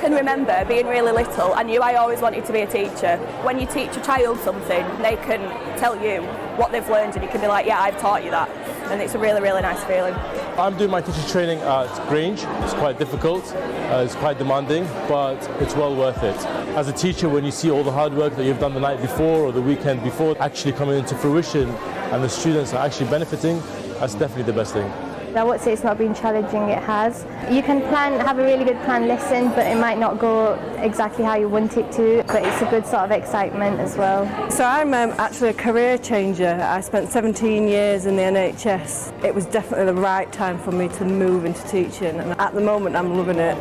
can remember being really little, I knew I always wanted to be a teacher. When you teach a child something, they can tell you what they've learned and you can be like, yeah, I've taught you that. And it's a really, really nice feeling. I'm doing my teacher training at Grange. It's quite difficult, it's quite demanding, but it's well worth it. As a teacher, when you see all the hard work that you've done the night before or the weekend before actually coming into fruition and the students are actually benefiting, that's definitely the best thing. I won't say it's not been challenging, it has. You can have a really good planned lesson, but it might not go exactly how you want it to, but it's a good sort of excitement as well. So I'm actually a career changer. I spent 17 years in the NHS. It was definitely the right time for me to move into teaching, and at the moment I'm loving it.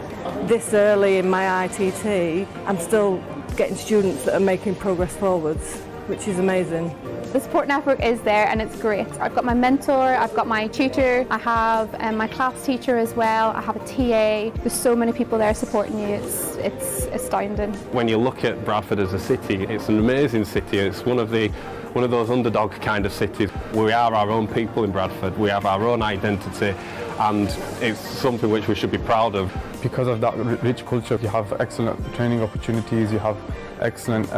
This early in my ITT, I'm still getting students that are making progress forwards, which is amazing. The support network is there and it's great. I've got my mentor, I've got my tutor, I have my class teacher as well, I have a TA. There's so many people there supporting you, it's astounding. When you look at Bradford as a city, it's an amazing city. It's one of those underdog kind of cities. We are our own people in Bradford, we have our own identity, and it's something which we should be proud of. Because of that rich culture, you have excellent training opportunities, you have excellent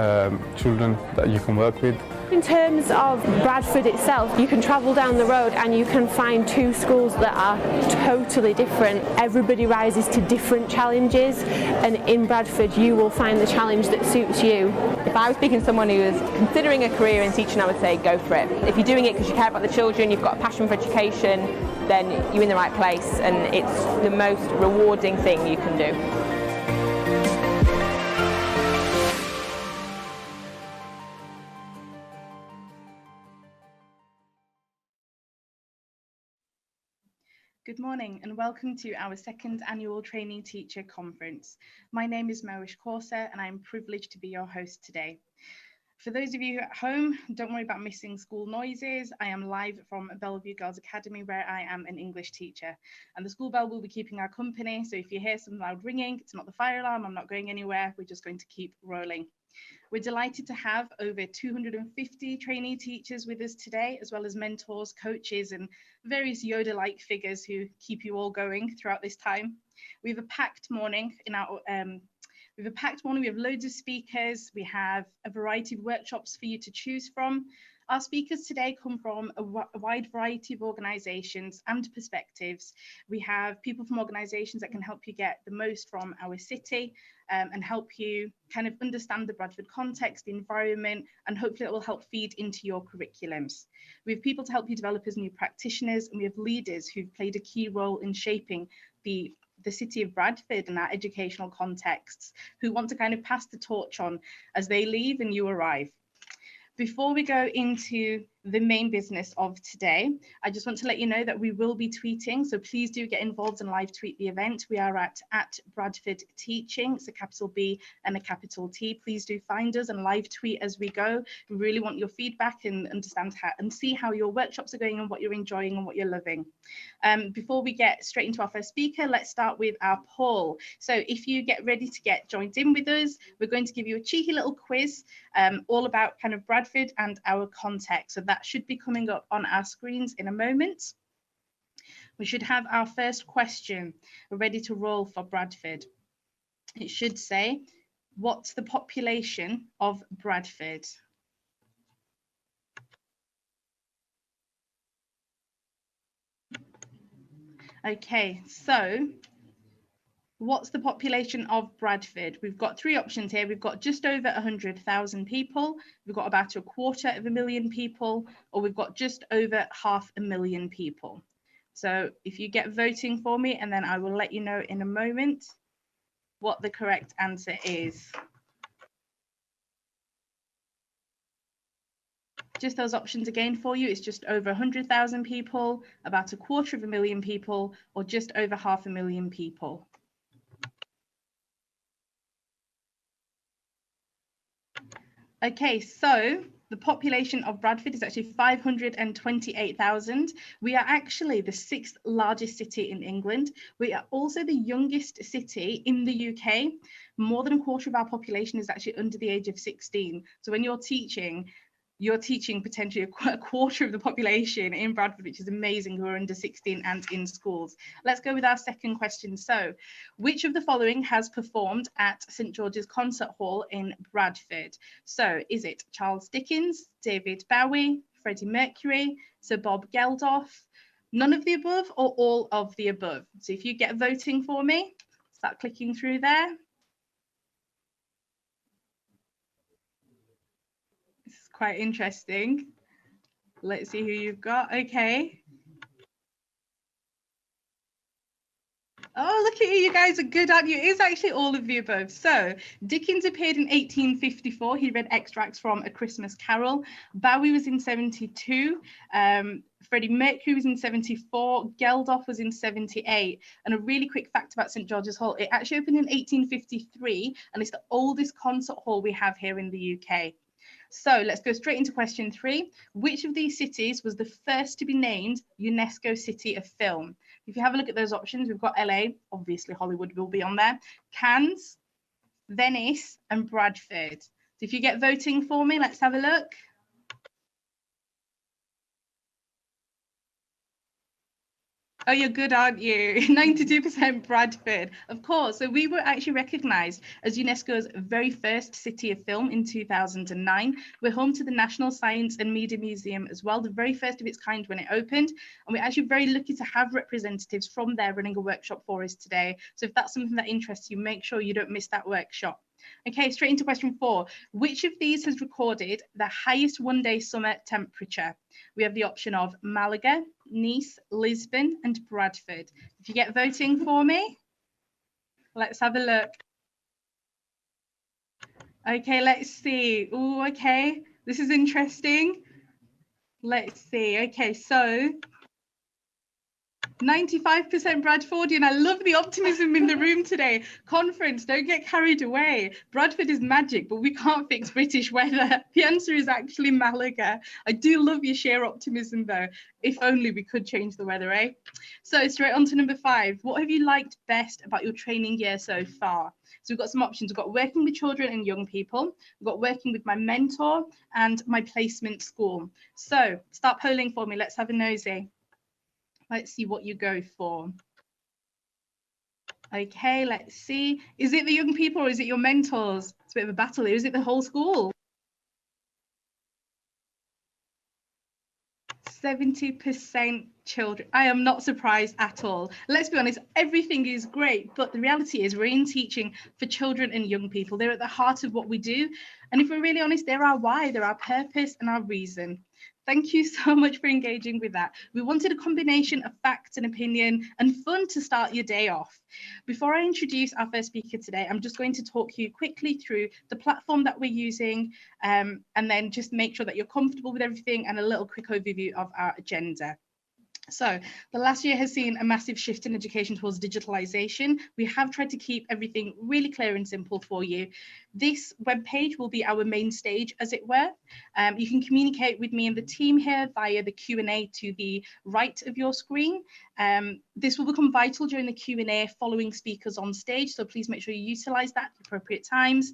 children that you can work with. In terms of Bradford itself, you can travel down the road and you can find two schools that are totally different. Everybody rises to different challenges, and in Bradford you will find the challenge that suits you. If I was speaking to someone who is considering a career in teaching, I would say go for it. If you're doing it because you care about the children, you've got a passion for education, then you're in the right place, and it's the most rewarding thing you can do. Good morning and welcome to our second annual Trainee Teacher Conference. My name is Moish Corsa and I'm privileged to be your host today. For those of you at home, don't worry about missing school noises. I am live from Bellevue Girls Academy where I am an English teacher, and the school bell will be keeping our company. So if you hear some loud ringing, it's not the fire alarm, I'm not going anywhere, we're just going to keep rolling. We're delighted to have over 250 trainee teachers with us today, as well as mentors, coaches, and various Yoda-like figures who keep you all going throughout this time. We have a packed morning we have loads of speakers, we have a variety of workshops for you to choose from. Our speakers today come from a wide variety of organisations and perspectives. We have people from organisations that can help you get the most from our city and help you kind of understand the Bradford context, the environment, and hopefully it will help feed into your curriculums. We have people to help you develop as new practitioners, and we have leaders who've played a key role in shaping the city of Bradford and our educational contexts, who want to kind of pass the torch on as they leave and you arrive. Before we go into the main business of today, I just want to let you know that we will be tweeting, so please do get involved and live tweet the event. We are at Bradford Teaching, it's a capital B and a capital T. Please do find us and live tweet as we go. We really want your feedback and understand how and see how your workshops are going and what you're enjoying and what you're loving. Before we get straight into our first speaker, let's start with our poll. So if you get ready to get joined in with us, we're going to give you a cheeky little quiz all about kind of Bradford and our context. So that should be coming up on our screens in a moment. We should have our first question. We're ready to roll for Bradford. It should say, what's the population of Bradford? Okay, so what's the population of Bradford? We've got three options here. We've got just over 100,000 people, we've got about 250,000 people, or we've got just over 500,000 people. So if you get voting for me, and then I will let you know in a moment what the correct answer is. Just those options again for you. It's just over 100,000 people, about 250,000 people, or just over 500,000 people. Okay, so the population of Bradford is actually 528,000. We are actually the 6th largest city in England. We are also the youngest city in the UK. More than a quarter of our population is actually under the age of 16. So when you're teaching, you're teaching potentially a quarter of the population in Bradford, which is amazing, who are under 16 and in schools. Let's go with our second question. So, which of the following has performed at St George's Concert Hall in Bradford? So, is it Charles Dickens, David Bowie, Freddie Mercury, Sir Bob Geldof, none of the above, or all of the above? So if you get voting for me, start clicking through there. This is quite interesting. Let's see who you've got. Okay. Oh, look at you guys are good, aren't you? It is actually all of the above. So Dickens appeared in 1854. He read extracts from A Christmas Carol. Bowie was in 72. Freddie Mercury was in 74. Geldof was in 78. And a really quick fact about St George's Hall, it actually opened in 1853, and it's the oldest concert hall we have here in the UK. So let's go straight into question 3. Which of these cities was the first to be named UNESCO City of Film? If you have a look at those options, we've got LA, obviously Hollywood will be on there, Cannes, Venice, and Bradford. So if you get voting for me, let's have a look. Oh, you're good, aren't you? 92% Bradford. Of course. So we were actually recognised as UNESCO's very first city of film in 2009. We're home to the National Science and Media Museum as well, the very first of its kind when it opened. And we're actually very lucky to have representatives from there running a workshop for us today. So if that's something that interests you, make sure you don't miss that workshop. Okay, straight into question 4. Which of these has recorded the highest one-day summer temperature? We have the option of Malaga, Nice, Lisbon, and Bradford. If you get voting for me, let's have a look. Okay, let's see. Oh, okay, this is interesting. Let's see. Okay, so 95% Bradfordian. I love the optimism in the room today. Conference, don't get carried away. Bradford is magic, but we can't fix British weather. The answer is actually Malaga. I do love your sheer optimism though. If only we could change the weather, eh? So straight on to number 5. What have you liked best about your training year so far? So we've got some options. We've got working with children and young people. We've got working with my mentor and my placement school. So start polling for me. Let's have a nosy. Let's see what you go for. Okay, let's see. Is it the young people or is it your mentors? It's a bit of a battle here. Is it the whole school? 70% children. I am not surprised at all. Let's be honest, everything is great, but the reality is we're in teaching for children and young people. They're at the heart of what we do. And if we're really honest, they're our why, they're our purpose and our reason. Thank you so much for engaging with that. We wanted a combination of fact and opinion and fun to start your day off. Before I introduce our first speaker today, I'm just going to talk you quickly through the platform that we're using, and then just make sure that you're comfortable with everything and a little quick overview of our agenda. So the last year has seen a massive shift in education towards digitalization. We have tried to keep everything really clear and simple for you. This webpage will be our main stage, as it were. You can communicate with me and the team here via the Q&A to the right of your screen. This will become vital during the Q&A following speakers on stage, so please make sure you utilize that at the appropriate times.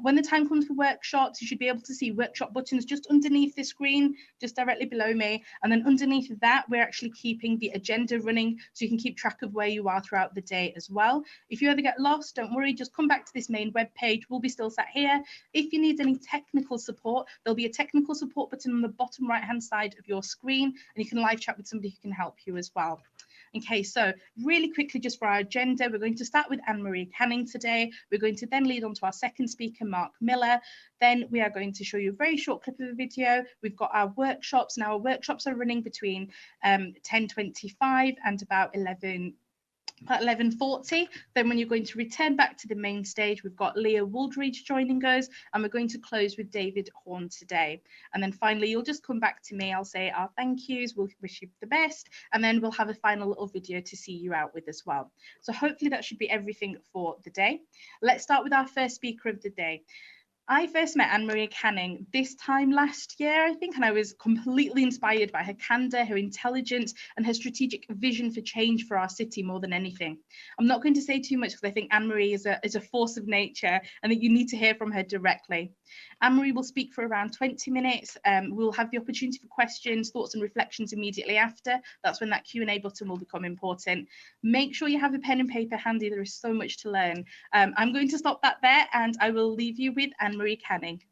When the time comes for workshops, you should be able to see workshop buttons just underneath the screen, just directly below me. And then underneath that, we're actually keeping the agenda running so you can keep track of where you are throughout the day as well. If you ever get lost, don't worry, just come back to this main web page. We'll be still sat here. If you need any technical support, there'll be a technical support button on the bottom right hand side of your screen, and you can live chat with somebody who can help you as well. Okay, so really quickly, just for our agenda, we're going to start with Anne-Marie Canning today. We're going to then lead on to our second speaker, Mark Miller. Then we are going to show you a very short clip of a video. We've got our workshops. Now, our workshops are running between 10:25 and about 11:40. Then when you're going to return back to the main stage, we've got Leah Wooldridge joining us, and we're going to close with David Horn today. And then finally, you'll just come back to me. I'll say our thank yous, we'll wish you the best, and then we'll have a final little video to see you out with as well. So hopefully that should be everything for the day. Let's start with our first speaker of the day. I first met Anne-Marie Canning this time last year, I think, and I was completely inspired by her candour, her intelligence, and her strategic vision for change for our city more than anything. I'm not going to say too much because I think Anne-Marie is a force of nature and that you need to hear from her directly. Anne-Marie will speak for around 20 minutes. We'll have the opportunity for questions, thoughts and reflections immediately after. That's when that Q&A button will become important. Make sure you have a pen and paper handy. There is so much to learn. I'm going to stop that there and I will leave you with Anne-Marie Canning.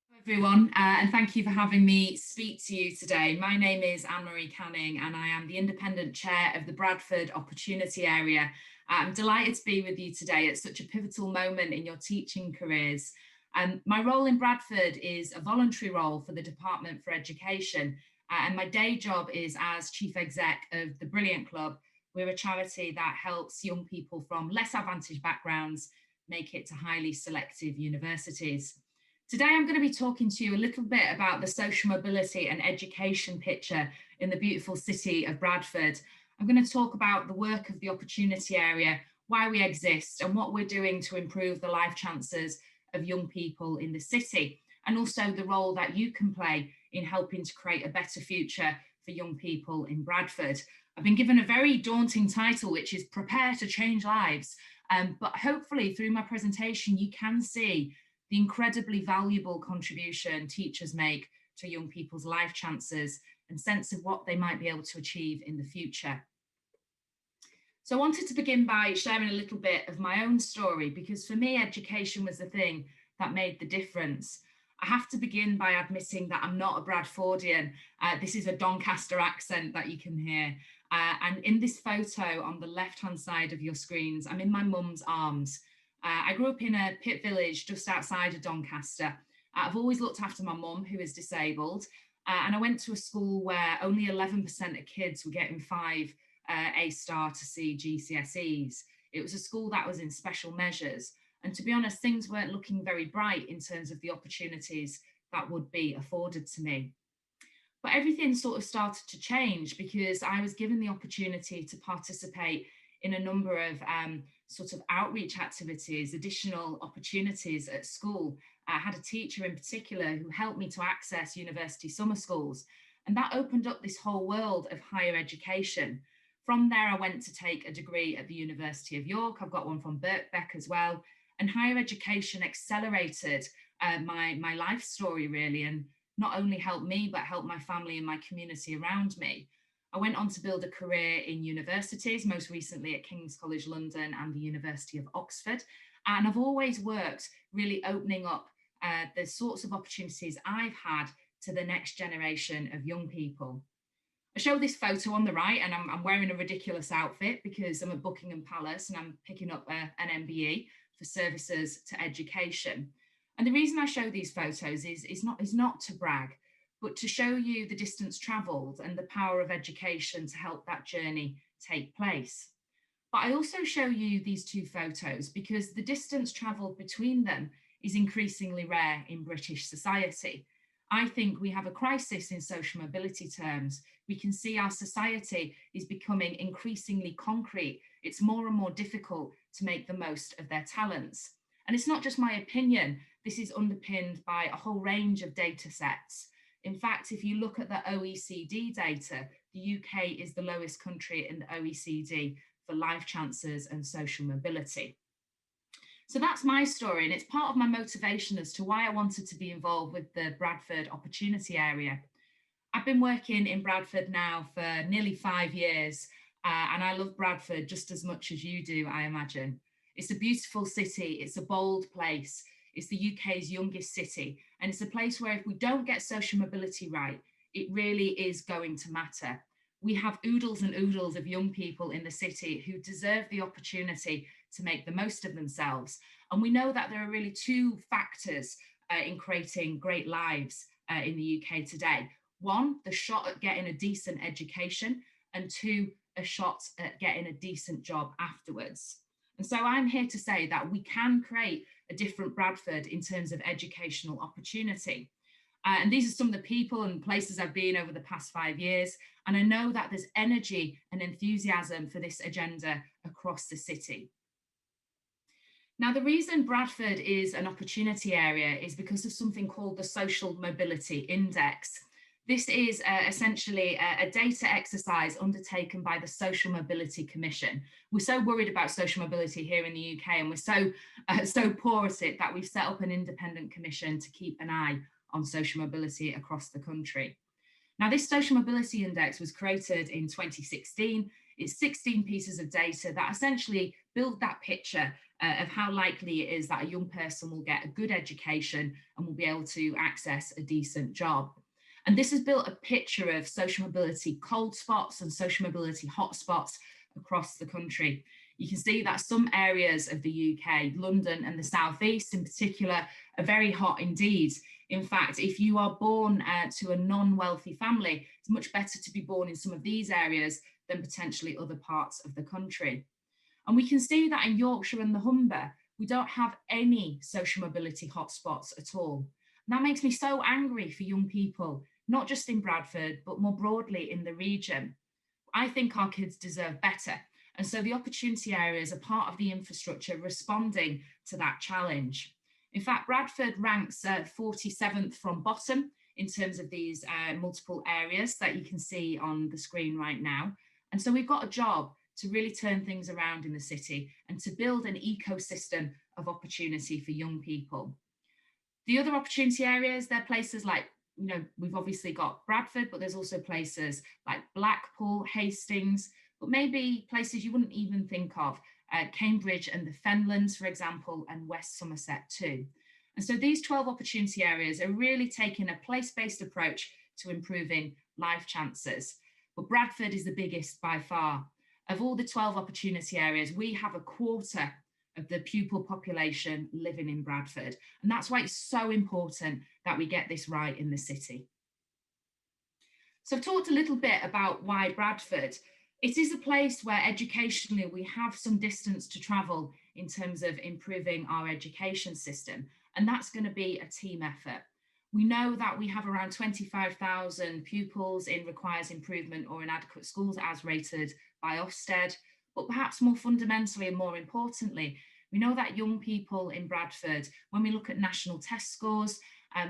Hello everyone, and thank you for having me speak to you today. My name is Anne-Marie Canning and I am the independent chair of the Bradford Opportunity Area. I'm delighted to be with you today at such a pivotal moment in your teaching careers. My role in Bradford is a voluntary role for the Department for Education, and my day job is as chief exec of the Brilliant Club. We're a charity that helps young people from less advantaged backgrounds make it to highly selective universities. Today, I'm going to be talking to you a little bit about the social mobility and education picture in the beautiful city of Bradford. I'm going to talk about the work of the Opportunity Area, why we exist and what we're doing to improve the life chances of young people in the city, and also the role that you can play in helping to create a better future for young people in Bradford. I've been given a very daunting title, which is Prepare to Change Lives. But hopefully through my presentation, you can see the incredibly valuable contribution teachers make to young people's life chances and sense of what they might be able to achieve in the future. So I wanted to begin by sharing a little bit of my own story, because for me, education was the thing that made the difference. I have to begin by admitting that I'm not a Bradfordian. This is a Doncaster accent that you can hear. And in this photo on the left-hand side of your screens, I'm in my mum's arms. I grew up in a pit village just outside of Doncaster. I've always looked after my mum, who is disabled, and I went to a school where only 11% of kids were getting 5 A-star to C GCSEs. It was a school that was in special measures. And to be honest, things weren't looking very bright in terms of the opportunities that would be afforded to me. But everything sort of started to change because I was given the opportunity to participate in a number of sort of outreach activities, additional opportunities at school. I had a teacher in particular who helped me to access university summer schools, and that opened up this whole world of higher education. From there, I went to take a degree at the University of York. I've got one from Birkbeck as well, and higher education accelerated my life story really, and not only helped me, but helped my family and my community around me. I went on to build a career in universities, most recently at King's College London and the University of Oxford. And I've always worked really opening up the sorts of opportunities I've had to the next generation of young people. I show this photo on the right, and I'm wearing a ridiculous outfit because I'm at Buckingham Palace and I'm picking up an MBE for services to education. And the reason I show these photos is not to brag, but to show you the distance travelled and the power of education to help that journey take place. But I also show you these two photos because the distance travelled between them is increasingly rare in British society. I think we have a crisis in social mobility terms. We can see our society is becoming increasingly concrete. It's more and more difficult to make the most of their talents. And it's not just my opinion. This is underpinned by a whole range of data sets. In fact, if you look at the OECD data, the UK is the lowest country in the OECD for life chances and social mobility. So that's my story, and it's part of my motivation as to why I wanted to be involved with the Bradford Opportunity Area. I've been working in Bradford now for nearly 5 years, and I love Bradford just as much as you do, I imagine. It's a beautiful city, it's a bold place, it's the UK's youngest city, and it's a place where if we don't get social mobility right, it really is going to matter. We have oodles and oodles of young people in the city who deserve the opportunity to make the most of themselves. And we know that there are really two factors in creating great lives in the UK today. One, the shot at getting a decent education, and two, a shot at getting a decent job afterwards. And so I'm here to say that we can create a different Bradford in terms of educational opportunity. And these are some of the people and places I've been over the past 5 years. And I know that there's energy and enthusiasm for this agenda across the city. Now, the reason Bradford is an opportunity area is because of something called the Social Mobility Index. This is essentially a data exercise undertaken by the Social Mobility Commission. We're so worried about social mobility here in the UK, and we're so poor at it that we've set up an independent commission to keep an eye on social mobility across the country. Now, this Social Mobility Index was created in 2016. It's 16 pieces of data that essentially build that picture of how likely it is that a young person will get a good education and will be able to access a decent job. And this has built a picture of social mobility cold spots and social mobility hotspots across the country. You can see that some areas of the UK, London and the South East in particular, are very hot indeed. In fact, if you are born to a non-wealthy family, it's much better to be born in some of these areas than potentially other parts of the country. And we can see that in Yorkshire and the Humber, we don't have any social mobility hotspots at all. And that makes me so angry for young people, not just in Bradford, but more broadly in the region. I think our kids deserve better. And so the opportunity areas are part of the infrastructure responding to that challenge. In fact, Bradford ranks 47th from bottom in terms of these multiple areas that you can see on the screen right now. And so we've got a job to really turn things around in the city and to build an ecosystem of opportunity for young people. The other opportunity areas, they're places like, we've obviously got Bradford, but there's also places like Blackpool, Hastings, but maybe places you wouldn't even think of, Cambridge and the Fenlands, for example, and West Somerset too. And so these 12 opportunity areas are really taking a place-based approach to improving life chances. But Bradford is the biggest by far. Of all the 12 opportunity areas, we have a quarter of the pupil population living in Bradford. And that's why it's so important that we get this right in the city. So I've talked a little bit about why Bradford. It is a place where educationally we have some distance to travel in terms of improving our education system, and that's going to be a team effort. We know that we have around 25,000 pupils in requires improvement or inadequate schools as rated by Ofsted, but perhaps more fundamentally and more importantly, we know that young people in Bradford, when we look at national test scores,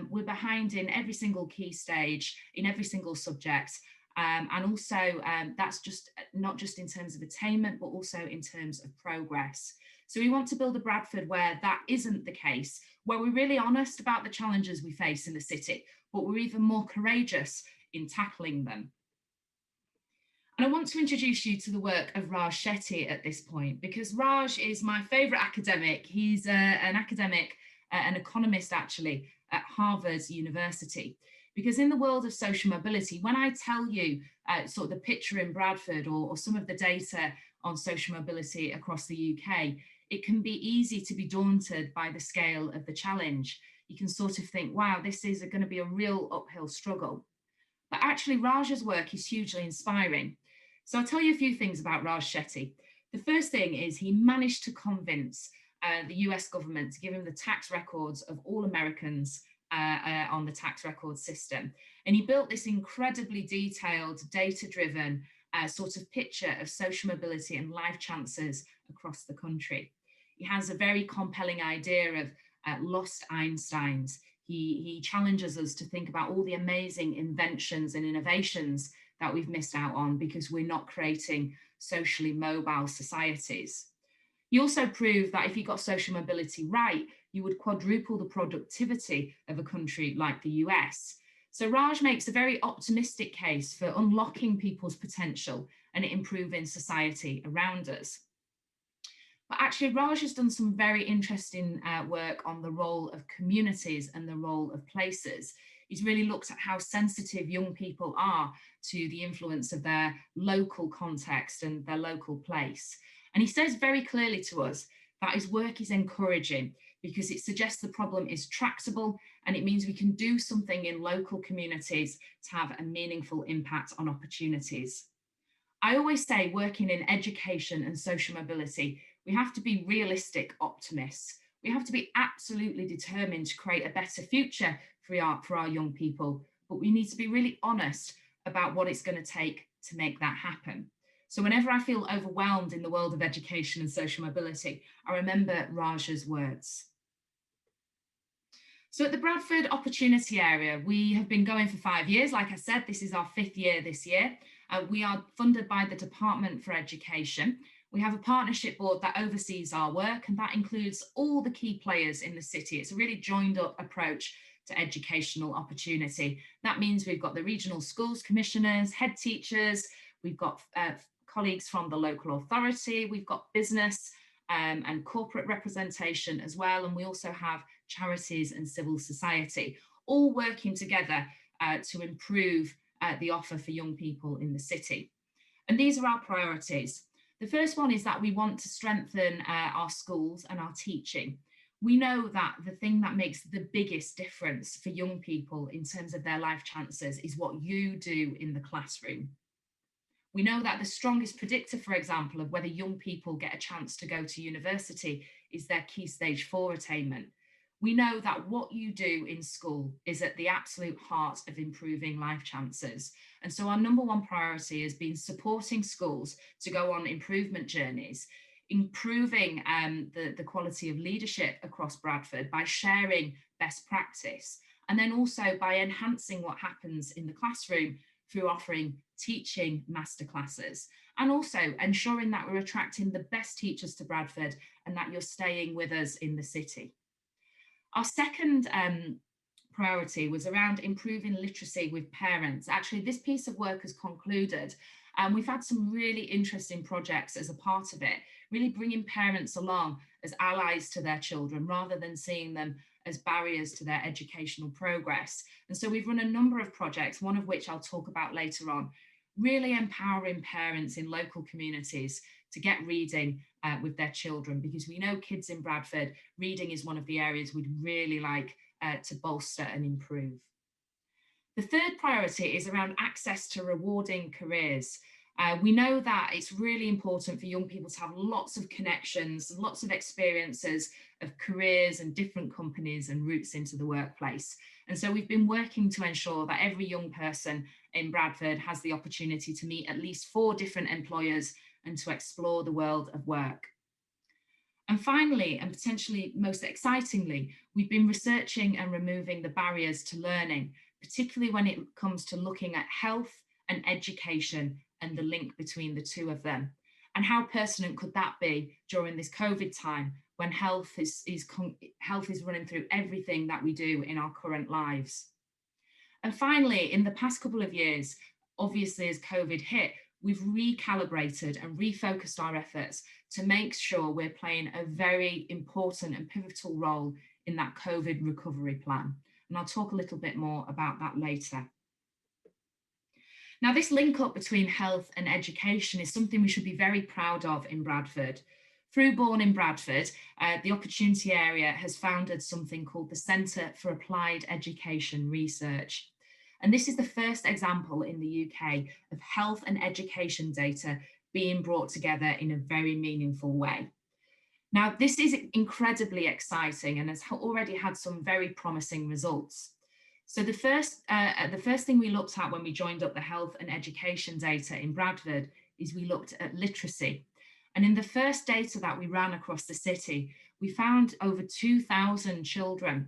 we're behind in every single key stage, in every single subject. And also that's just not just in terms of attainment, but also in terms of progress. So we want to build a Bradford where that isn't the case, where we're really honest about the challenges we face in the city, but we're even more courageous in tackling them. And I want to introduce you to the work of Raj Shetty at this point, because Raj is my favourite academic. He's an academic, an economist actually, at Harvard University. Because in the world of social mobility, when I tell you sort of the picture in Bradford or some of the data on social mobility across the UK, it can be easy to be daunted by the scale of the challenge. You can sort of think, wow, this is going to be a real uphill struggle. But actually, Raj's work is hugely inspiring. So I'll tell you a few things about Raj Shetty. The first thing is he managed to convince the US government to give him the tax records of all Americans on the tax record system. And he built this incredibly detailed, data-driven sort of picture of social mobility and life chances across the country. He has a very compelling idea of lost Einsteins. He challenges us to think about all the amazing inventions and innovations that we've missed out on because we're not creating socially mobile societies. He also proved that if you got social mobility right, you would quadruple the productivity of a country like the US. So Raj makes a very optimistic case for unlocking people's potential and improving society around us. But actually, Raj has done some very interesting work on the role of communities and the role of places. He's really looked at how sensitive young people are to the influence of their local context and their local place. And he says very clearly to us that his work is encouraging because it suggests the problem is tractable and it means we can do something in local communities to have a meaningful impact on opportunities. I always say, working in education and social mobility, we have to be realistic optimists. We have to be absolutely determined to create a better future for our young people, but we need to be really honest about what it's going to take to make that happen. So whenever I feel overwhelmed in the world of education and social mobility, I remember Raja's words. So at the Bradford Opportunity Area, we have been going for 5 years. Like I said, this is our 5th year this year. We are funded by the Department for Education. We have a partnership board that oversees our work, and that includes all the key players in the city. It's a really joined up approach to educational opportunity. That means we've got the regional schools commissioners, head teachers, we've got colleagues from the local authority, we've got business and corporate representation as well, and we also have charities and civil society, all working together to improve the offer for young people in the city. And these are our priorities. The first one is that we want to strengthen our schools and our teaching. We know that the thing that makes the biggest difference for young people in terms of their life chances is what you do in the classroom. We know that the strongest predictor, for example, of whether young people get a chance to go to university is their Key Stage 4 attainment. We know that what you do in school is at the absolute heart of improving life chances. And so our number one priority has been supporting schools to go on improvement journeys, improving the quality of leadership across Bradford by sharing best practice, and then also by enhancing what happens in the classroom through offering teaching masterclasses, and also ensuring that we're attracting the best teachers to Bradford and that you're staying with us in the city. Our second priority was around improving literacy with parents. Actually, this piece of work has concluded, and we've had some really interesting projects as a part of it, really bringing parents along as allies to their children rather than seeing them as barriers to their educational progress. And so we've run a number of projects, one of which I'll talk about later on, really empowering parents in local communities to get reading with their children, because we know kids in Bradford, reading is one of the areas we'd really like to bolster and improve. The third priority is around access to rewarding careers. We know that it's really important for young people to have lots of connections, lots of experiences of careers and different companies and routes into the workplace. And so we've been working to ensure that every young person in Bradford has the opportunity to meet at least 4 different employers and to explore the world of work. And finally, and potentially most excitingly, we've been researching and removing the barriers to learning, particularly when it comes to looking at health and education and the link between the two of them. And how pertinent could that be during this COVID time when health is running through everything that we do in our current lives. And finally, in the past couple of years, obviously as COVID hit, we've recalibrated and refocused our efforts to make sure we're playing a very important and pivotal role in that COVID recovery plan. And I'll talk a little bit more about that later. Now, this link up between health and education is something we should be very proud of in Bradford. Through Born in Bradford, the Opportunity Area has founded something called the Centre for Applied Education Research. And this is the first example in the UK of health and education data being brought together in a very meaningful way. Now, this is incredibly exciting and has already had some very promising results. So the first thing we looked at when we joined up the health and education data in Bradford is we looked at literacy. And in the first data that we ran across the city, we found over 2,000 children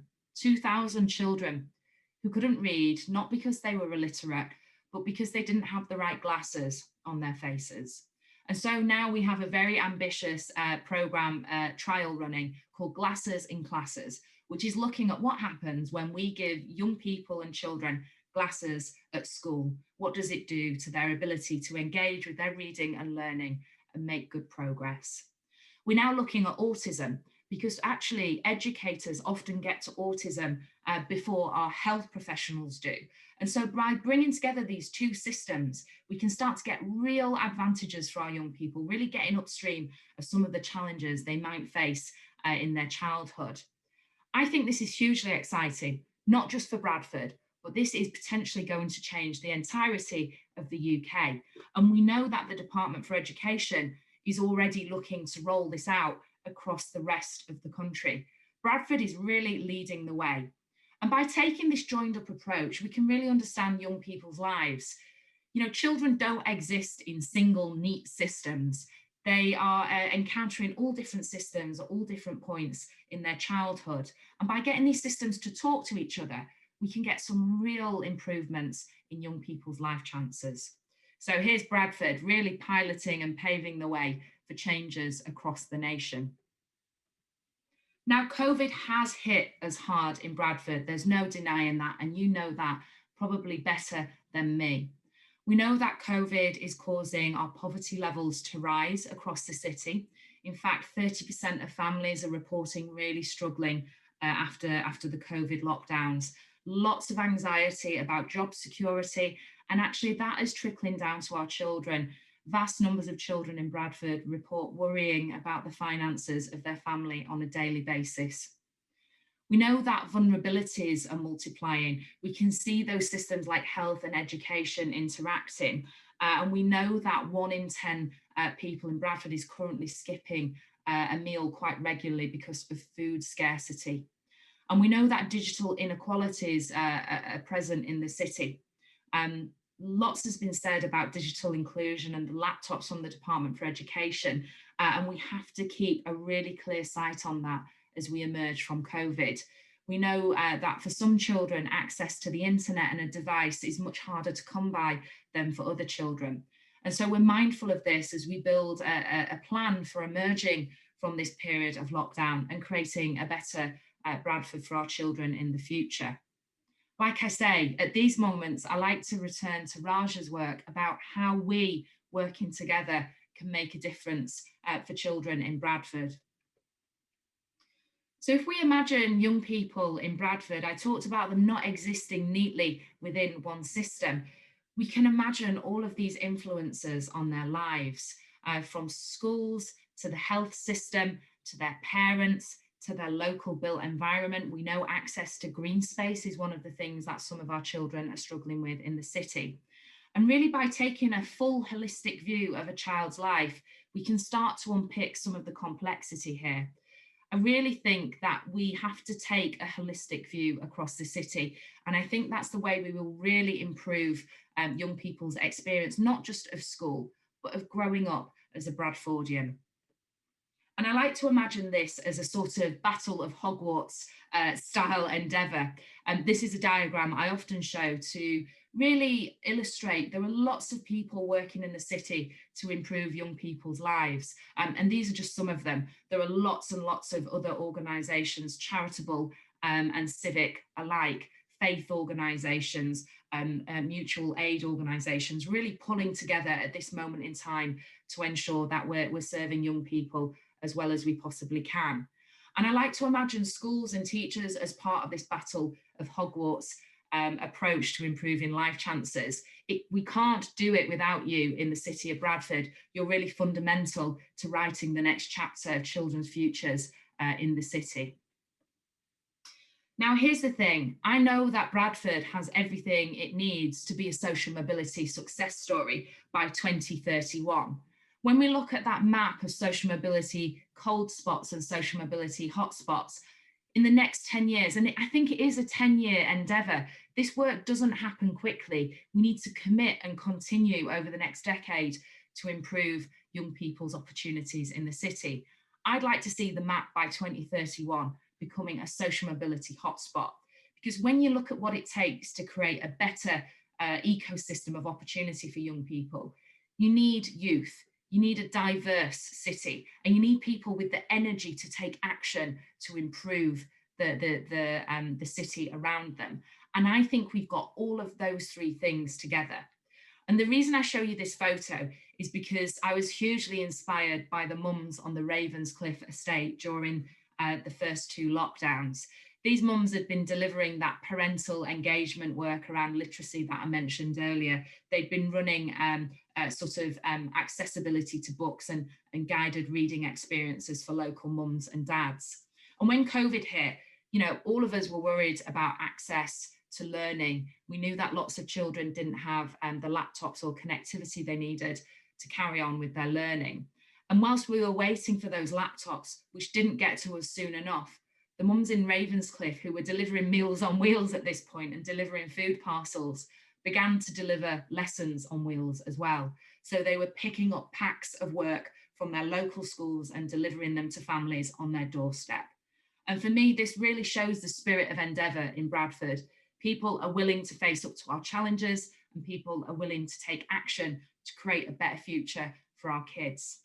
who couldn't read, not because they were illiterate, but because they didn't have the right glasses on their faces. And so now we have a very ambitious program trial running called Glasses in Classes, which is looking at what happens when we give young people and children glasses at school. What does it do to their ability to engage with their reading and learning and make good progress? We're now looking at autism, because actually educators often get to autism before our health professionals do. And so by bringing together these two systems, we can start to get real advantages for our young people, really getting upstream of some of the challenges they might face in their childhood. I think this is hugely exciting, not just for Bradford, but this is potentially going to change the entirety of the UK. And we know that the Department for Education is already looking to roll this out across the rest of the country. Bradford is really leading the way. And by taking this joined up approach, we can really understand young people's lives. You know, children don't exist in single neat systems. They are encountering all different systems at all different points in their childhood. And by getting these systems to talk to each other, we can get some real improvements in young people's life chances. So here's Bradford really piloting and paving the way for changes across the nation. Now, COVID has hit us hard in Bradford. There's no denying that, and you know that probably better than me. We know that COVID is causing our poverty levels to rise across the city. In fact, 30% of families are reporting really struggling after the COVID lockdowns. Lots of anxiety about job security, and actually that is trickling down to our children. Vast numbers of children in Bradford report worrying about the finances of their family on a daily basis. We know that vulnerabilities are multiplying. We can see those systems like health and education interacting. And we know that 1 in 10 people in Bradford is currently skipping a meal quite regularly because of food scarcity. And we know that digital inequalities are present in the city. Lots has been said about digital inclusion and the laptops from the Department for Education. And we have to keep a really clear sight on that as we emerge from COVID. We know that for some children, access to the internet and a device is much harder to come by than for other children. And so we're mindful of this as we build a plan for emerging from this period of lockdown and creating a better Bradford for our children in the future. Like I say, at these moments, I like to return to Raja's work about how we, working together, can make a difference for children in Bradford. So if we imagine young people in Bradford, I talked about them not existing neatly within one system. We can imagine all of these influences on their lives, from schools to the health system, to their parents, to their local built environment. We know access to green space is one of the things that some of our children are struggling with in the city. And really by taking a full holistic view of a child's life, we can start to unpick some of the complexity here. I really think that we have to take a holistic view across the city. And I think that's the way we will really improve young people's experience, not just of school, but of growing up as a Bradfordian. And I like to imagine this as a sort of Battle of Hogwarts style endeavour. And this is a diagram I often show to really illustrate there are lots of people working in the city to improve young people's lives. And these are just some of them. There are lots and lots of other organisations, charitable and civic alike, faith organisations, mutual aid organisations, really pulling together at this moment in time to ensure that we're serving young people as well as we possibly can. And I like to imagine schools and teachers as part of this Battle of Hogwarts approach to improving life chances. We can't do it without you in the city of Bradford. You're really fundamental to writing the next chapter of children's futures in the city. Now, here's the thing. I know that Bradford has everything it needs to be a social mobility success story by 2031. When we look at that map of social mobility cold spots and social mobility hotspots, in the next 10 years, and I think it is a 10-year endeavour, this work doesn't happen quickly. We need to commit and continue over the next decade to improve young people's opportunities in the city. I'd like to see the map by 2031 becoming a social mobility hotspot, because when you look at what it takes to create a better ecosystem of opportunity for young people, you need youth. You need a diverse city, and you need people with the energy to take action to improve the city around them. And I think we've got all of those three things together. And the reason I show you this photo is because I was hugely inspired by the mums on the Ravenscliffe estate during the first 2 lockdowns. These mums had been delivering that parental engagement work around literacy that I mentioned earlier. They'd been running accessibility to books and guided reading experiences for local mums and dads. And when COVID hit, you know, all of us were worried about access to learning. We knew that lots of children didn't have the laptops or connectivity they needed to carry on with their learning. And whilst we were waiting for those laptops, which didn't get to us soon enough, the mums in Ravenscliffe, who were delivering Meals on Wheels at this point and delivering food parcels, began to deliver lessons on wheels as well. So they were picking up packs of work from their local schools and delivering them to families on their doorstep. And for me, this really shows the spirit of endeavour in Bradford. People are willing to face up to our challenges, and people are willing to take action to create a better future for our kids.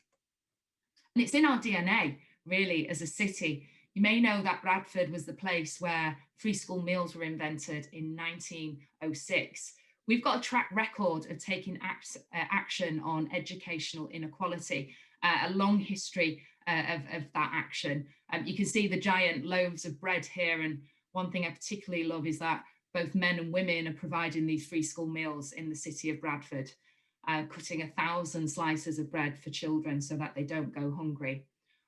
And it's in our DNA, really, as a city. You may know that Bradford was the place where free school meals were invented in 1906. We've got a track record of taking action on educational inequality, a long history of that action. You can see the giant loaves of bread here, and one thing I particularly love is that both men and women are providing these free school meals in the city of Bradford, cutting 1,000 slices of bread for children so that they don't go hungry.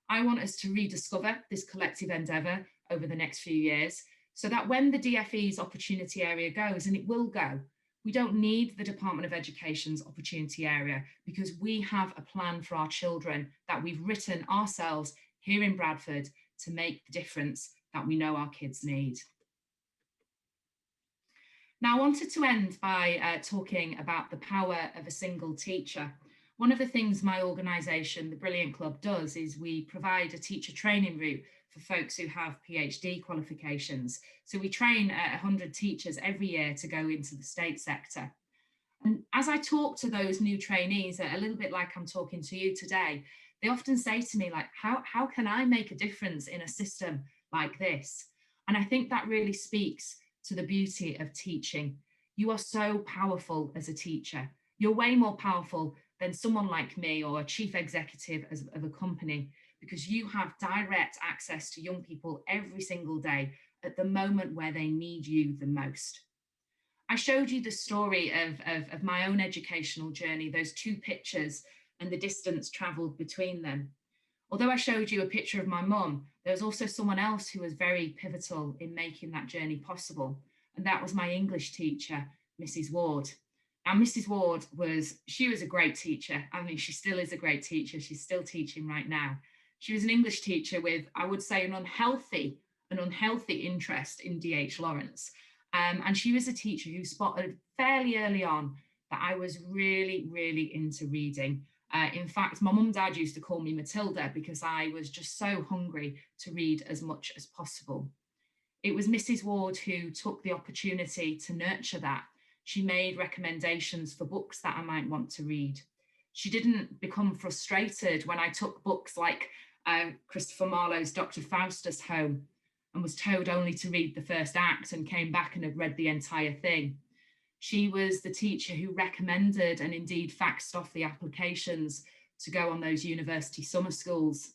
I want us to rediscover this collective endeavour over the next few years so that when the DFE's opportunity area goes, and it will go, we don't need the Department of Education's opportunity area, because we have a plan for our children that we've written ourselves here in Bradford to make the difference that we know our kids need. Now, I wanted to end by talking about the power of a single teacher. One of the things my organisation, the Brilliant Club, does is we provide a teacher training route for folks who have PhD qualifications. So we train 100 teachers every year to go into the state sector. And as I talk to those new trainees, a little bit like I'm talking to you today, they often say to me, like, how can I make a difference in a system like this? And I think that really speaks to the beauty of teaching. You are so powerful as a teacher. You're way more powerful than someone like me or a chief executive of a company, because you have direct access to young people every single day at the moment where they need you the most. I showed you the story of my own educational journey, those two pictures and the distance travelled between them. Although I showed you a picture of my mum, there was also someone else who was very pivotal in making that journey possible, and that was my English teacher, Mrs. Ward. Now, Mrs. Ward was a great teacher. I mean, she still is a great teacher. She's still teaching right now. She was an English teacher with, I would say, an unhealthy interest in D.H. Lawrence. And she was a teacher who spotted fairly early on that I was really, really into reading. In fact, my mum and dad used to call me Matilda because I was just so hungry to read as much as possible. It was Mrs. Ward who took the opportunity to nurture that. She made recommendations for books that I might want to read. She didn't become frustrated when I took books like Christopher Marlowe's Dr. Faustus home and was told only to read the first act and came back and had read the entire thing. She was the teacher who recommended and indeed faxed off the applications to go on those university summer schools.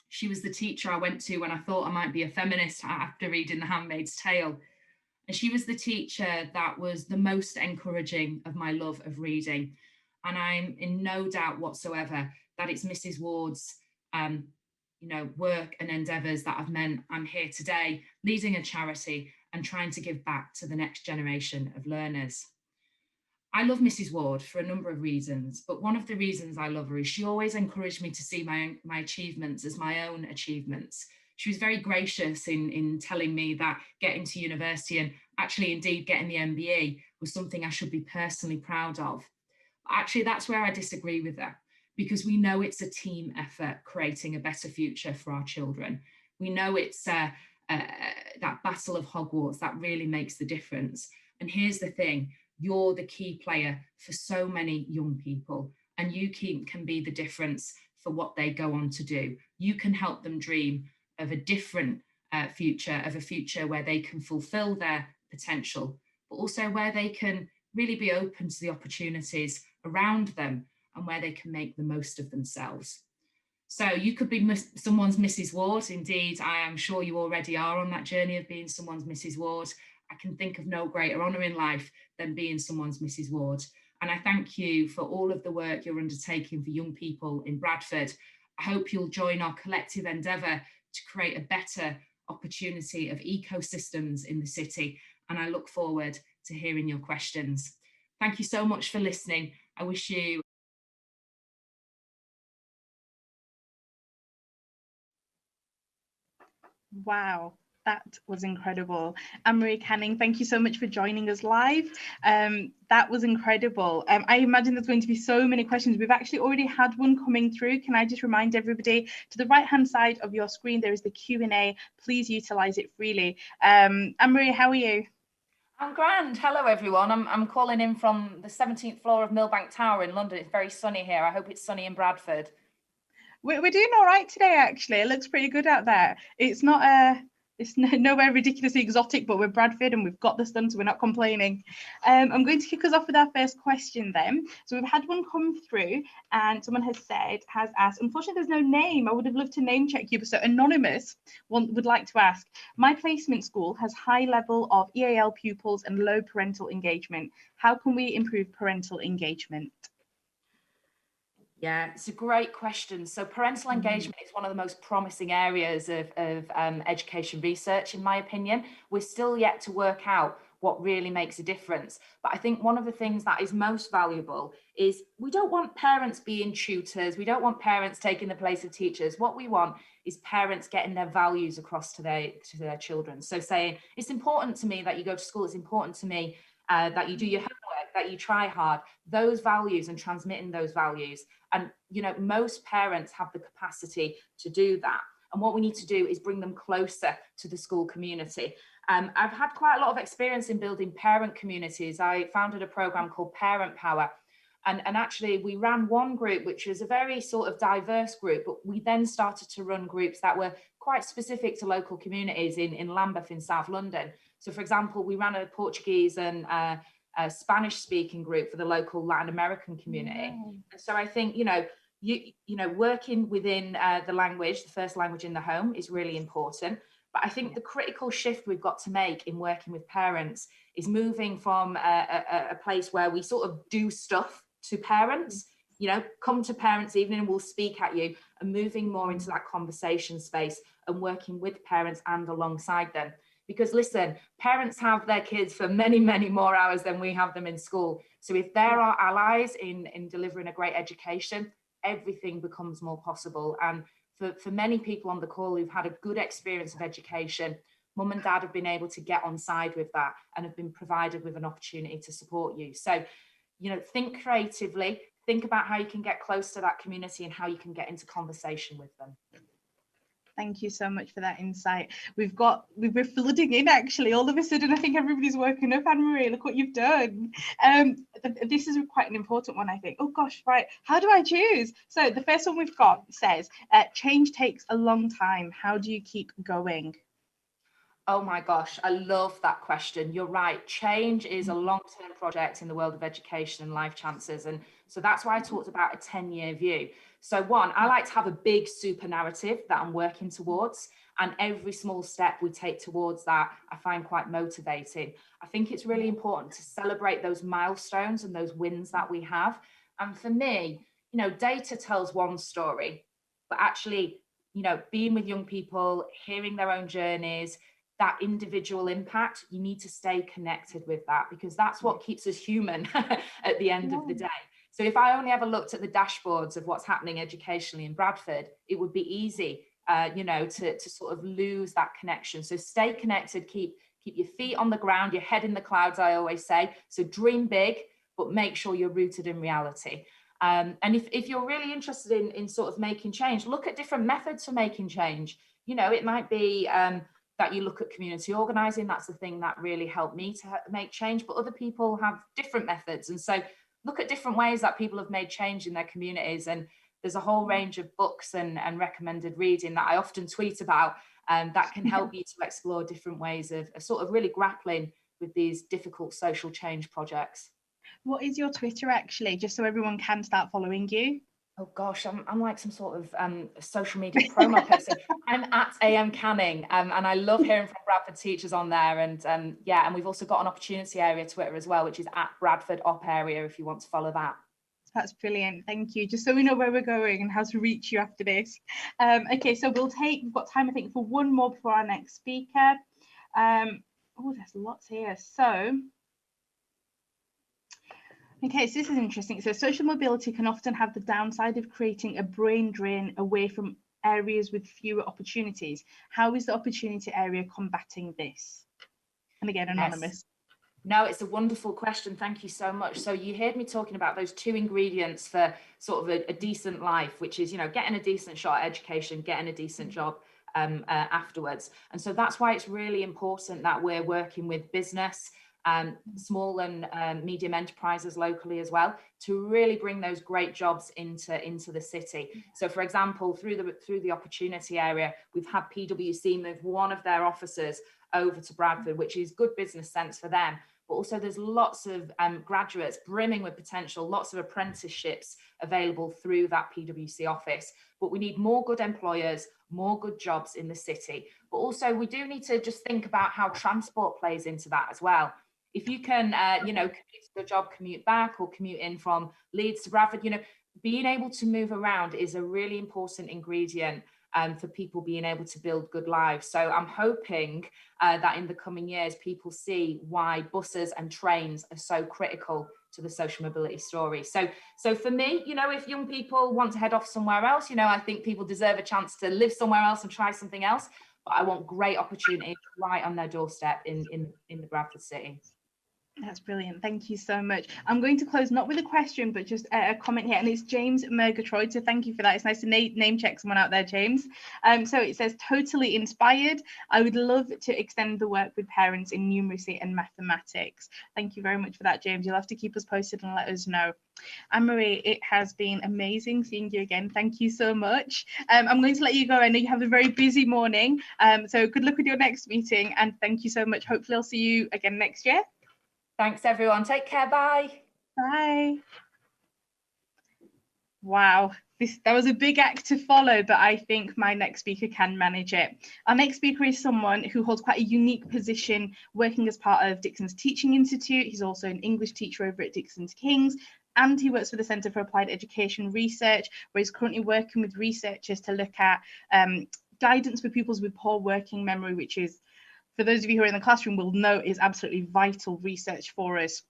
She was the teacher I went to when I thought I might be a feminist after reading The Handmaid's Tale. And she was the teacher that was the most encouraging of my love of reading. And I'm in no doubt whatsoever that it's Mrs. Ward's work and endeavours that have meant I'm here today, leading a charity and trying to give back to the next generation of learners. I love Mrs. Ward for a number of reasons, but one of the reasons I love her is she always encouraged me to see my achievements as my own achievements. She was very gracious in telling me that getting to university and actually indeed getting the MBE was something I should be personally proud of. Actually, that's where I disagree with her, because we know it's a team effort creating a better future for our children. We know it's that battle of Hogwarts that really makes the difference. And here's the thing, you're the key player for so many young people, and you can be the difference for what they go on to do. You can help them dream of a different future, of a future where they can fulfill their potential, but also where they can really be open to the opportunities around them and where they can make the most of themselves. So you could be someone's Mrs. Ward. Indeed, I am sure you already are on that journey of being someone's Mrs. Ward. I can think of no greater honour in life than being someone's Mrs. Ward. And I thank you for all of the work you're undertaking for young people in Bradford. I hope you'll join our collective endeavour to create a better opportunity of ecosystems in the city. And I look forward to hearing your questions. Thank you so much for listening. I wish you Wow, That was incredible. Anne-Marie Canning, thank you so much for joining us live. That was incredible. I imagine there's going to be so many questions. We've actually already had one coming through. Can I just remind everybody, to the right-hand side of your screen, there is the Q&A. Please utilise it freely. Anne-Marie, how are you? I'm grand. Hello, everyone. I'm calling in from the 17th floor of Millbank Tower in London. It's very sunny here. I hope it's sunny in Bradford. We're doing all right today, actually. It looks pretty good out there. It's not it's nowhere ridiculously exotic, but we're Bradford and we've got the sun, so we're not complaining. I'm going to kick us off with our first question then. So we've had one come through and someone has asked, unfortunately there's no name. I would have loved to name check you, but so Anonymous would like to ask, my placement school has high level of EAL pupils and low parental engagement. How can we improve parental engagement? Yeah, it's a great question. So parental engagement is one of the most promising areas of education research, in my opinion. We're still yet to work out what really makes a difference. But I think one of the things that is most valuable is we don't want parents being tutors. We don't want parents taking the place of teachers. What we want is parents getting their values across to their children. So saying, it's important to me that you go to school. It's important to me that you do your homework, that you try hard, those values, and transmitting those values. And, you know, most parents have the capacity to do that. And what we need to do is bring them closer to the school community. I've had quite a lot of experience in building parent communities. I founded a program called Parent Power. And actually, we ran one group, which was a very sort of diverse group, but we then started to run groups that were quite specific to local communities in Lambeth in South London. So, for example, we ran a Portuguese and a Spanish-speaking group for the local Latin American community. And so I think, you know, working within the language, the first language in the home, is really important. But I think the critical shift we've got to make in working with parents is moving from a place where we sort of do stuff to parents, you know, come to parents' evening and we'll speak at you, and moving more into that conversation space and working with parents and alongside them. Because listen, parents have their kids for many, many more hours than we have them in school. So if they're our allies in delivering a great education, everything becomes more possible. And for many people on the call who've had a good experience of education, mum and dad have been able to get on side with that and have been provided with an opportunity to support you. So, you know, think creatively, think about how you can get close to that community and how you can get into conversation with them. Thank you so much for that insight. We're flooding in, actually. All of a sudden, I think everybody's woken up. Anne-Marie, look what you've done. This is quite an important one, I think. Oh gosh, right. How do I choose? So the first one we've got says, change takes a long time. How do you keep going? Oh my gosh, I love that question. You're right. Change is a long-term project in the world of education and life chances. And so that's why I talked about a 10-year view. So one, I like to have a big super narrative that I'm working towards, and every small step we take towards that, I find quite motivating. I think it's really important to celebrate those milestones and those wins that we have. And for me, you know, data tells one story, but actually, you know, being with young people, hearing their own journeys, that individual impact, you need to stay connected with that, because that's what keeps us human at the end of the day. So if I only ever looked at the dashboards of what's happening educationally in Bradford, it would be easy, you know, to sort of lose that connection. So stay connected, keep your feet on the ground, your head in the clouds, I always say. So dream big, but make sure you're rooted in reality. And if you're really interested in sort of making change, look at different methods for making change. You know, it might be that you look at community organising. That's the thing that really helped me to make change, but other people have different methods. And so look at different ways that people have made change in their communities. And there's a whole range of books and recommended reading that I often tweet about that can help you to explore different ways of sort of really grappling with these difficult social change projects. What is your Twitter, actually, just so everyone can start following you? Oh gosh, I'm like some sort of social media promo person. I'm at AM Canning, and I love hearing from Bradford teachers on there. And yeah, and we've also got an opportunity area Twitter as well, which is at Bradford Op Area, if you want to follow that. That's brilliant. Thank you. Just so we know where we're going and how to reach you after this. Okay, so we've got time, I think, for one more before our next speaker. Oh, there's lots here. So. Okay, so this is interesting. So social mobility can often have the downside of creating a brain drain away from areas with fewer opportunities. How is the opportunity area combating this? And again, anonymous. Yes. No, it's a wonderful question. Thank you so much. So you heard me talking about those 2 ingredients for sort of a decent life, which is, you know, getting a decent shot at education, getting a decent job afterwards. And so that's why it's really important that we're working with business, small and medium enterprises locally as well, to really bring those great jobs into the city. So for example, through the opportunity area, we've had PwC move one of their offices over to Bradford, which is good business sense for them. But also there's lots of graduates brimming with potential, lots of apprenticeships available through that PwC office. But we need more good employers, more good jobs in the city. But also we do need to just think about how transport plays into that as well. If you can, you know, commute to the job, commute back, or commute in from Leeds to Bradford, you know, being able to move around is a really important ingredient for people being able to build good lives. So I'm hoping that in the coming years, people see why buses and trains are so critical to the social mobility story. So for me, you know, if young people want to head off somewhere else, you know, I think people deserve a chance to live somewhere else and try something else. But I want great opportunities right on their doorstep in the Bradford city. That's brilliant. Thank you so much. I'm going to close not with a question, but just a comment here. And it's James Murgatroyd. So thank you for that. It's nice to name check someone out there, James. So it says, totally inspired. I would love to extend the work with parents in numeracy and mathematics. Thank you very much for that, James. You'll have to keep us posted and let us know. Anne-Marie, it has been amazing seeing you again. Thank you so much. I'm going to let you go. I know you have a very busy morning. So good luck with your next meeting. And thank you so much. Hopefully I'll see you again next year. Thanks, everyone. Take care. Bye. Bye. Wow, that was a big act to follow, but I think my next speaker can manage it. Our next speaker is someone who holds quite a unique position working as part of Dixon's Teaching Institute. He's also an English teacher over at Dixon's Kings, and he works for the Centre for Applied Education Research, where he's currently working with researchers to look at guidance for pupils with poor working memory, which is, for those of you who are in the classroom will know, is absolutely vital research for us.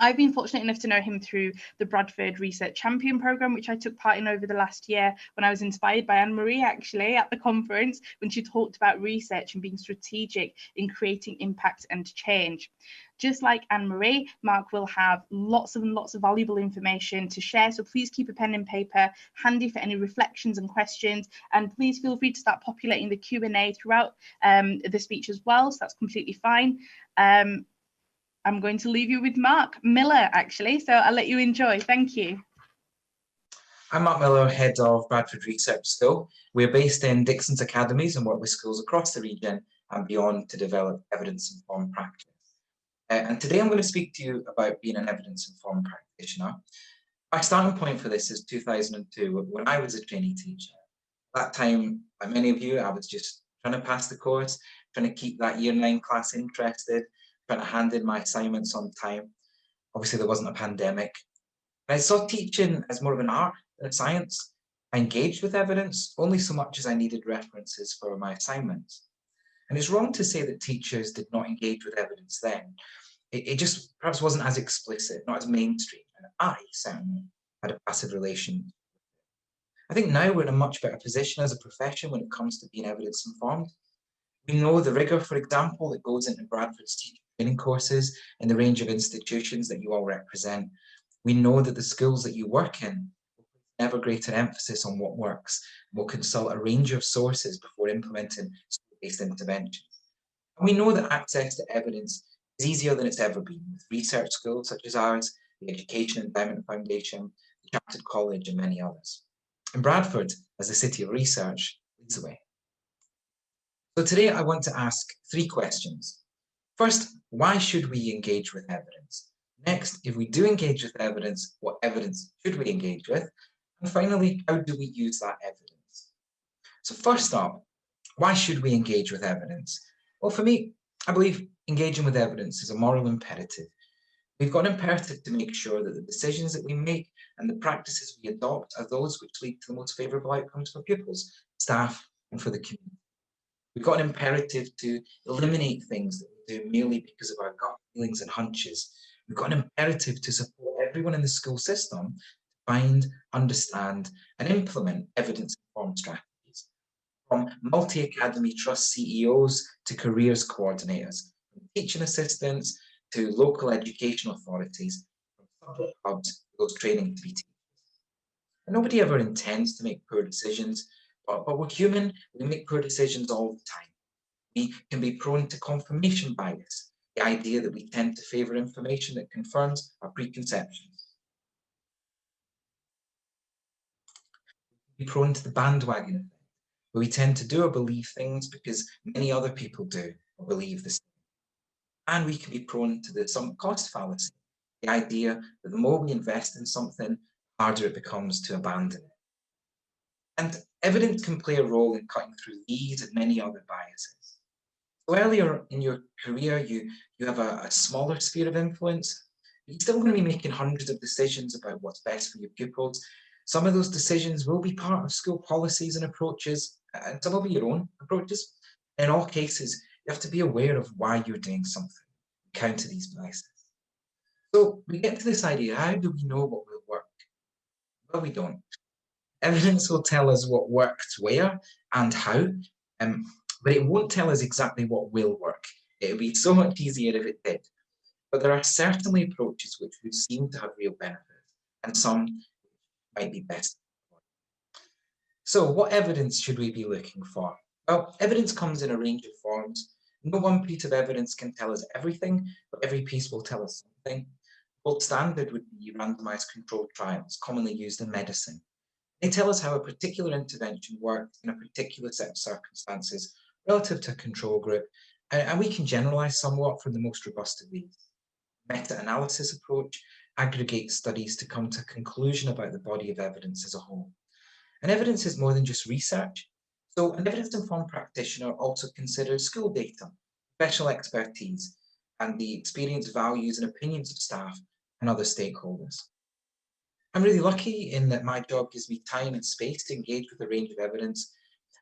I've been fortunate enough to know him through the Bradford Research Champion Programme, which I took part in over the last year when I was inspired by Anne-Marie actually at the conference when she talked about research and being strategic in creating impact and change. Just like Anne-Marie, Mark will have lots and lots of valuable information to share, so please keep a pen and paper handy for any reflections and questions, and please feel free to start populating the Q&A throughout the speech as well, so that's completely fine. I'm going to leave you with Mark Miller, actually, so I'll let you enjoy. Thank you. I'm Mark Miller, Head of Bradford Research School. We're based in Dixon's Academies and work with schools across the region and beyond to develop evidence-informed practice. And today I'm going to speak to you about being an evidence-informed practitioner. My starting point for this is 2002, when I was a trainee teacher. At that time, like many of you, I was just trying to pass the course, trying to keep that Year 9 class interested, trying to hand in my assignments on time. Obviously, there wasn't a pandemic. I saw teaching as more of an art than a science. I engaged with evidence only so much as I needed references for my assignments. And it's wrong to say that teachers did not engage with evidence then. It just perhaps wasn't as explicit, not as mainstream, and I certainly had a passive relation. I think now we're in a much better position as a profession when it comes to being evidence-informed. We know the rigour, for example, that goes into Bradford's teacher training courses and the range of institutions that you all represent. We know that the schools that you work in will put ever greater emphasis on what works, and will consult a range of sources before implementing school-based interventions. And we know that access to evidence is easier than it's ever been with research schools such as ours, the Education Endowment Foundation, the Chartered College, and many others. And Bradford, as a city of research, leads the way. So today I want to ask 3 questions. First, why should we engage with evidence? Next, if we do engage with evidence, what evidence should we engage with? And finally, how do we use that evidence? So first up, why should we engage with evidence? Well, for me, I believe engaging with evidence is a moral imperative. We've got an imperative to make sure that the decisions that we make and the practices we adopt are those which lead to the most favourable outcomes for pupils, staff, and for the community. We've got an imperative to eliminate things that we do merely because of our gut feelings and hunches. We've got an imperative to support everyone in the school system to find, understand, and implement evidence-informed strategies. from multi-academy trust CEOs to careers coordinators, from teaching assistants to local education authorities, from subject hubs to those training to be teachers. And nobody ever intends to make poor decisions, but we're human, we make poor decisions all the time. We can be prone to confirmation bias, the idea that we tend to favour information that confirms our preconceptions. We can be prone to the bandwagon effect, where we tend to do or believe things because many other people do or believe the same. And we can be prone to the sunk cost fallacy, the idea that the more we invest in something, the harder it becomes to abandon it. And evidence can play a role in cutting through these and many other biases. So earlier in your career, you have a smaller sphere of influence. You're still going to be making hundreds of decisions about what's best for your pupils. Some of those decisions will be part of school policies and approaches, and some will be your own approaches. In all cases, you have to be aware of why you're doing something, counter these biases. So we get to this idea, how do we know what will work? Well, we don't. Evidence will tell us what worked where and how, but it won't tell us exactly what will work. It would be so much easier if it did. But there are certainly approaches which would seem to have real benefits, and some might be best. So what evidence should we be looking for? Well, evidence comes in a range of forms. No one piece of evidence can tell us everything, but every piece will tell us something. The gold standard would be randomized controlled trials, commonly used in medicine. They tell us how a particular intervention worked in a particular set of circumstances relative to a control group, and we can generalize somewhat from the most robust of these. Meta-analysis approach aggregates studies to come to a conclusion about the body of evidence as a whole. And evidence is more than just research. So an evidence-informed practitioner also considers school data, professional expertise, and the experience, values, and opinions of staff and other stakeholders. I'm really lucky in that my job gives me time and space to engage with a range of evidence.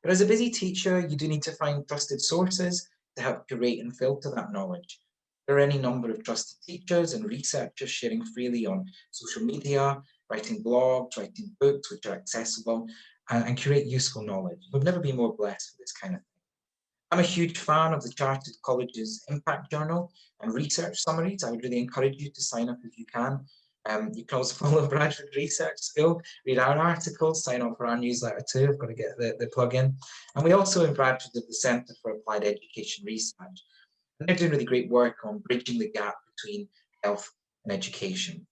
But as a busy teacher, you do need to find trusted sources to help curate and filter that knowledge. There are any number of trusted teachers and researchers sharing freely on social media, writing blogs, writing books which are accessible, and curate useful knowledge. We've never been more blessed for this kind of thing. I'm a huge fan of the Chartered College's Impact Journal and research summaries. I would really encourage you to sign up if you can. You can also follow Bradford Research School, read our articles, sign up for our newsletter too. I've got to get the plug in. And we also in Bradford have the Centre for Applied Education Research. And they're doing really great work on bridging the gap between health and education.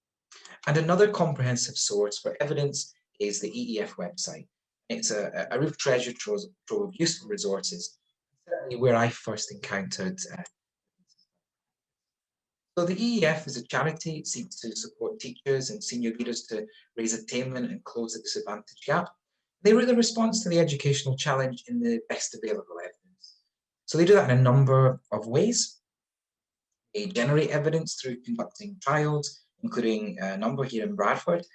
And another comprehensive source for evidence is the EEF website. It's a real treasure trove of useful resources, certainly where I first encountered. So the EEF is a charity. It seeks to support teachers and senior leaders to raise attainment and close the disadvantage gap. They were the response to the educational challenge in the best available evidence. So they do that in a number of ways. They generate evidence through conducting trials, including a number here in Bradford.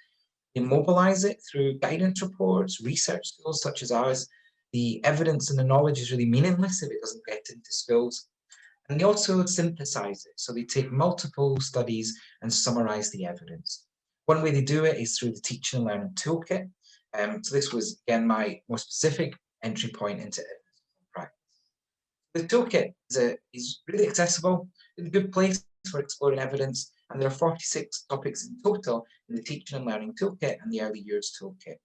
They mobilise it through guidance reports, research schools such as ours. The evidence and the knowledge is really meaningless if it doesn't get into schools. And they also synthesize it. So they take multiple studies and summarise the evidence. One way they do it is through the Teaching and Learning Toolkit. So this was, again, my more specific entry point into evidence practice. The toolkit is really accessible. It's a good place for exploring evidence. And there are 46 topics in total in the Teaching and Learning Toolkit and the Early Years Toolkit,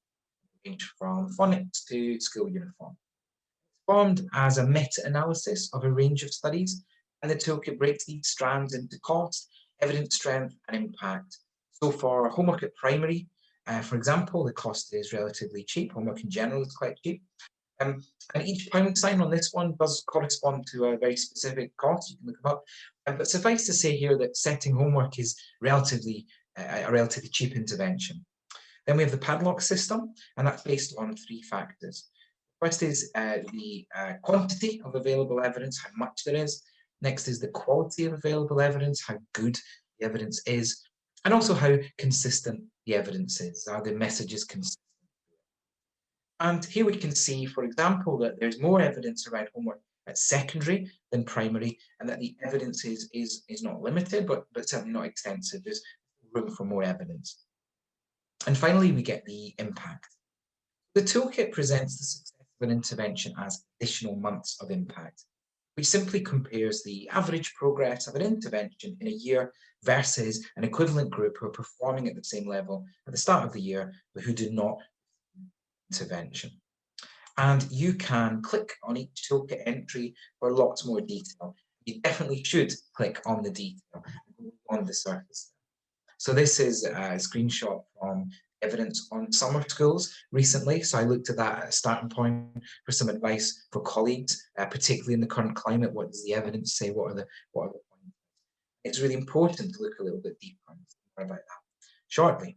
range from phonics to school uniform. It's formed as a meta-analysis of a range of studies, and the toolkit breaks these strands into cost, evidence strength, and impact. So for homework at primary, for example, the cost is relatively cheap. Homework in general is quite cheap. And each pound sign on this one does correspond to a very specific cost. You can look them up. But suffice to say here that setting homework is a relatively cheap intervention. Then we have the padlock system, and that's based on 3 factors. First is the quantity of available evidence, how much there is. Next is the quality of available evidence, how good the evidence is, and also how consistent the evidence is. Are the messages consistent? And here we can see, for example, that there's more evidence around homework at secondary than primary, and that the evidence is not limited, but certainly not extensive. There's room for more evidence. And finally, we get the impact. The toolkit presents the success of an intervention as additional months of impact, which simply compares the average progress of an intervention in a year versus an equivalent group who are performing at the same level at the start of the year, but who do not intervention. And you can click on each toolkit entry for lots more detail. You definitely should click on the detail on the surface. So this is a screenshot from evidence on summer schools recently. So I looked at that as a starting point for some advice for colleagues, particularly in the current climate. What does the evidence say? What are the points? It's really important to look a little bit deeper and more about that shortly.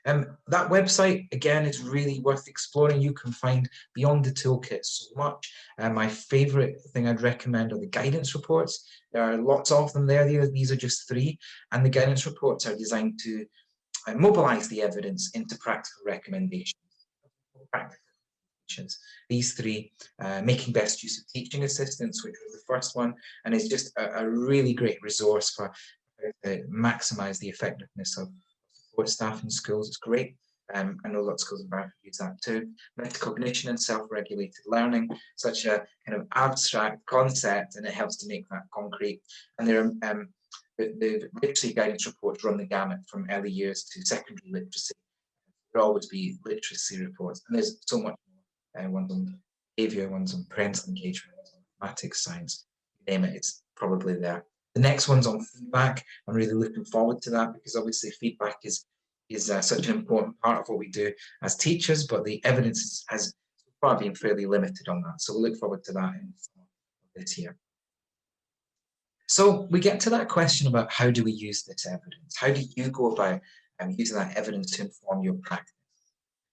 That website, again, is really worth exploring. You can find beyond the toolkit so much. My favourite thing I'd recommend are the guidance reports. There are lots of them there. These are just 3. And the guidance reports are designed to mobilise the evidence into practical recommendations. These 3, making best use of teaching assistants, which was the first one, and is just a really great resource for maximise the effectiveness of support staff in schools. It's great. I know lots of schools in Bradford use that too. Metacognition and self-regulated learning, such a kind of abstract concept, and it helps to make that concrete. And there are the literacy guidance reports run the gamut from early years to secondary literacy. There'll always be literacy reports, and there's so much more. Ones on behaviour, ones on parental engagement, ones on mathematics, science, you name it, it's probably there. The next one's on feedback. I'm really looking forward to that, because obviously feedback is such an important part of what we do as teachers, but the evidence has so far been fairly limited on that. So we'll look forward to that in this year. So we get to that question about how do we use this evidence? How do you go about using that evidence to inform your practice?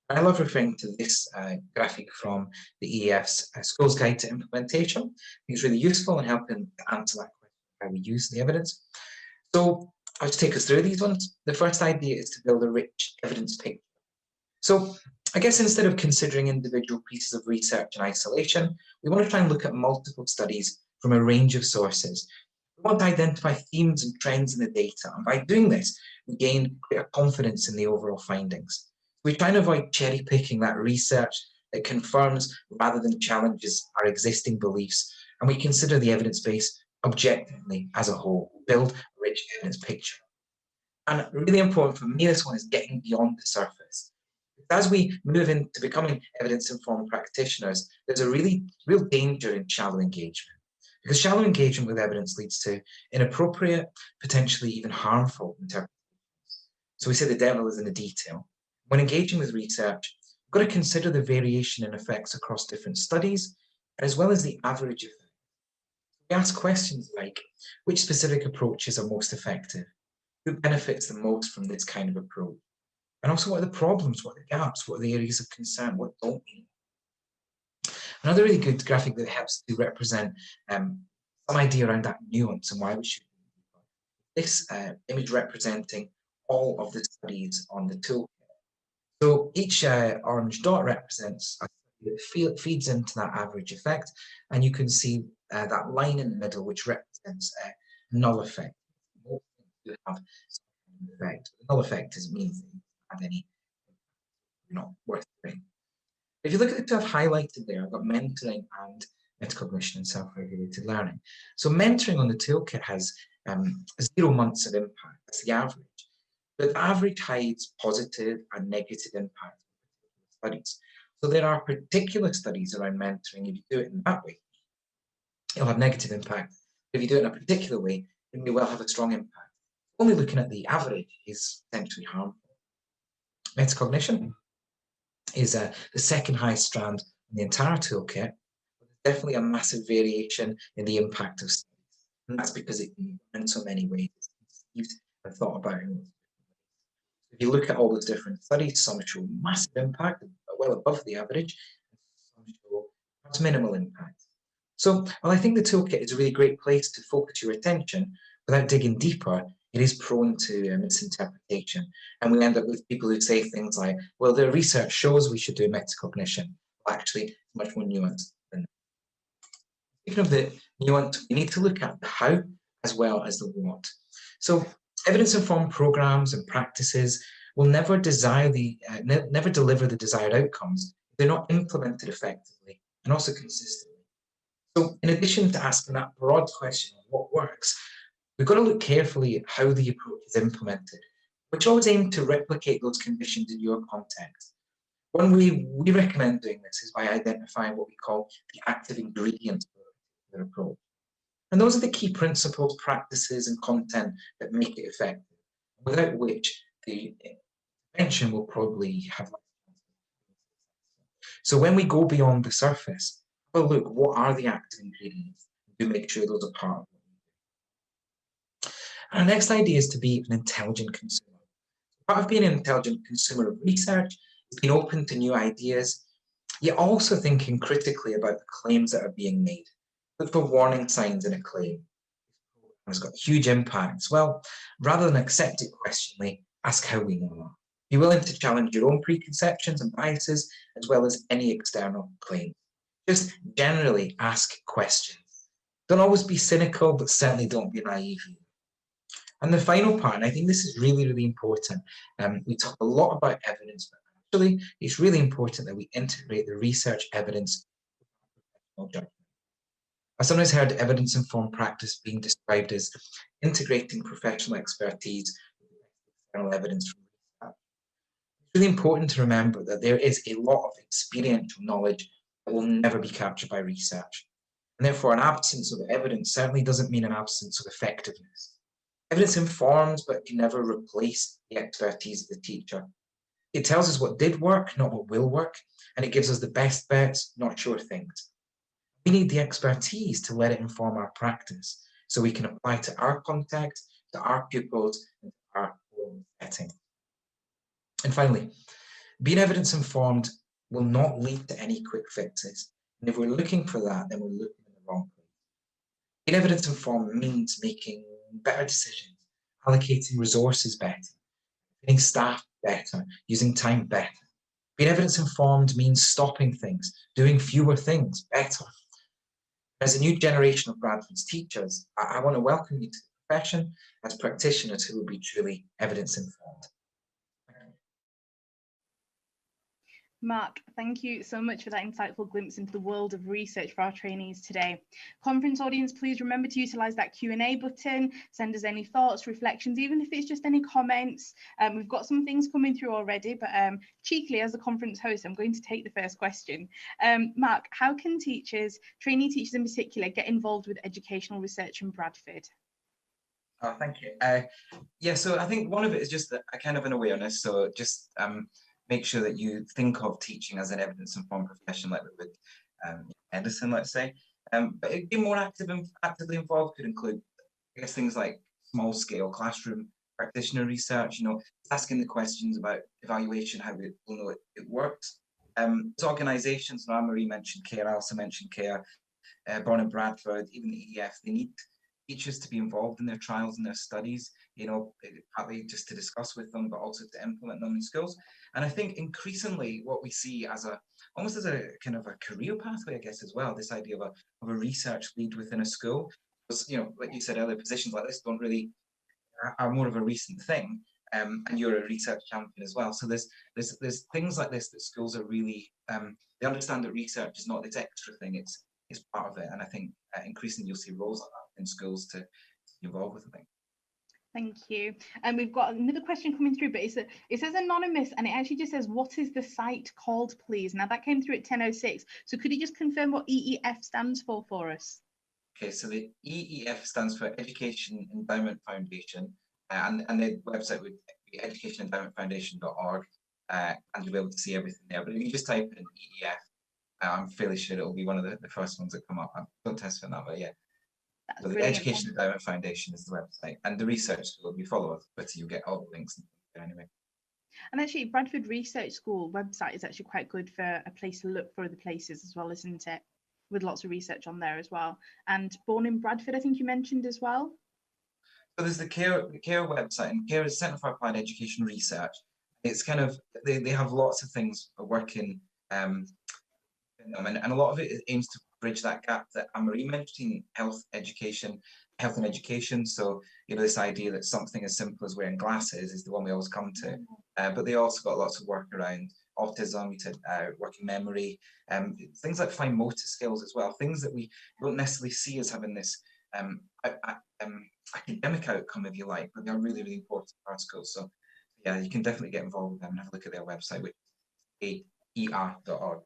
I love referring to this graphic from the EEF's Schools Guide to Implementation. I think it's really useful in helping to answer that question, how we use the evidence. So I'll just take us through these ones. The first idea is to build a rich evidence picture. So I guess instead of considering individual pieces of research in isolation, we want to try and look at multiple studies from a range of sources. We want to identify themes and trends in the data, and by doing this, we gain greater confidence in the overall findings. We try and avoid cherry picking that research that confirms rather than challenges our existing beliefs, and we consider the evidence base objectively as a whole, build a rich evidence picture. And really important for me, this one is getting beyond the surface. As we move into becoming evidence-informed practitioners, there's a real danger in shallow engagement, because shallow engagement with evidence leads to inappropriate, potentially even harmful interpretations. So we say the devil is in the detail. When engaging with research, we've got to consider the variation in effects across different studies, as well as the average effect. We ask questions like, which specific approaches are most effective? Who benefits the most from this kind of approach? And also, what are the problems? What are the gaps? What are the areas of concern? What don't we know? Another really good graphic that helps to represent some idea around that nuance and why we should. This image representing all of the studies on the toolkit. So each orange dot represents a study that feeds into that average effect, and you can see that line in the middle, which represents a null effect. Most things have some effect. The null effect means that you don't have any, not worth doing. If you look at the two I've highlighted there, I've got mentoring and metacognition and self-regulated learning. So mentoring on the toolkit has 0 months of impact. That's the average. But the average hides positive and negative impact on studies. So there are particular studies around mentoring. If you do it in that way, it'll have negative impact. If you do it in a particular way, it may well have a strong impact. Only looking at the average is potentially harmful. Metacognition is the second highest strand in the entire toolkit. There's definitely a massive variation in the impact of studies. And that's because it can be in so many ways. It's conceived and thought about in. If you look at all those different studies, some show massive impact, well above the average, some show perhaps minimal impact. So, while I think the toolkit is a really great place to focus your attention, without digging deeper, it is prone to misinterpretation. And we end up with people who say things like, well, the research shows we should do metacognition. Well, actually, it's much more nuanced than that. Speaking of the nuance, we need to look at the how as well as the what. So, evidence-informed programs and practices will never deliver the desired outcomes they're not implemented effectively and also consistently. So in addition to asking that broad question of what works, we've got to look carefully at how the approach is implemented, which always aim to replicate those conditions in your context. One way we recommend doing this is by identifying what we call the active ingredients for their approach. And those are the key principles, practices, and content that make it effective, without which the intervention will probably have less. So when we go beyond the surface, have a look, what are the active ingredients? Do make sure those are part of what we do. Our next idea is to be an intelligent consumer. Part of being an intelligent consumer of research is being open to new ideas, yet also thinking critically about the claims that are being made. Look for warning signs in a claim. It's got huge impacts. Well, rather than accept it questioningly, ask how we know that. Be willing to challenge your own preconceptions and biases, as well as any external claims. Just generally ask questions. Don't always be cynical, but certainly don't be naive either. And the final part, and I think this is really, really important, we talk a lot about evidence, but actually it's really important that we integrate the research evidence with professional judgment. I've sometimes heard evidence-informed practice being described as integrating professional expertise with external evidence from research. It's really important to remember that there is a lot of experiential knowledge that will never be captured by research. And therefore, an absence of evidence certainly doesn't mean an absence of effectiveness. Evidence informs, but can never replace the expertise of the teacher. It tells us what did work, not what will work, and it gives us the best bets, not sure things. We need the expertise to let it inform our practice, so we can apply to our context, to our pupils, and to our own setting. And finally, being evidence-informed will not lead to any quick fixes. And if we're looking for that, then we're looking in the wrong place. Being evidence-informed means making better decisions, allocating resources better, getting staff better, using time better. Being evidence-informed means stopping things, doing fewer things better. As a new generation of Bradford's teachers, I want to welcome you to the profession as practitioners who will be truly evidence-informed. Mark, thank you so much for that insightful glimpse into the world of research for our trainees today. Conference audience, please remember to utilise that Q&A button, send us any thoughts, reflections, even if it's just any comments. We've got some things coming through already, but cheekily as a conference host, I'm going to take the first question. Mark, how can teachers, trainee teachers in particular, get involved with educational research in Bradford? Oh, thank you. Yeah, so I think one of it is just a kind of an awareness, so just make sure that you think of teaching as an evidence-informed profession like we would medicine, let's say. But being more actively involved could include, I guess, things like small-scale classroom practitioner research, asking the questions about evaluation, how we will know it works. There's organisations, Anne-Marie mentioned CARE, I also mentioned CARE, Born in Bradford, even the EEF, they need teachers to be involved in their trials and their studies, partly just to discuss with them, but also to implement them in schools. And I think increasingly what we see as almost as a kind of a career pathway, I guess, as well, this idea of a research lead within a school. Because, like you said earlier, positions like this are more of a recent thing, and you're a research champion as well. So there's things like this that schools are really, they understand that research is not this extra thing, it's part of it. And I think increasingly you'll see roles like that in schools to involve with, I think. Thank you. And we've got another question coming through, but it says anonymous, and it actually just says, what is the site called, please? Now that came through at 10:06. So could you just confirm what EEF stands for us? Okay, so the EEF stands for Education Endowment Foundation, and the website would be educationendowmentfoundation.org, and you'll be able to see everything there. But if you just type in EEF, I'm fairly sure it'll be one of the first ones that come up. Don't test for that, but yeah. So the Education Endowment Foundation is the website, and the research school, if you follow us, but you get all the links anyway. And actually, Bradford Research School website is actually quite good for a place to look for other places as well, isn't it? With lots of research on there as well. And Born in Bradford, I think you mentioned as well. So there's the CARE website, and CARE is Centre for Applied Education Research. It's kind of, they have lots of things working, and a lot of it aims to bridge that gap that Anne-Marie mentioned, health and education. So, this idea that something as simple as wearing glasses is the one we always come to. But they also got lots of work around autism, you said working memory, things like fine motor skills as well, things that we don't necessarily see as having this academic outcome, if you like, but they're really, really important for our schools. So yeah, you can definitely get involved with them and have a look at their website, which is aer.org.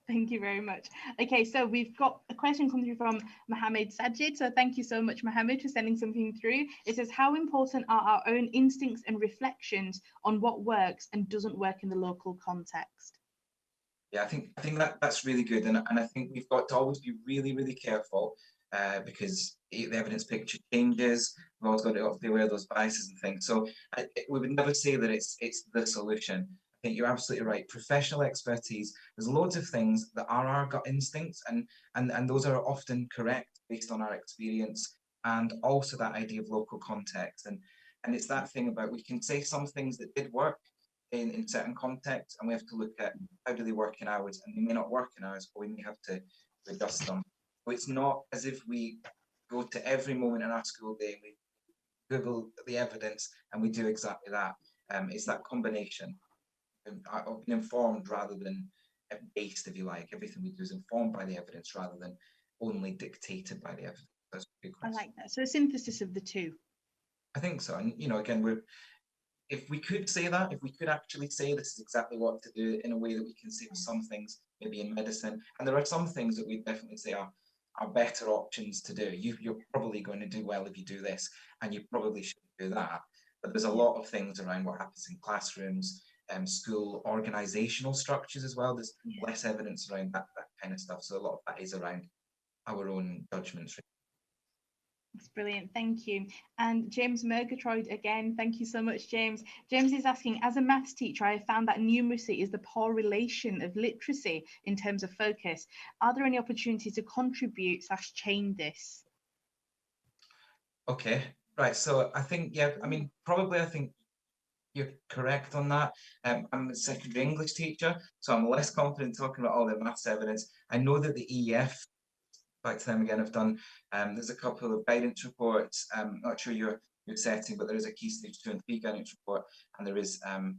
Thank you very much. Okay, so we've got a question coming through from Mohammed Sajid. So thank you so much, Mohammed, for sending something through. It says, how important are our own instincts and reflections on what works and doesn't work in the local context? Yeah, I think that's really good, and I think we've got to always be really, really careful because the evidence picture changes. We've always got to be aware of those biases and things. So we would never say that it's the solution. I think you're absolutely right. Professional expertise. There's loads of things that are our gut instincts, and those are often correct based on our experience, and also that idea of local context. And it's that thing about we can say some things that did work in certain contexts, and we have to look at how do they work in ours, and they may not work in ours, but we may have to adjust them. So it's not as if we go to every moment in our school day, we Google the evidence and we do exactly that. It's that combination of being informed rather than based, if you like. Everything we do is informed by the evidence rather than only dictated by the evidence. That's a good question. I like that. So a synthesis of the two. I think so. And again, if we could say that, if we could actually say this is exactly what to do in a way that we can say with some things, maybe in medicine, and there are some things that we definitely say are better options to do. You're probably going to do well if you do this, and you probably shouldn't do that. But there's a lot of things around what happens in classrooms, school organizational structures as well. There's less evidence around that kind of stuff. So a lot of that is around our own judgments. That's brilliant, thank you. And James Murgatroyd again, thank you so much, James. James is asking, as a maths teacher, I have found that numeracy is the poor relation of literacy in terms of focus. Are there any opportunities to contribute / change this? Okay, right. So I think, yeah, I mean, probably I think you're correct on that. I'm a secondary English teacher, so I'm less confident talking about all the maths evidence. I know that the EEF, back to them again, have done, there's a couple of guidance reports. Not sure your setting, but there is a Key Stage 2 and 3 guidance report, and there is an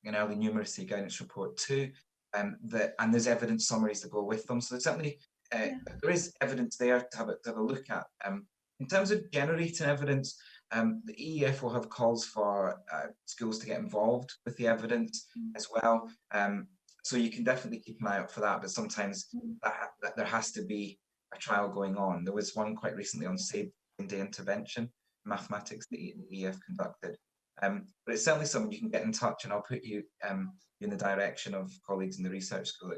early numeracy guidance report too. And there's evidence summaries that go with them. So there's certainly there is evidence there to have a look at. In terms of generating evidence, the EEF will have calls for schools to get involved with the evidence as well. So you can definitely keep an eye out for that, but sometimes that there has to be a trial going on. There was one quite recently on same-day intervention mathematics that the EEF conducted. But it's certainly something you can get in touch, and I'll put you in the direction of colleagues in the research school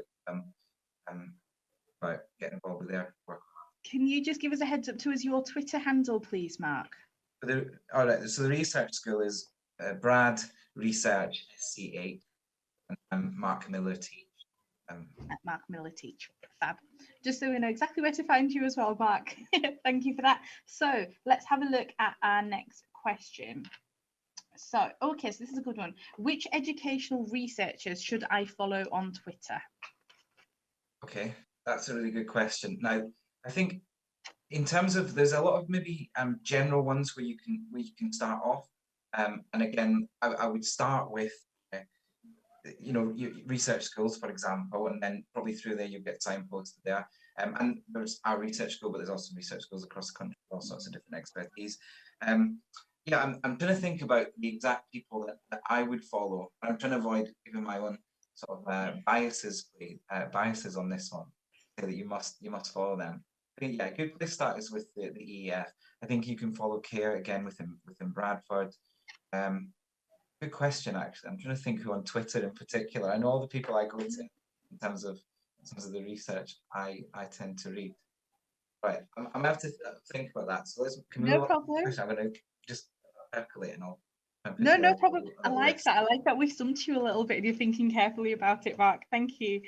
about getting involved with their work. Can you just give us a heads up to us your Twitter handle, please, Mark? All right, so the research school is Brad Research SC8 and Mark Miller Teach. Mark Miller Teach, fab. Just so we know exactly where to find you as well, Mark. Thank you for that. So let's have a look at our next question. So, okay, so this is a good one. Which educational researchers should I follow on Twitter? Okay, that's a really good question. Now, I think in terms of, there's a lot of maybe general ones where you can start off. And again, I would start with research schools, for example, and then probably through there you get signposted there. And there's our research school, but there's also research schools across the country, all sorts of different expertise. Yeah, I'm trying to think about the exact people that I would follow. I'm trying to avoid giving my own sort of biases on this one, so that you must follow them. I think, yeah, a good place to start is with the EEF. I think you can follow CARE again within Bradford. Good question, actually. I'm trying to think who on Twitter in particular. I know all the people I go to in terms of the research I tend to read. Right, I'm gonna have to think about that. So no problem. I'm gonna just percolate and all. No problem. I like that. I like that we've stumped you a little bit and you're thinking carefully about it, Mark. Thank you.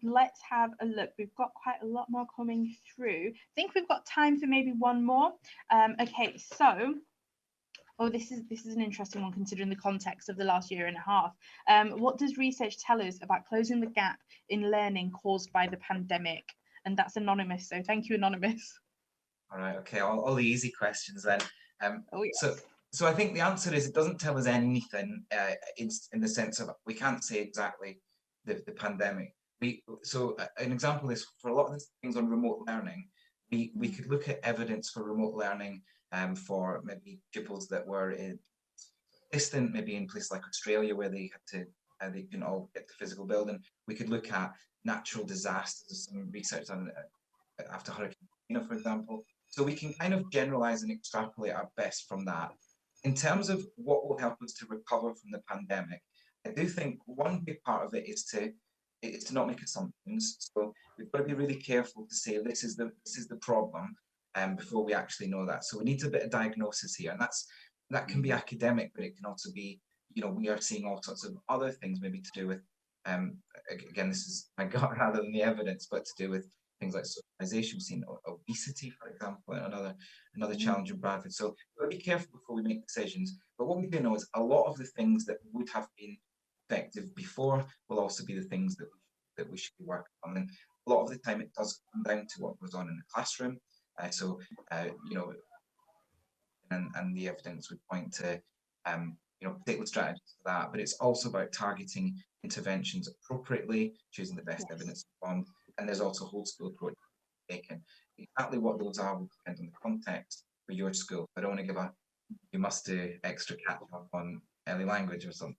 Let's have a look. We've got quite a lot more coming through. I think we've got time for maybe one more. Okay, so this is an interesting one considering the context of the last year and a half. What does research tell us about closing the gap in learning caused by the pandemic? And that's anonymous, so thank you, anonymous. All right, okay, all the easy questions then. Oh, yes. So So I think the answer is it doesn't tell us anything in the sense of we can't say exactly the pandemic. An example is for a lot of the things on remote learning, we could look at evidence for remote learning for maybe pupils that were distant, maybe in places like Australia where they had to they couldn't all get to physical building. We could look at natural disasters, some research done after Hurricane Katrina, for example. So we can kind of generalize and extrapolate our best from that. In terms of what will help us to recover from the pandemic, I do think one big part of it is to not make assumptions. So we've got to be really careful to say this is the problem before we actually know that. So we need a bit of diagnosis here, and that can be academic, but it can also be, we are seeing all sorts of other things maybe to do with again, this is my gut rather than the evidence, but to do with things like socialization. We've seen obesity, for example, and another challenge in Bradford. So we've got to be careful before we make decisions. But what we do know is a lot of the things that would have been effective before will also be the things that we should be working on. And a lot of the time it does come down to what goes on in the classroom. And the evidence would point to particular strategies for that, but it's also about targeting interventions appropriately, choosing the best evidence informed, and there's also whole school approach taken. Exactly what those are will depend on the context for your school. I don't want to give you must do extra catch up on early language or something.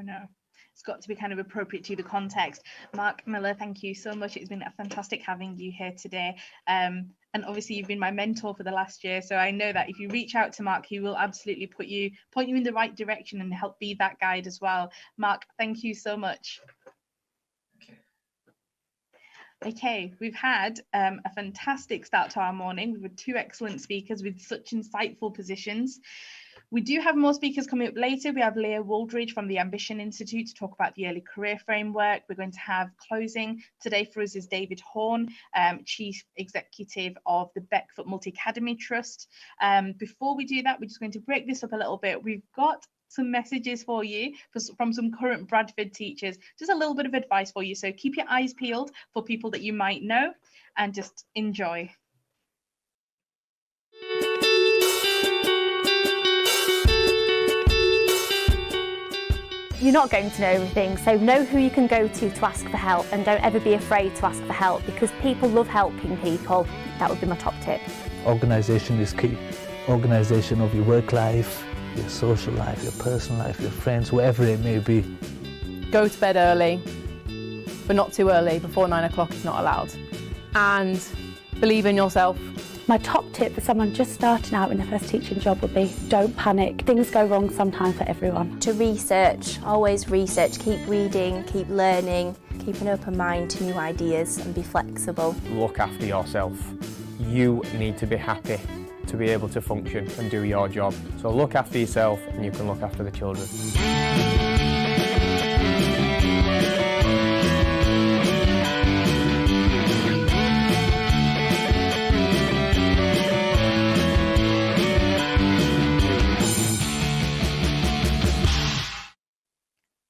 No. It's got to be kind of appropriate to the context. Mark Miller, thank you so much. It's been fantastic having you here today. And obviously you've been my mentor for the last year, so I know that if you reach out to Mark, he will absolutely point you in the right direction and help be that guide as well. Mark, thank you so much. Okay, we've had a fantastic start to our morning. We've had 2 excellent speakers with such insightful positions. We do have more speakers coming up later. We have Leah Wooldridge from the Ambition Institute to talk about the early career framework. We're going to have closing today for us is David Horn, Chief Executive of the Beckfoot Multi-Academy Trust. Before we do that, we're just going to break this up a little bit. We've got some messages for you from some current Bradford teachers, just a little bit of advice for you. So keep your eyes peeled for people that you might know and just enjoy. You're not going to know everything, so know who you can go to ask for help, and don't ever be afraid to ask for help because people love helping people. That would be my top tip. Organisation is key. Organisation of your work life, your social life, your personal life, your friends, whatever it may be. Go to bed early, but not too early. Before 9 o'clock is not allowed. And believe in yourself. My top tip for someone just starting out in their first teaching job would be don't panic. Things go wrong sometimes for everyone. To research, always research, keep reading, keep learning, keep an open mind to new ideas and be flexible. Look after yourself. You need to be happy to be able to function and do your job. So look after yourself and you can look after the children.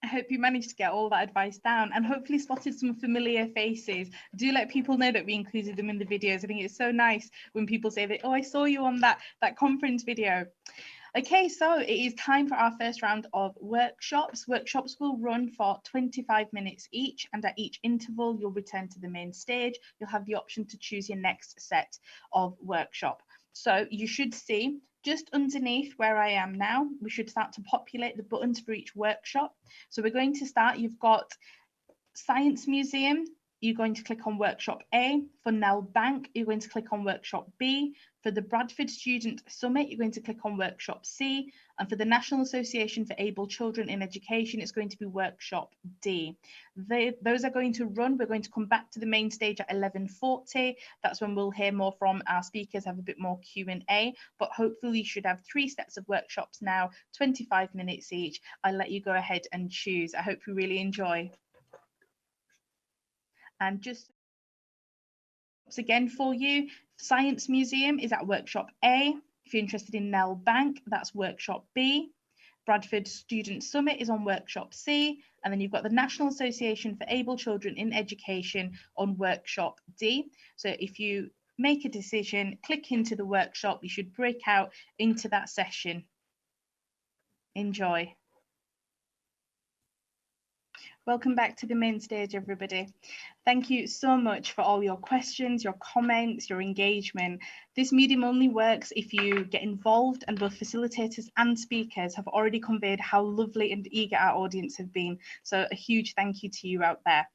I hope you managed to get all that advice down and hopefully spotted some familiar faces. Do let people know that we included them in the videos. I think it's so nice when people say that, oh, I saw you on that conference video. Okay, so it is time for our first round of workshops. Workshops will run for 25 minutes each, and at each interval, you'll return to the main stage. You'll have the option to choose your next set of workshop. So you should see just underneath where I am now, we should start to populate the buttons for each workshop. So we're going to start, you've got Science Museum, you're going to click on workshop A. For Nell Bank, you're going to click on workshop B. For the Bradford Student Summit, you're going to click on workshop C. And for the National Association for Able Children in Education, it's going to be workshop D. Those are going to run. We're going to come back to the main stage at 11:40. That's when we'll hear more from our speakers, have a bit more Q&A, but hopefully you should have 3 sets of workshops now, 25 minutes each. I'll let you go ahead and choose. I hope you really enjoy. And just again for you, Science Museum is at workshop A. If you're interested in Nell Bank, that's workshop B. Bradford Student Summit is on workshop C. And then you've got the National Association for Able Children in Education on workshop D. So if you make a decision, click into the workshop. You should break out into that session. Enjoy. Welcome back to the main stage, everybody. Thank you so much for all your questions, your comments, your engagement. This medium only works if you get involved, and both facilitators and speakers have already conveyed how lovely and eager our audience have been. So a huge thank you to you out there.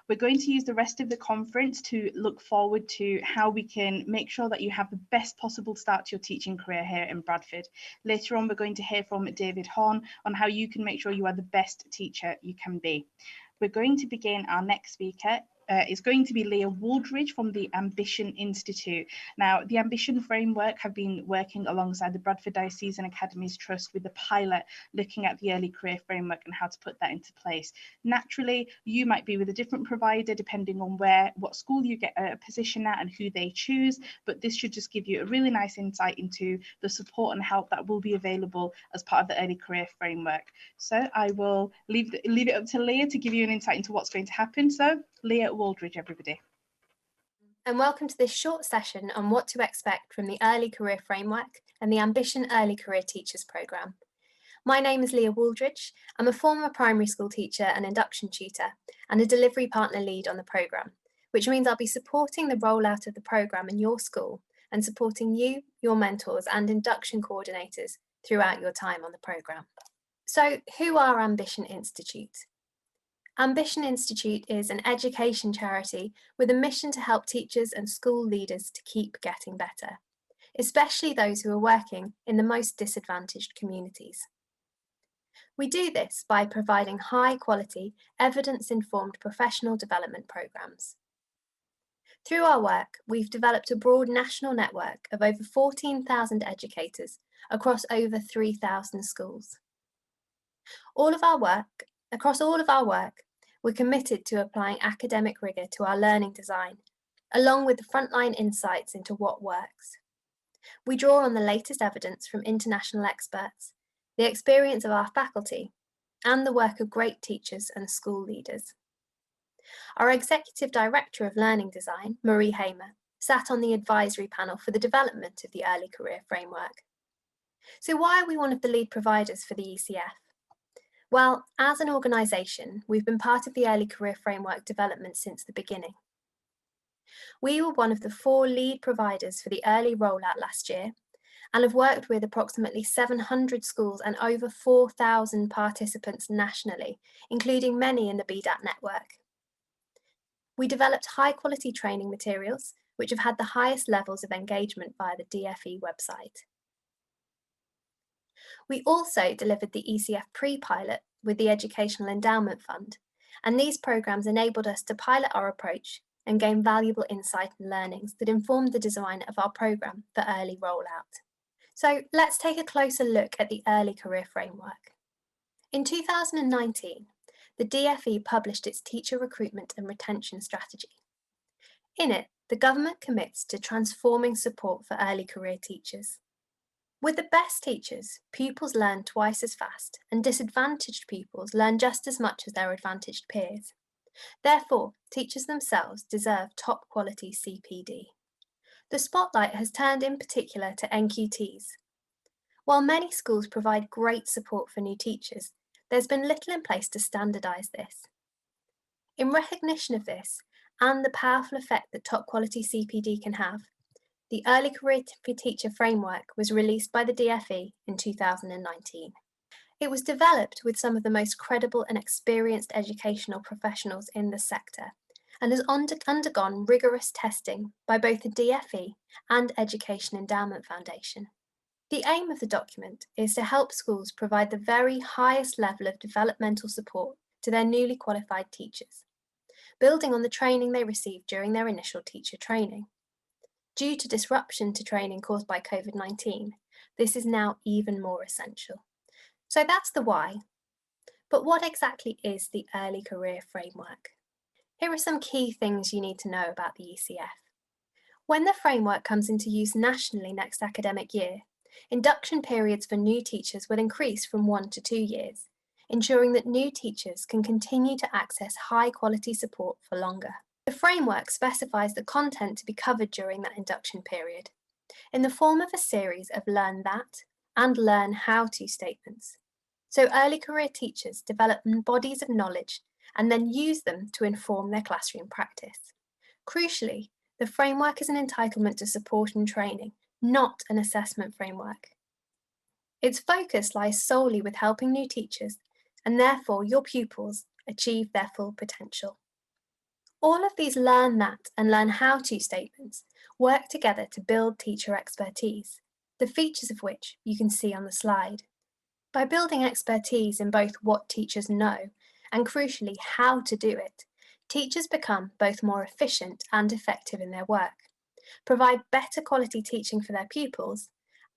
We're going to use the rest of the conference to look forward to how we can make sure that you have the best possible start to your teaching career here in Bradford. Later on, we're going to hear from David Horn on how you can make sure you are the best teacher you can be. We're going to begin. Our next speaker is going to be Leah Wooldridge from the Ambition Institute. Now, the Ambition Framework have been working alongside the Bradford Diocesan Academies Trust with the pilot, looking at the early career framework and how to put that into place. Naturally, you might be with a different provider depending on what school you get a position at and who they choose, but this should just give you a really nice insight into the support and help that will be available as part of the early career framework. So I will leave it up to Leah to give you an insight into what's going to happen. So Leah Wooldridge, everybody. And welcome to this short session on what to expect from the Early Career Framework and the Ambition Early Career Teachers Programme. My name is Leah Wooldridge. I'm a former primary school teacher and induction tutor and a delivery partner lead on the programme, which means I'll be supporting the rollout of the programme in your school and supporting you, your mentors and induction coordinators throughout your time on the programme. So who are Ambition Institute? Ambition Institute is an education charity with a mission to help teachers and school leaders to keep getting better, especially those who are working in the most disadvantaged communities. We do this by providing high-quality, evidence-informed professional development programmes. Through our work, we've developed a broad national network of over 14,000 educators across over 3,000 schools. Across all of our work, we're committed to applying academic rigour to our learning design, along with the frontline insights into what works. We draw on the latest evidence from international experts, the experience of our faculty, and the work of great teachers and school leaders. Our Executive Director of Learning Design, Marie Hamer, sat on the advisory panel for the development of the Early Career Framework. So why are we one of the lead providers for the ECF? Well, as an organisation, we've been part of the Early Career Framework development since the beginning. We were one of the 4 lead providers for the early rollout last year and have worked with approximately 700 schools and over 4,000 participants nationally, including many in the BDAT network. We developed high-quality training materials, which have had the highest levels of engagement via the DFE website. We also delivered the ECF pre-pilot with the Educational Endowment Fund, and these programmes enabled us to pilot our approach and gain valuable insight and learnings that informed the design of our programme for early rollout. So let's take a closer look at the Early Career Framework. In 2019, the DFE published its Teacher Recruitment and Retention Strategy. In it, the government commits to transforming support for early career teachers. With the best teachers, pupils learn twice as fast, and disadvantaged pupils learn just as much as their advantaged peers. Therefore, teachers themselves deserve top quality CPD. The spotlight has turned in particular to NQTs. While many schools provide great support for new teachers, there's been little in place to standardise this. In recognition of this, and the powerful effect that top quality CPD can have, the Early Career Teacher Framework was released by the DFE in 2019. It was developed with some of the most credible and experienced educational professionals in the sector and has undergone rigorous testing by both the DFE and Education Endowment Foundation. The aim of the document is to help schools provide the very highest level of developmental support to their newly qualified teachers, building on the training they received during their initial teacher training. Due to disruption to training caused by COVID-19, this is now even more essential. So that's the why. But what exactly is the Early Career Framework? Here are some key things you need to know about the ECF. When the framework comes into use nationally next academic year, induction periods for new teachers will increase from 1 to 2 years, ensuring that new teachers can continue to access high-quality support for longer. The framework specifies the content to be covered during that induction period in the form of a series of learn that and learn how to statements. So early career teachers develop bodies of knowledge and then use them to inform their classroom practice. Crucially, the framework is an entitlement to support and training, not an assessment framework. Its focus lies solely with helping new teachers and therefore your pupils achieve their full potential. All of these learn that and learn how to statements work together to build teacher expertise, the features of which you can see on the slide. By building expertise in both what teachers know and crucially how to do it, teachers become both more efficient and effective in their work, provide better quality teaching for their pupils,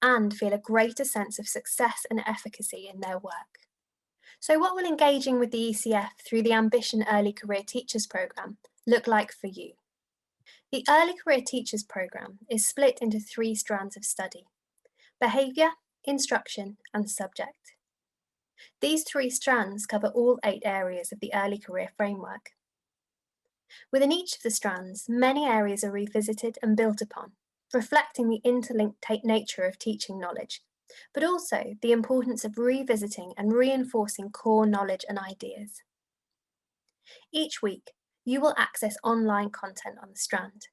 and feel a greater sense of success and efficacy in their work. So what will engaging with the ECF through the Ambition Early Career Teachers Programme look like for you? The Early Career Teachers Programme is split into 3 strands of study: behaviour, instruction and subject. These 3 strands cover all 8 areas of the Early Career Framework. Within each of the strands, many areas are revisited and built upon, reflecting the interlinked nature of teaching knowledge, but also the importance of revisiting and reinforcing core knowledge and ideas. Each week, you will access online content on the strand.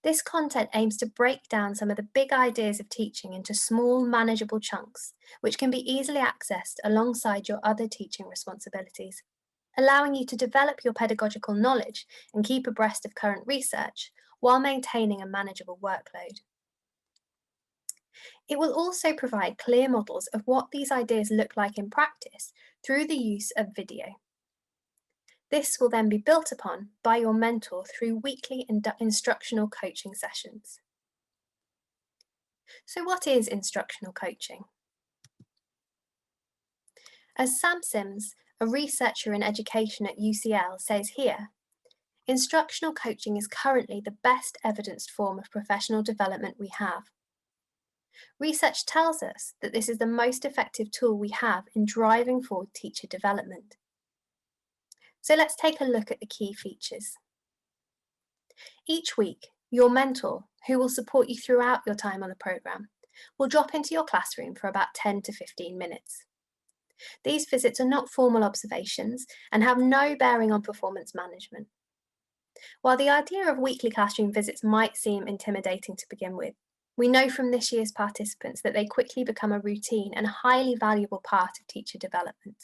This content aims to break down some of the big ideas of teaching into small, manageable chunks, which can be easily accessed alongside your other teaching responsibilities, allowing you to develop your pedagogical knowledge and keep abreast of current research while maintaining a manageable workload. It will also provide clear models of what these ideas look like in practice through the use of video. This will then be built upon by your mentor through weekly instructional coaching sessions. So what is instructional coaching? As Sam Sims, a researcher in education at UCL, says here, instructional coaching is currently the best evidenced form of professional development we have. Research tells us that this is the most effective tool we have in driving forward teacher development. So let's take a look at the key features. Each week, your mentor, who will support you throughout your time on the programme, will drop into your classroom for about 10 to 15 minutes. These visits are not formal observations and have no bearing on performance management. While the idea of weekly classroom visits might seem intimidating to begin with, we know from this year's participants that they quickly become a routine and highly valuable part of teacher development.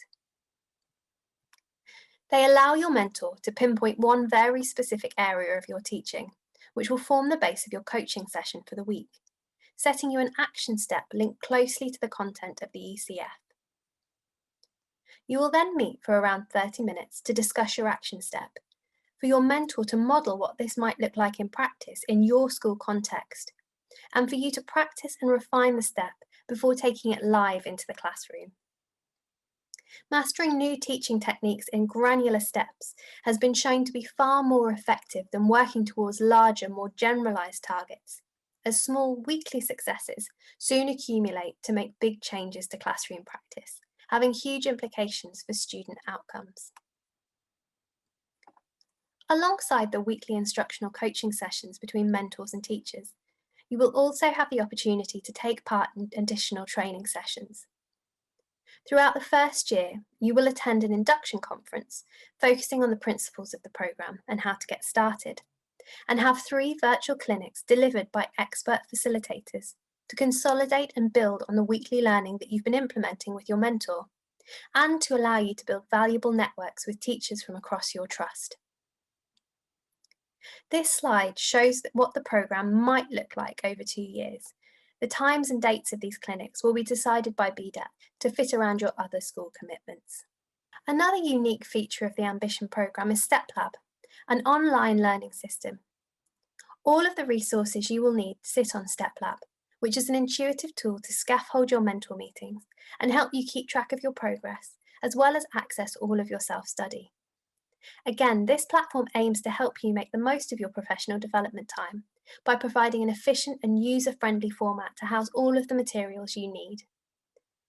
They allow your mentor to pinpoint one very specific area of your teaching, which will form the base of your coaching session for the week, setting you an action step linked closely to the content of the ECF. You will then meet for around 30 minutes to discuss your action step, for your mentor to model what this might look like in practice in your school context, and for you to practice and refine the step before taking it live into the classroom. Mastering new teaching techniques in granular steps has been shown to be far more effective than working towards larger, more generalised targets, as small weekly successes soon accumulate to make big changes to classroom practice, having huge implications for student outcomes. Alongside the weekly instructional coaching sessions between mentors and teachers, you will also have the opportunity to take part in additional training sessions. Throughout the first year, you will attend an induction conference focusing on the principles of the programme and how to get started, and have 3 virtual clinics delivered by expert facilitators to consolidate and build on the weekly learning that you've been implementing with your mentor, and to allow you to build valuable networks with teachers from across your trust. This slide shows what the programme might look like over 2 years. The times and dates of these clinics will be decided by BDAT to fit around your other school commitments. Another unique feature of the Ambition programme is StepLab, an online learning system. All of the resources you will need sit on StepLab, which is an intuitive tool to scaffold your mentor meetings and help you keep track of your progress, as well as access all of your self-study. Again, this platform aims to help you make the most of your professional development time by providing an efficient and user-friendly format to house all of the materials you need.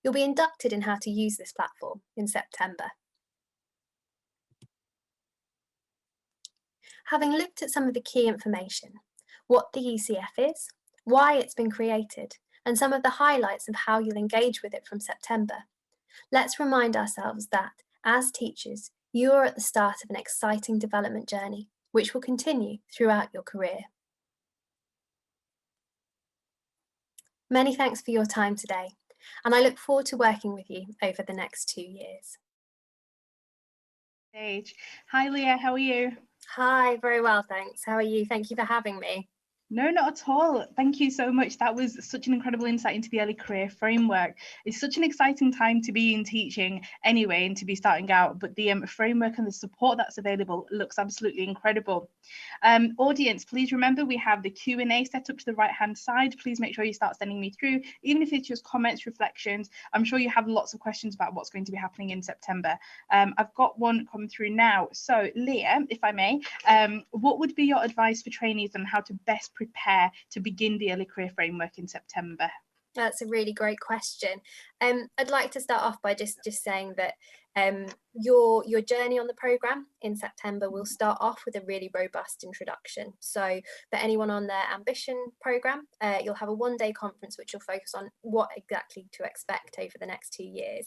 You'll be inducted in how to use this platform in September. Having looked at some of the key information, what the ECF is, why it's been created, and some of the highlights of how you'll engage with it from September, let's remind ourselves that, as teachers, you are at the start of an exciting development journey, which will continue throughout your career. Many thanks for your time today, and I look forward to working with you over the next 2 years. Hi Leah, how are you? Hi, very well, thanks. How are you? Thank you for having me. No, not at all. Thank you so much. That was such an incredible insight into the early career framework. It's such an exciting time to be in teaching anyway and to be starting out, but the framework and the support that's available looks absolutely incredible. Audience, please remember we have the Q&A set up to the right-hand side. Please make sure you start sending me through, even if it's just comments, reflections. I'm sure you have lots of questions about what's going to be happening in September. I've got one come through now. So Leah, if I may, what would be your advice for trainees on how to best prepare to begin the early career framework in September? That's a really great question. I'd like to start off by just saying that your journey on the programme in September will start off with a really robust introduction. So for anyone on their ambition programme, you'll have a one-day conference which will focus on what exactly to expect over the next 2 years.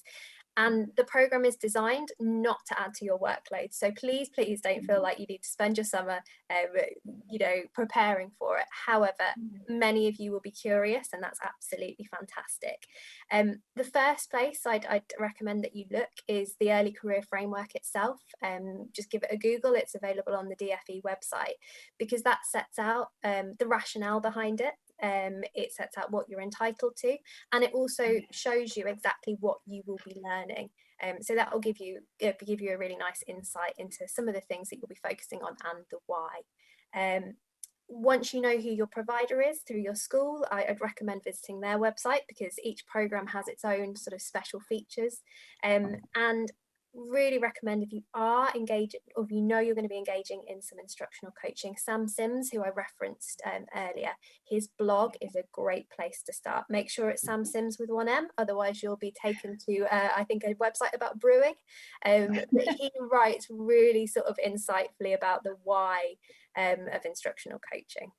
And the programme is designed not to add to your workload. So please don't feel like you need to spend your summer, preparing for it. However, many of you will be curious, and that's absolutely fantastic. The first place I'd recommend that you look is the Early Career Framework itself. Just give it a Google. It's available on the DFE website, because that sets out the rationale behind it. It sets out what you're entitled to, and it also shows you exactly what you will be learning. So that will give you a really nice insight into some of the things that you'll be focusing on and the why. Once you know who your provider is through your school, I'd recommend visiting their website, because each program has its own sort of special features, and really recommend, if you are engaging, or if you know you're going to be engaging in some instructional coaching, Sam Sims, who I referenced earlier, his blog is a great place to start. Make sure it's Sam Sims with 1M, otherwise you'll be taken to I think a website about brewing. But he writes really sort of insightfully about the why of instructional coaching.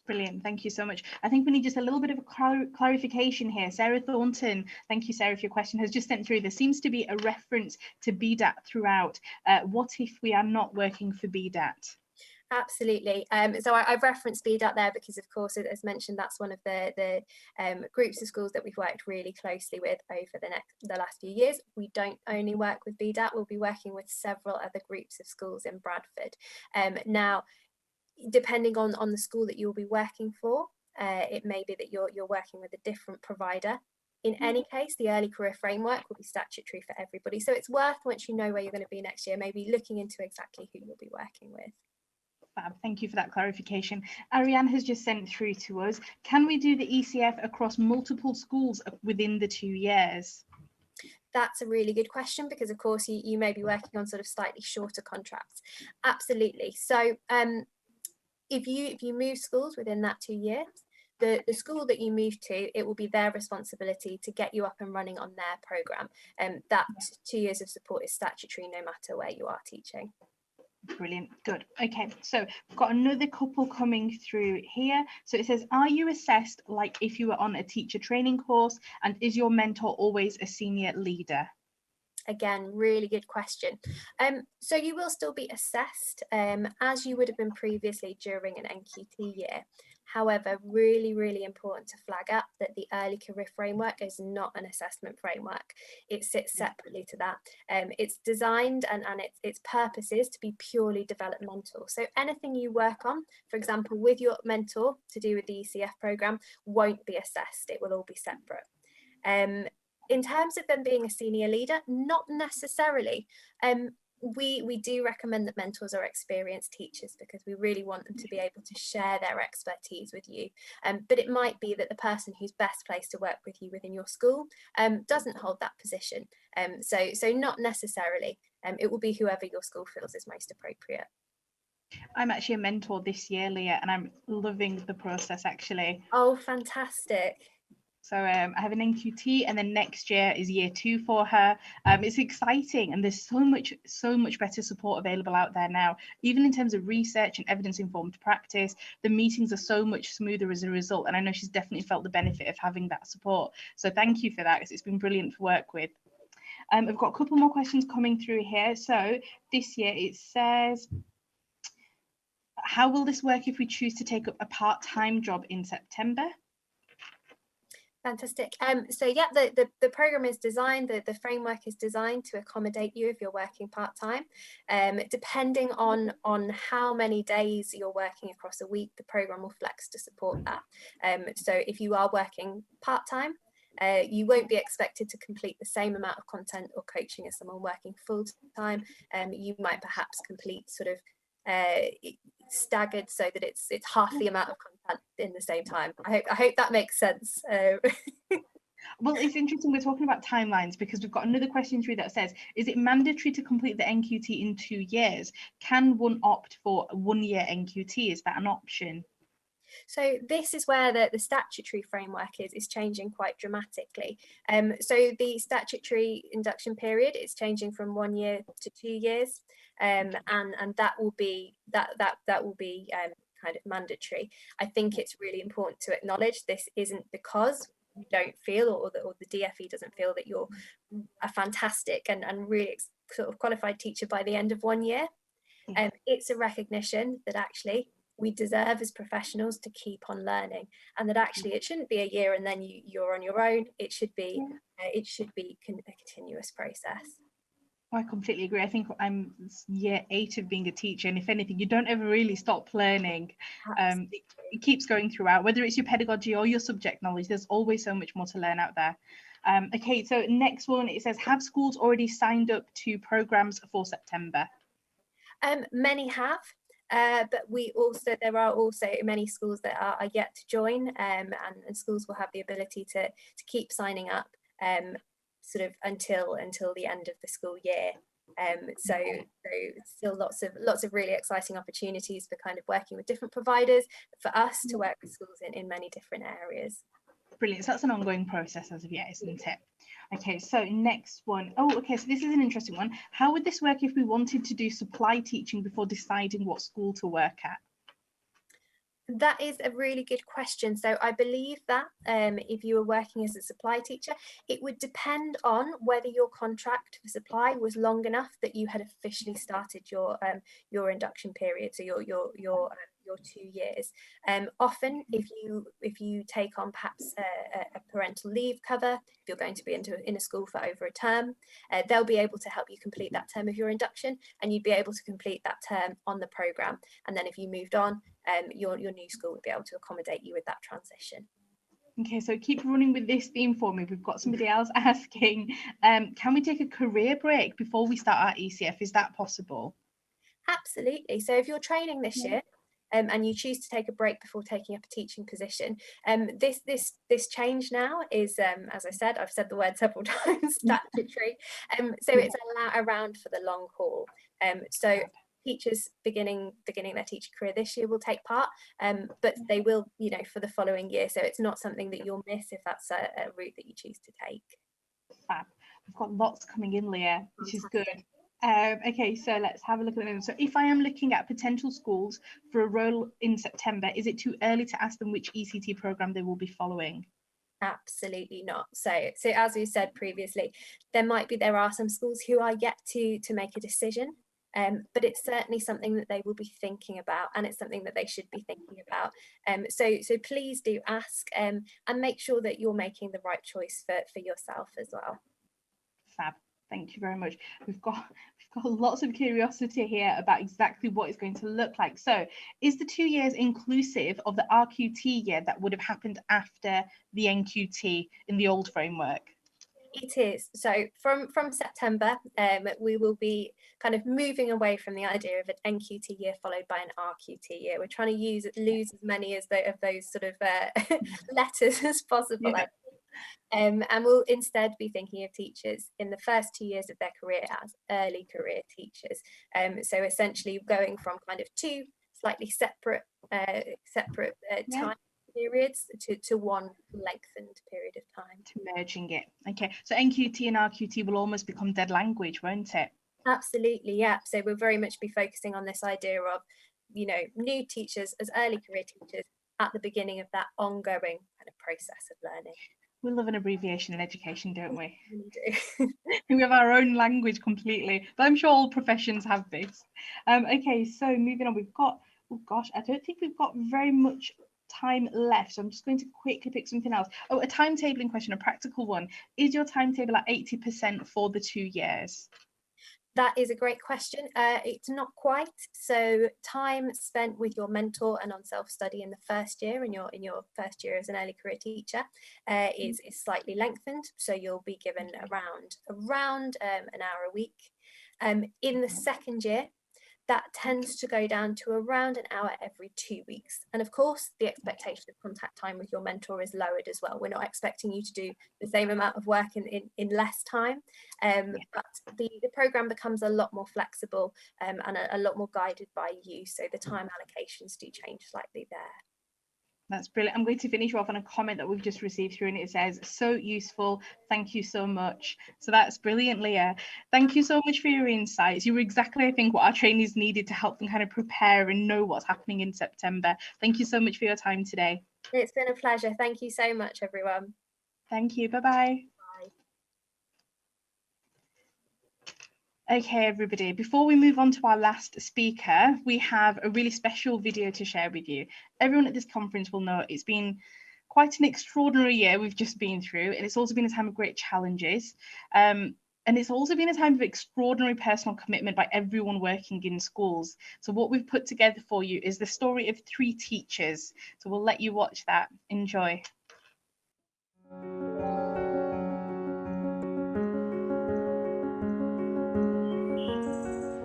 Brilliant, thank you so much. I think we need just a little bit of a clarification here. Sarah Thornton, thank you Sarah for your question, has just sent through, there seems to be a reference to BDAT throughout. What if we are not working for BDAT? Absolutely. So I've referenced BDAT there because, of course, as mentioned, that's one of the groups of schools that we've worked really closely with over the last few years. We don't only work with BDAT, we'll be working with several other groups of schools in Bradford. Now, depending on the school that you'll be working for, it may be that you're working with a different provider. In any case, the early career framework will be statutory for everybody. So it's worth, once you know where you're going to be next year, maybe looking into exactly who you'll be working with. Fab, thank you for that clarification. Ariane has just sent through to us, can we do the ECF across multiple schools within the 2 years? That's a really good question, because of course you may be working on sort of slightly shorter contracts. Absolutely. So if you move schools within that 2 years, the school that you move to, it will be their responsibility to get you up and running on their programme. That 2 years of support is statutory no matter where you are teaching. Brilliant, good. Okay, so we've got another couple coming through here. So it says, are you assessed like if you were on a teacher training course, and is your mentor always a senior leader? Again, really good question. So you will still be assessed as you would have been previously during an NQT year. However, really important to flag up that the early career framework is not an assessment framework. It sits separately to that. It's designed and its purpose is to be purely developmental. So anything you work on, for example, with your mentor to do with the ECF programme, won't be assessed. It will all be separate. In terms of them being a senior leader, not necessarily. We do recommend that mentors are experienced teachers, because we really want them to be able to share their expertise with you. But it might be that the person who's best placed to work with you within your school doesn't hold that position. So not necessarily. It will be whoever your school feels is most appropriate. I'm actually a mentor this year, Leah, and I'm loving the process actually. Oh, fantastic. So I have an NQT, and then next year is year 2 for her. It's exciting, and there's so much better support available out there now, even in terms of research and evidence-informed practice. The meetings are so much smoother as a result, and I know she's definitely felt the benefit of having that support. So thank you for that, because it's been brilliant to work with. I've got a couple more questions coming through here. So this year it says, how will this work if we choose to take up a part-time job in September? Fantastic. So yeah, the program is designed, the framework is designed to accommodate you if you're working part-time. Depending on how many days you're working across a week, the program will flex to support that. So if you are working part-time, you won't be expected to complete the same amount of content or coaching as someone working full-time. You might perhaps complete sort of staggered so that it's half the amount of content in the same time. I hope that makes sense. Well, it's interesting we're talking about timelines, because we've got another question through that says, is it mandatory to complete the NQT in 2 years? Can one opt for a 1-year NQT? Is that an option? So this is where the statutory framework is changing quite dramatically. So the statutory induction period is changing from 1 year to 2 years, and that will be kind of mandatory. I think it's really important to acknowledge this isn't because you don't feel, or the DFE doesn't feel, that you're a fantastic and really sort of qualified teacher by the end of 1 year. It's a recognition that actually we deserve as professionals to keep on learning, and that actually it shouldn't be a year and then you're on your own. It should be a continuous process. I completely agree. I think I'm year 8 of being a teacher, and if anything, you don't ever really stop learning. It keeps going throughout, whether it's your pedagogy or your subject knowledge. There's always so much more to learn out there. Okay, so next one, it says, have schools already signed up to programs for September? Many have. But there are also many schools that are yet to join, and schools will have the ability to keep signing up sort of until the end of the school year. So still lots of really exciting opportunities for kind of working with different providers, for us to work with schools in many different areas. Brilliant. So that's an ongoing process as of yet, isn't it? Okay, so next one. Oh, okay, so this is an interesting one. How would this work if we wanted to do supply teaching before deciding what school to work at? That is a really good question. So I believe that if you were working as a supply teacher, it would depend on whether your contract for supply was long enough that you had officially started your induction period, so your 2 years. Often, if you take on perhaps a parental leave cover, if you're going to be in a school for over a term, they'll be able to help you complete that term of your induction, and you'd be able to complete that term on the programme. And then if you moved on, your new school would be able to accommodate you with that transition. Okay, so keep running with this theme for me. We've got somebody else asking, can we take a career break before we start our ECF? Is that possible? Absolutely. So if you're training this year, and you choose to take a break before taking up a teaching position, this change now is, as I said, I've said the word several times, statutory. So it's around for the long haul. So teachers beginning their teaching career this year will take part, but they will, for the following year. So it's not something that you'll miss if that's a route that you choose to take. Fab. We've got lots coming in, Leah, which is good. Okay, so let's have a look at them. So if I am looking at potential schools for a role in September, is it too early to ask them which ECT programme they will be following? Absolutely not. So as we said previously, there are some schools who are yet to make a decision, but it's certainly something that they will be thinking about, and it's something that they should be thinking about. So please do ask, and make sure that you're making the right choice for yourself as well. Fab. Thank you very much. We've got lots of curiosity here about exactly what it's going to look like. So is the 2 years inclusive of the RQT year that would have happened after the NQT in the old framework? It is. So from September, we will be kind of moving away from the idea of an NQT year followed by an RQT year. We're trying to lose as many of those sort of letters as possible. Yeah. And we'll instead be thinking of teachers in the first 2 years of their career as early career teachers. So essentially going from kind of two slightly separate times periods to one lengthened period of time. To merging it. Okay, so NQT and RQT will almost become dead language, won't it? Absolutely, yeah. So we'll very much be focusing on this idea of, new teachers as early career teachers at the beginning of that ongoing kind of process of learning. We love an abbreviation in education, don't we? We do. We have our own language completely, but I'm sure all professions have this. Okay, so moving on, we've got, oh gosh, I don't think we've got very much time left, so I'm just going to quickly pick something else. Oh, a timetabling question, a practical one. Is your timetable at 80% for the 2 years? That is a great question. It's not quite. So time spent with your mentor and on self-study in the first year, in your first year as an early career teacher, is slightly lengthened. So you'll be given around an hour a week. In the second year, that tends to go down to around an hour every 2 weeks. And of course, the expectation of contact time with your mentor is lowered as well. We're not expecting you to do the same amount of work in less time, but the programme becomes a lot more flexible and a lot more guided by you. So the time allocations do change slightly there. That's brilliant. I'm going to finish off on a comment that we've just received through, and it says, so useful. Thank you so much. So that's brilliant, Leah. Thank you so much for your insights. You were exactly, I think, what our trainees needed to help them kind of prepare and know what's happening in September. Thank you so much for your time today. It's been a pleasure. Thank you so much, everyone. Thank you. Bye-bye. Okay, everybody, before we move on to our last speaker, we have a really special video to share with you. Everyone at this conference will know it's been quite an extraordinary year we've just been through, and it's also been a time of great challenges. And it's also been a time of extraordinary personal commitment by everyone working in schools. So what we've put together for you is the story of 3 teachers. So we'll let you watch that. Enjoy.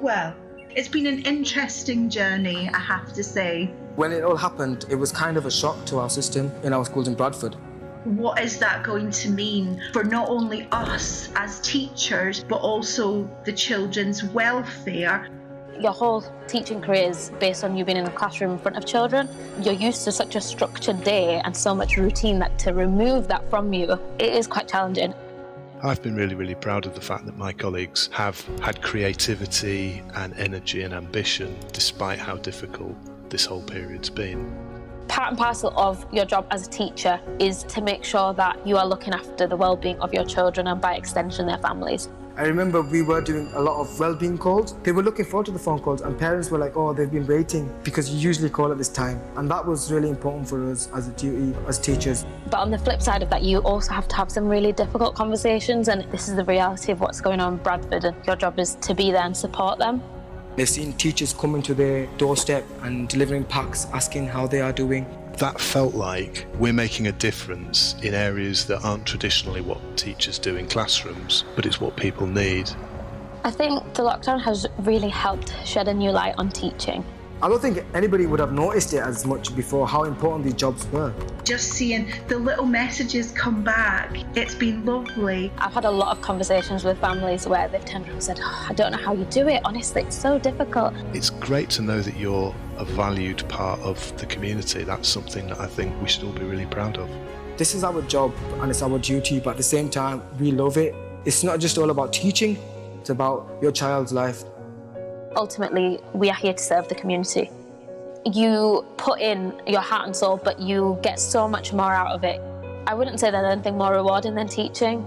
Well, it's been an interesting journey, I have to say. When it all happened, it was kind of a shock to our system in our schools in Bradford. What is that going to mean for not only us as teachers, but also the children's welfare? Your whole teaching career is based on you being in the classroom in front of children. You're used to such a structured day and so much routine that to remove that from you, it is quite challenging. I've been really, really proud of the fact that my colleagues have had creativity and energy and ambition despite how difficult this whole period's been. Part and parcel of your job as a teacher is to make sure that you are looking after the well-being of your children and by extension their families. I remember we were doing a lot of well-being calls. They were looking forward to the phone calls and parents were like, oh, they've been waiting because you usually call at this time. And that was really important for us as a duty, as teachers. But on the flip side of that, you also have to have some really difficult conversations, and this is the reality of what's going on in Bradford, and your job is to be there and support them. They've seen teachers coming to their doorstep and delivering packs, asking how they are doing. That felt like we're making a difference in areas that aren't traditionally what teachers do in classrooms, but it's what people need. I think the lockdown has really helped shed a new light on teaching. I don't think anybody would have noticed it as much before, how important these jobs were. Just seeing the little messages come back, it's been lovely. I've had a lot of conversations with families where they've turned around and said, oh, I don't know how you do it, honestly, it's so difficult. It's great to know that you're a valued part of the community. That's something that I think we should all be really proud of. This is our job and it's our duty, but at the same time, we love it. It's not just all about teaching, it's about your child's life. Ultimately, we are here to serve the community. You put in your heart and soul, but you get so much more out of it. I wouldn't say there's anything more rewarding than teaching.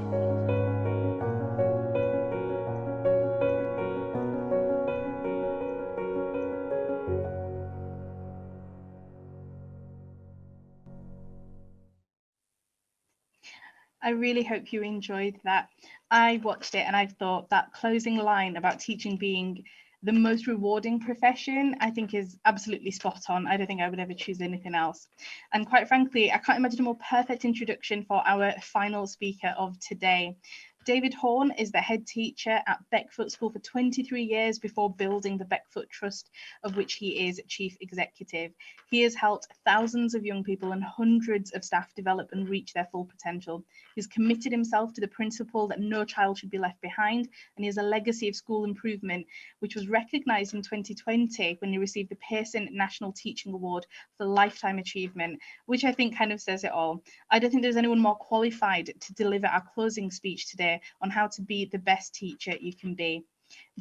I really hope you enjoyed that. I watched it and I thought that closing line about teaching being the most rewarding profession, I think, is absolutely spot on. I don't think I would ever choose anything else. And quite frankly, I can't imagine a more perfect introduction for our final speaker of today. David Horn is the head teacher at Beckfoot School for 23 years before building the Beckfoot Trust, of which he is chief executive. He has helped thousands of young people and hundreds of staff develop and reach their full potential. He's committed himself to the principle that no child should be left behind, and he has a legacy of school improvement, which was recognised in 2020 when he received the Pearson National Teaching Award for Lifetime Achievement, which I think kind of says it all. I don't think there's anyone more qualified to deliver our closing speech today on how to be the best teacher you can be.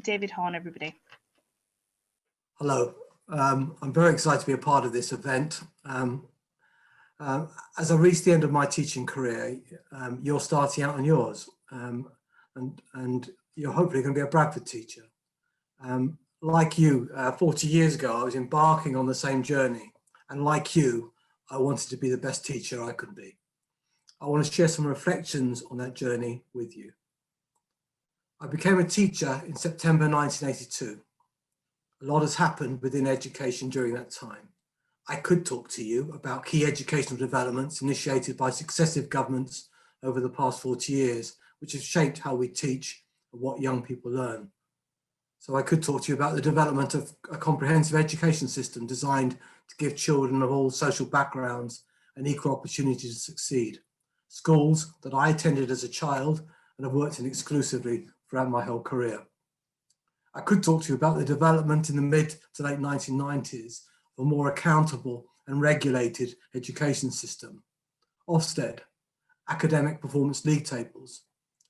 David Horn, everybody. Hello, I'm very excited to be a part of this event. As I reach the end of my teaching career, you're starting out on yours, and you're hopefully going to be a Bradford teacher. Like you, 40 years ago, I was embarking on the same journey, and like you, I wanted to be the best teacher I could be. I want to share some reflections on that journey with you. I became a teacher in September 1982. A lot has happened within education during that time. I could talk to you about key educational developments initiated by successive governments over the past 40 years, which have shaped how we teach and what young people learn. So I could talk to you about the development of a comprehensive education system designed to give children of all social backgrounds an equal opportunity to succeed. Schools that I attended as a child and have worked in exclusively throughout my whole career. I could talk to you about the development in the mid to late 1990s of a more accountable and regulated education system, Ofsted, academic performance league tables,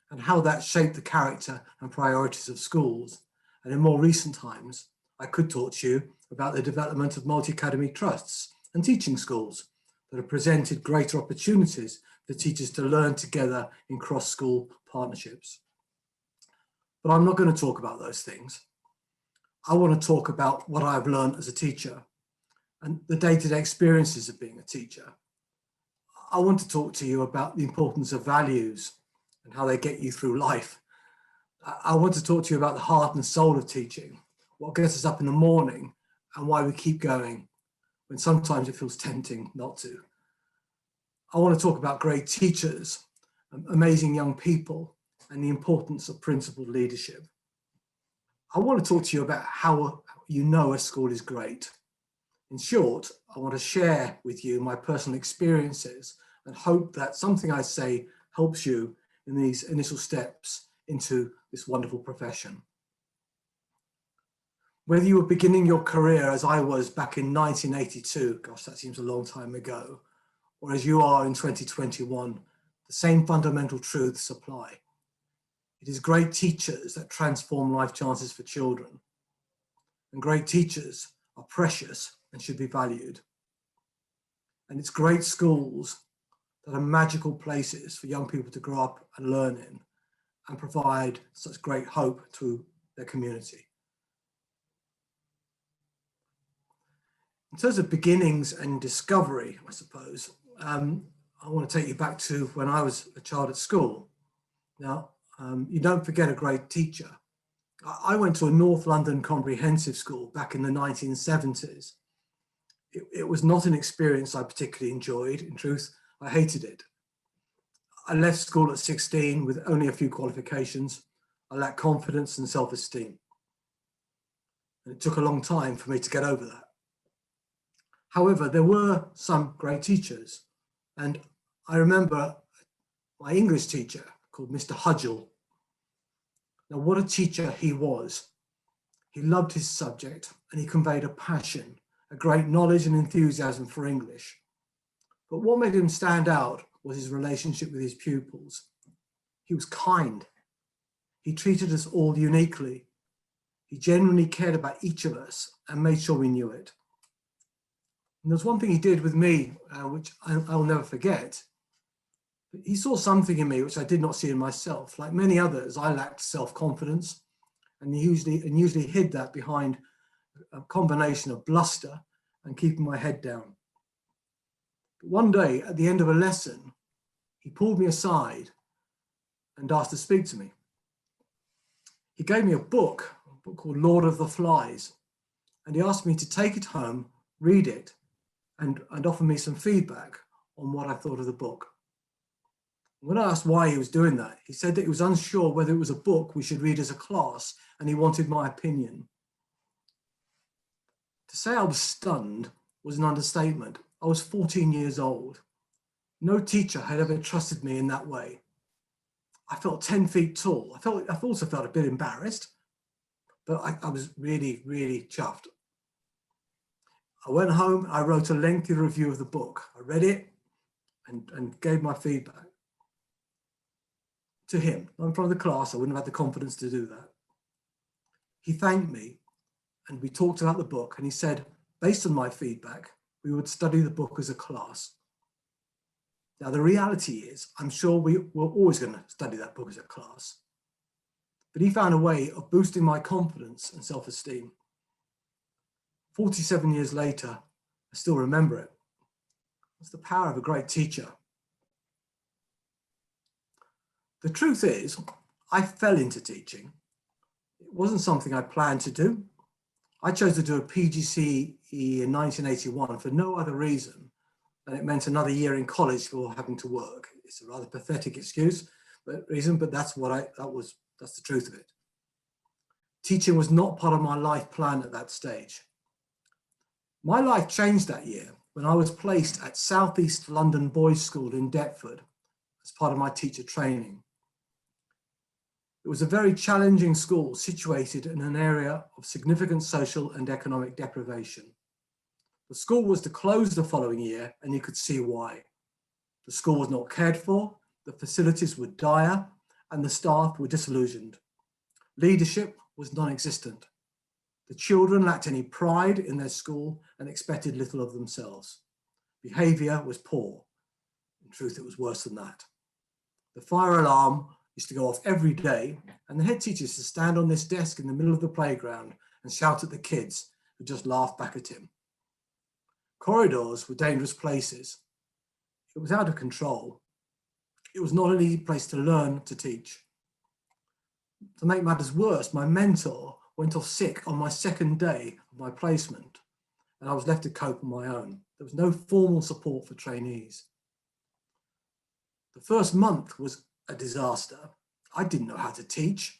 and how that shaped the character and priorities of schools. And in more recent times, I could talk to you about the development of multi-academy trusts and teaching schools that have presented greater opportunities for teachers to learn together in cross-school partnerships. But I'm not going to talk about those things. I want to talk about what I've learned as a teacher and the day-to-day experiences of being a teacher. I want to talk to you about the importance of values and how they get you through life. I want to talk to you about the heart and soul of teaching, what gets us up in the morning and why we keep going when sometimes it feels tempting not to. I want to talk about great teachers, amazing young people, and the importance of principled leadership. I want to talk to you about how you know a school is great. In short, I want to share with you my personal experiences and hope that something I say helps you in these initial steps into this wonderful profession. Whether you were beginning your career as I was back in 1982, gosh, that seems a long time ago, or as you are in 2021, the same fundamental truths apply. It is great teachers that transform life chances for children. And great teachers are precious and should be valued. And it's great schools that are magical places for young people to grow up and learn in and provide such great hope to their community. In terms of beginnings and discovery, I suppose, I want to take you back to when I was a child at school. Now, you don't forget a great teacher. I went to a North London comprehensive school back in the 1970s. It was not an experience I particularly enjoyed. In truth, I hated it. I left school at 16 with only a few qualifications. I lacked confidence and self-esteem. And it took a long time for me to get over that. However, there were some great teachers. And I remember my English teacher called Mr. Hudgell. Now, what a teacher he was. He loved his subject and he conveyed a passion, a great knowledge and enthusiasm for English. But what made him stand out was his relationship with his pupils. He was kind. He treated us all uniquely. He genuinely cared about each of us and made sure we knew it. And there's one thing he did with me, which I'll never forget. He saw something in me which I did not see in myself. Like many others, I lacked self-confidence and usually hid that behind a combination of bluster and keeping my head down. But one day, at the end of a lesson, he pulled me aside and asked to speak to me. He gave me a book called Lord of the Flies, and he asked me to take it home, read it, and offer me some feedback on what I thought of the book. When I asked why he was doing that, he said that he was unsure whether it was a book we should read as a class, and he wanted my opinion. To say I was stunned was an understatement. I was 14 years old. No teacher had ever trusted me in that way. I felt 10 feet tall. I also felt a bit embarrassed, but I was really, really chuffed. I went home, I wrote a lengthy review of the book. I read it and gave my feedback to him. Not in front of the class, I wouldn't have had the confidence to do that. He thanked me and we talked about the book, and he said, based on my feedback, we would study the book as a class. Now, the reality is, I'm sure we were always going to study that book as a class, but he found a way of boosting my confidence and self-esteem. 47 years later, I still remember it. It's the power of a great teacher. The truth is, I fell into teaching. It wasn't something I planned to do. I chose to do a PGCE in 1981 for no other reason than it meant another year in college before having to work. It's a rather pathetic excuse, but that's the truth of it. Teaching was not part of my life plan at that stage. My life changed that year when I was placed at South East London Boys' School in Deptford as part of my teacher training. It was a very challenging school situated in an area of significant social and economic deprivation. The school was to close the following year, and you could see why. The school was not cared for, the facilities were dire, and the staff were disillusioned. Leadership was non-existent. The children lacked any pride in their school and expected little of themselves. Behaviour was poor. In truth, it was worse than that. The fire alarm used to go off every day, and the head teacher used to stand on this desk in the middle of the playground and shout at the kids, who just laughed back at him. Corridors were dangerous places. It was out of control. It was not an easy place to learn to teach. To make matters worse, my mentor went off sick on my second day of my placement, and I was left to cope on my own. There was no formal support for trainees. The first month was a disaster. I didn't know how to teach.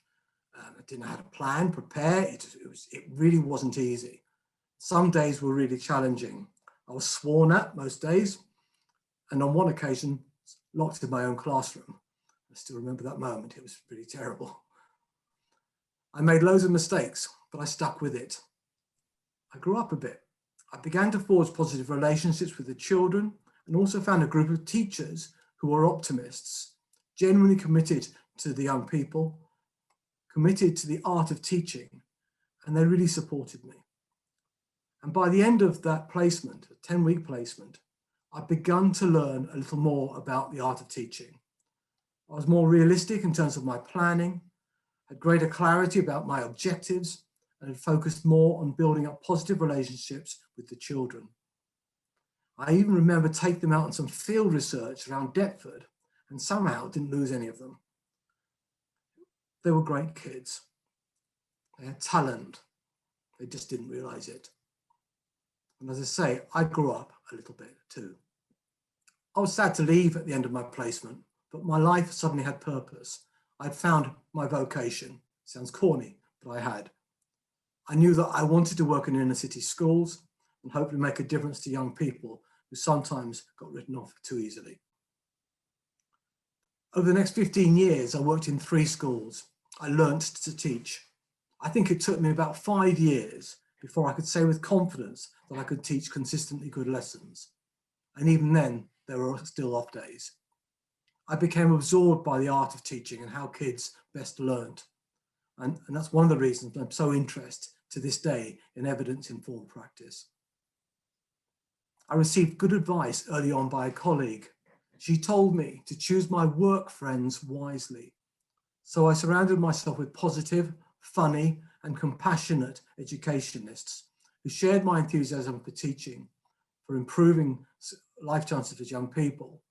I didn't know how to plan, prepare. It really wasn't easy. Some days were really challenging. I was sworn at most days, and on one occasion, locked in my own classroom. I still remember that moment. It was pretty terrible. I made loads of mistakes, but I stuck with it. I grew up a bit. I began to forge positive relationships with the children, and also found a group of teachers who were optimists, genuinely committed to the young people, committed to the art of teaching, and they really supported me. And by the end of that placement, a 10-week placement, I'd begun to learn a little more about the art of teaching. I was more realistic in terms of my planning, had greater clarity about my objectives, and had focused more on building up positive relationships with the children. I even remember taking them out on some field research around Deptford, and somehow didn't lose any of them. They were great kids. They had talent. They just didn't realize it. And as I say, I grew up a little bit too. I was sad to leave at the end of my placement, but my life suddenly had purpose. I'd found my vocation. Sounds corny, but I had. I knew that I wanted to work in inner city schools and hopefully make a difference to young people who sometimes got written off too easily. Over the next 15 years, I worked in 3 schools. I learnt to teach. I think it took me about 5 years before I could say with confidence that I could teach consistently good lessons. And even then, there were still off days. I became absorbed by the art of teaching and how kids best learnt. And that's one of the reasons I'm so interested to this day in evidence-informed practice. I received good advice early on by a colleague. She told me to choose my work friends wisely. So I surrounded myself with positive, funny, and compassionate educationists who shared my enthusiasm for teaching, for improving life chances for young people,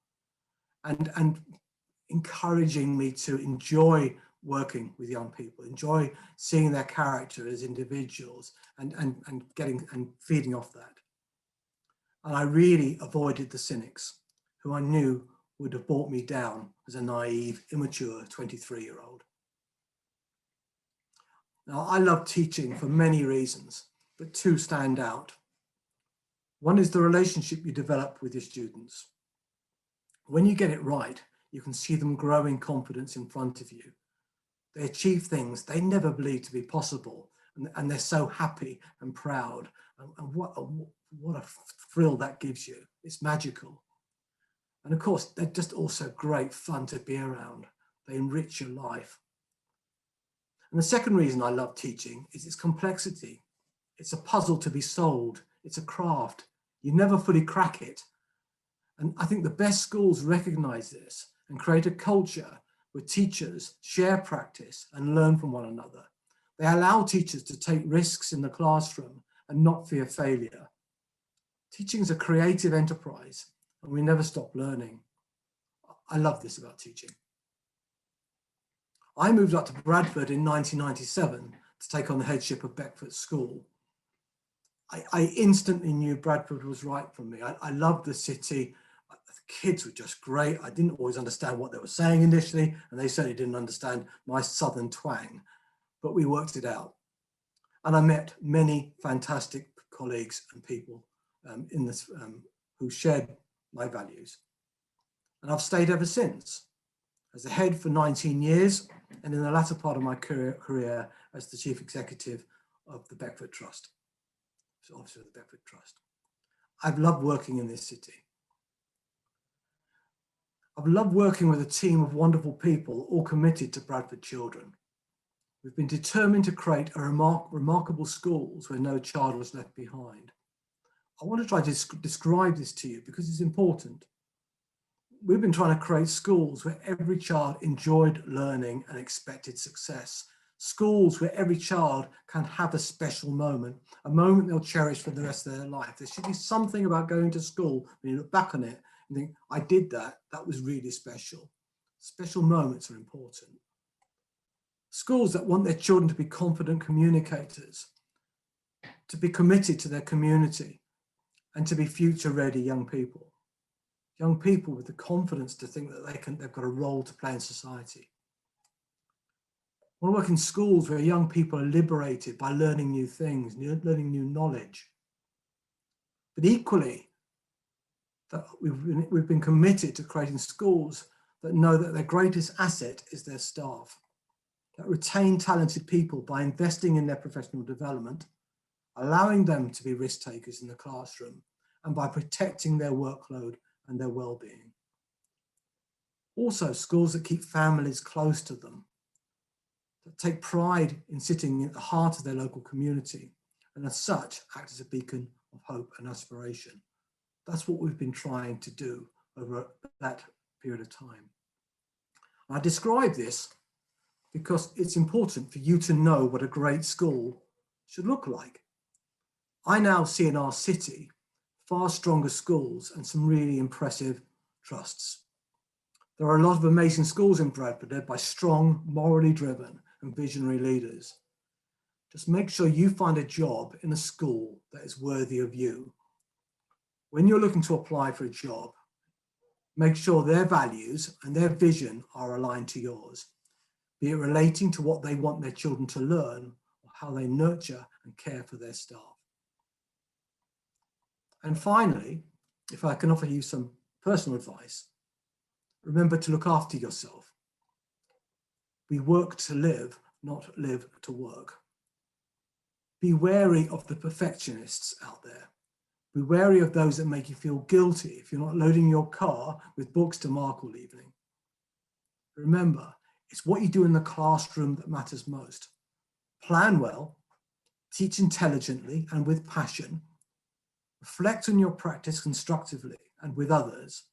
and encouraging me to enjoy working with young people, enjoy seeing their character as individuals and feeding off that. And I really avoided the cynics who I knew would have brought me down as a naive, immature 23-year-old. Now, I love teaching for many reasons, but two stand out. One is the relationship you develop with your students. When you get it right, you can see them grow in confidence in front of you. They achieve things they never believed to be possible, and they're so happy and proud. And what a thrill that gives you. It's magical. And of course, they're just also great fun to be around. They enrich your life. And the second reason I love teaching is its complexity. It's a puzzle to be solved. It's a craft. You never fully crack it. And I think the best schools recognize this and create a culture where teachers share practice and learn from one another. They allow teachers to take risks in the classroom and not fear failure. Teaching is a creative enterprise, and we never stop learning. I love this about teaching. I moved up to Bradford in 1997 to take on the headship of Beckford School. I instantly knew Bradford was right for me. I loved the city. The kids were just great. I didn't always understand what they were saying initially, and they certainly didn't understand my southern twang, but we worked it out. And I met many fantastic colleagues and people in this who shared my values. And I've stayed ever since, as the head for 19 years, and in the latter part of my career as the chief executive of the Beckford Trust, so officer of the Beckford Trust. I've loved working in this city. I've loved working with a team of wonderful people, all committed to Bradford children. We've been determined to create a remarkable schools where no child was left behind. I want to try to describe this to you because it's important. We've been trying to create schools where every child enjoyed learning and expected success. Schools where every child can have a special moment, a moment they'll cherish for the rest of their life. There should be something about going to school when you look back on it and think, I did that, that was really special. Special moments are important. Schools that want their children to be confident communicators, to be committed to their community, and to be future-ready young people. Young people with the confidence to think that they've got a role to play in society. I want to work in schools where young people are liberated by learning new things, learning new knowledge. But equally, that we've been committed to creating schools that know that their greatest asset is their staff, that retain talented people by investing in their professional development, allowing them to be risk takers in the classroom, and by protecting their workload and their well-being. Also, schools that keep families close to them, that take pride in sitting at the heart of their local community, and as such, act as a beacon of hope and aspiration. That's what we've been trying to do over that period of time. I describe this because it's important for you to know what a great school should look like. I now see in our city far stronger schools and some really impressive trusts. There are a lot of amazing schools in Bradford led by strong, morally driven and visionary leaders. Just make sure you find a job in a school that is worthy of you. When you're looking to apply for a job, make sure their values and their vision are aligned to yours, be it relating to what they want their children to learn or how they nurture and care for their staff. And finally, if I can offer you some personal advice, remember to look after yourself. We work to live, not live to work. Be wary of the perfectionists out there. Be wary of those that make you feel guilty if you're not loading your car with books to mark all evening. Remember, it's what you do in the classroom that matters most. Plan well, teach intelligently and with passion, reflect on your practice constructively and with others,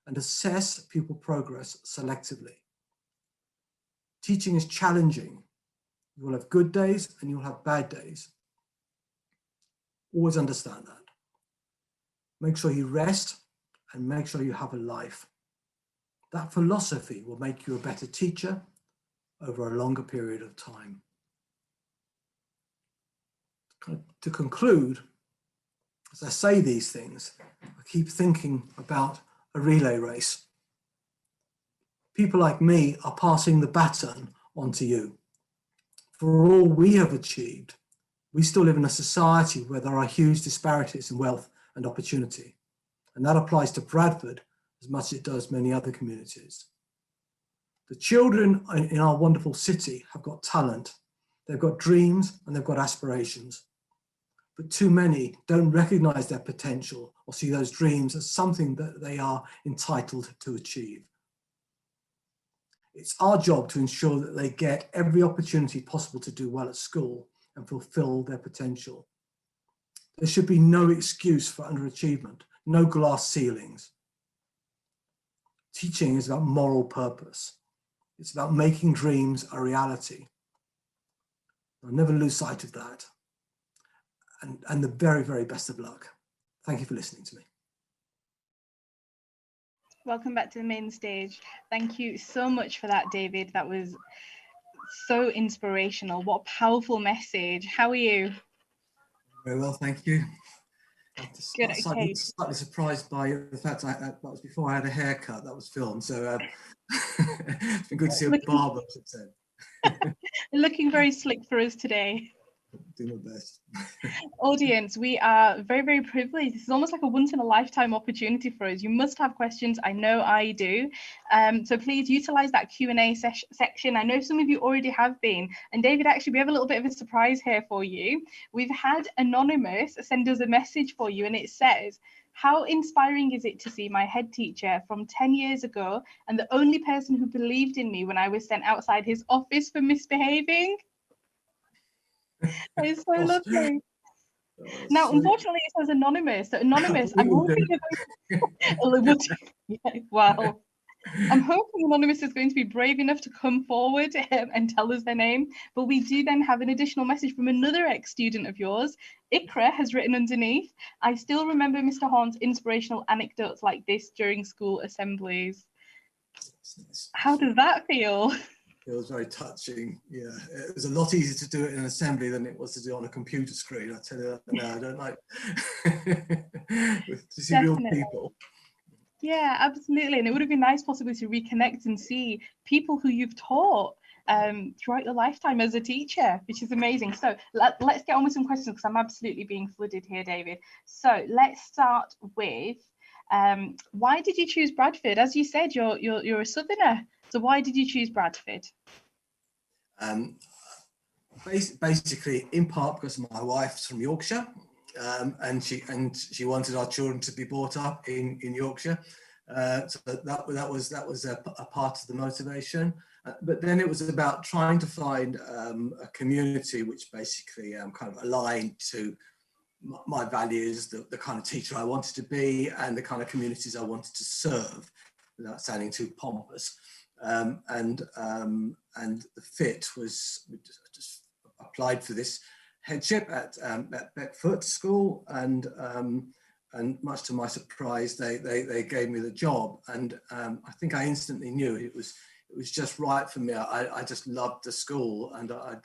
and assess pupil progress selectively. Teaching is challenging. You will have good days and you'll have bad days. Always understand that. Make sure you rest and make sure you have a life. That philosophy will make you a better teacher over a longer period of time. To conclude, as I say these things, I keep thinking about a relay race. people like me are passing the baton on to you. For all we have achieved, we still live in a society where there are huge disparities in wealth and opportunity. And that applies to Bradford as much as it does many other communities. The children in our wonderful city have got talent, they've got dreams, and they've got aspirations. But too many don't recognise their potential or see those dreams as something that they are entitled to achieve. It's our job to ensure that they get every opportunity possible to do well at school and fulfil their potential. There should be no excuse for underachievement, no glass ceilings. Teaching is about moral purpose. It's about making dreams a reality. I'll never lose sight of that. And the very, very best of luck. Thank you for listening to me. Welcome back to the main stage. Thank you so much for that, David. That was so inspirational. What a powerful message. How are you? Very well, thank you. Good, okay. Slightly surprised by the fact that was before I had a haircut that was filmed. So it's been good to see a barber since then. Looking very slick for us today. Do my best. Audience, we are very, very privileged. This is almost like a once-in-a-lifetime opportunity for us. You must have questions. I know I do. So please utilize that Q&A section. I know some of you already have been. And David, actually, we have a little bit of a surprise here for you. We've had Anonymous send us a message for you, and it says, "How inspiring is it to see my head teacher from 10 years ago and the only person who believed in me when I was sent outside his office for misbehaving?" That is so lovely. Now, unfortunately, it says Anonymous. So Anonymous, I'm hoping well, I'm hoping Anonymous is going to be brave enough to come forward and tell us their name. But we do then have an additional message from another ex-student of yours. Ikra has written underneath, "I still remember Mr. Horn's inspirational anecdotes like this during school assemblies." How does that feel? It was very touching. Yeah, it was a lot easier to do it in an assembly than it was to do on a computer screen. I tell you that now. I don't like to see real people. Yeah, absolutely. And it would have been nice possibly to reconnect and see people who you've taught throughout your lifetime as a teacher, which is amazing. So let's get on with some questions because I'm absolutely being flooded here, David. So let's start with why did you choose Bradford? As you said, you're a southerner. So why did you choose Bradford? Basically, in part because my wife's from Yorkshire, and she wanted our children to be brought up in Yorkshire. So that was a part of the motivation. But then it was about trying to find a community which basically kind of aligned to my values, the kind of teacher I wanted to be, and the kind of communities I wanted to serve, without sounding too pompous. And the fit was, we just applied for this headship at Bradford School, and much to my surprise, they gave me the job, and I think I instantly knew it was just right for me. I just loved the school, and I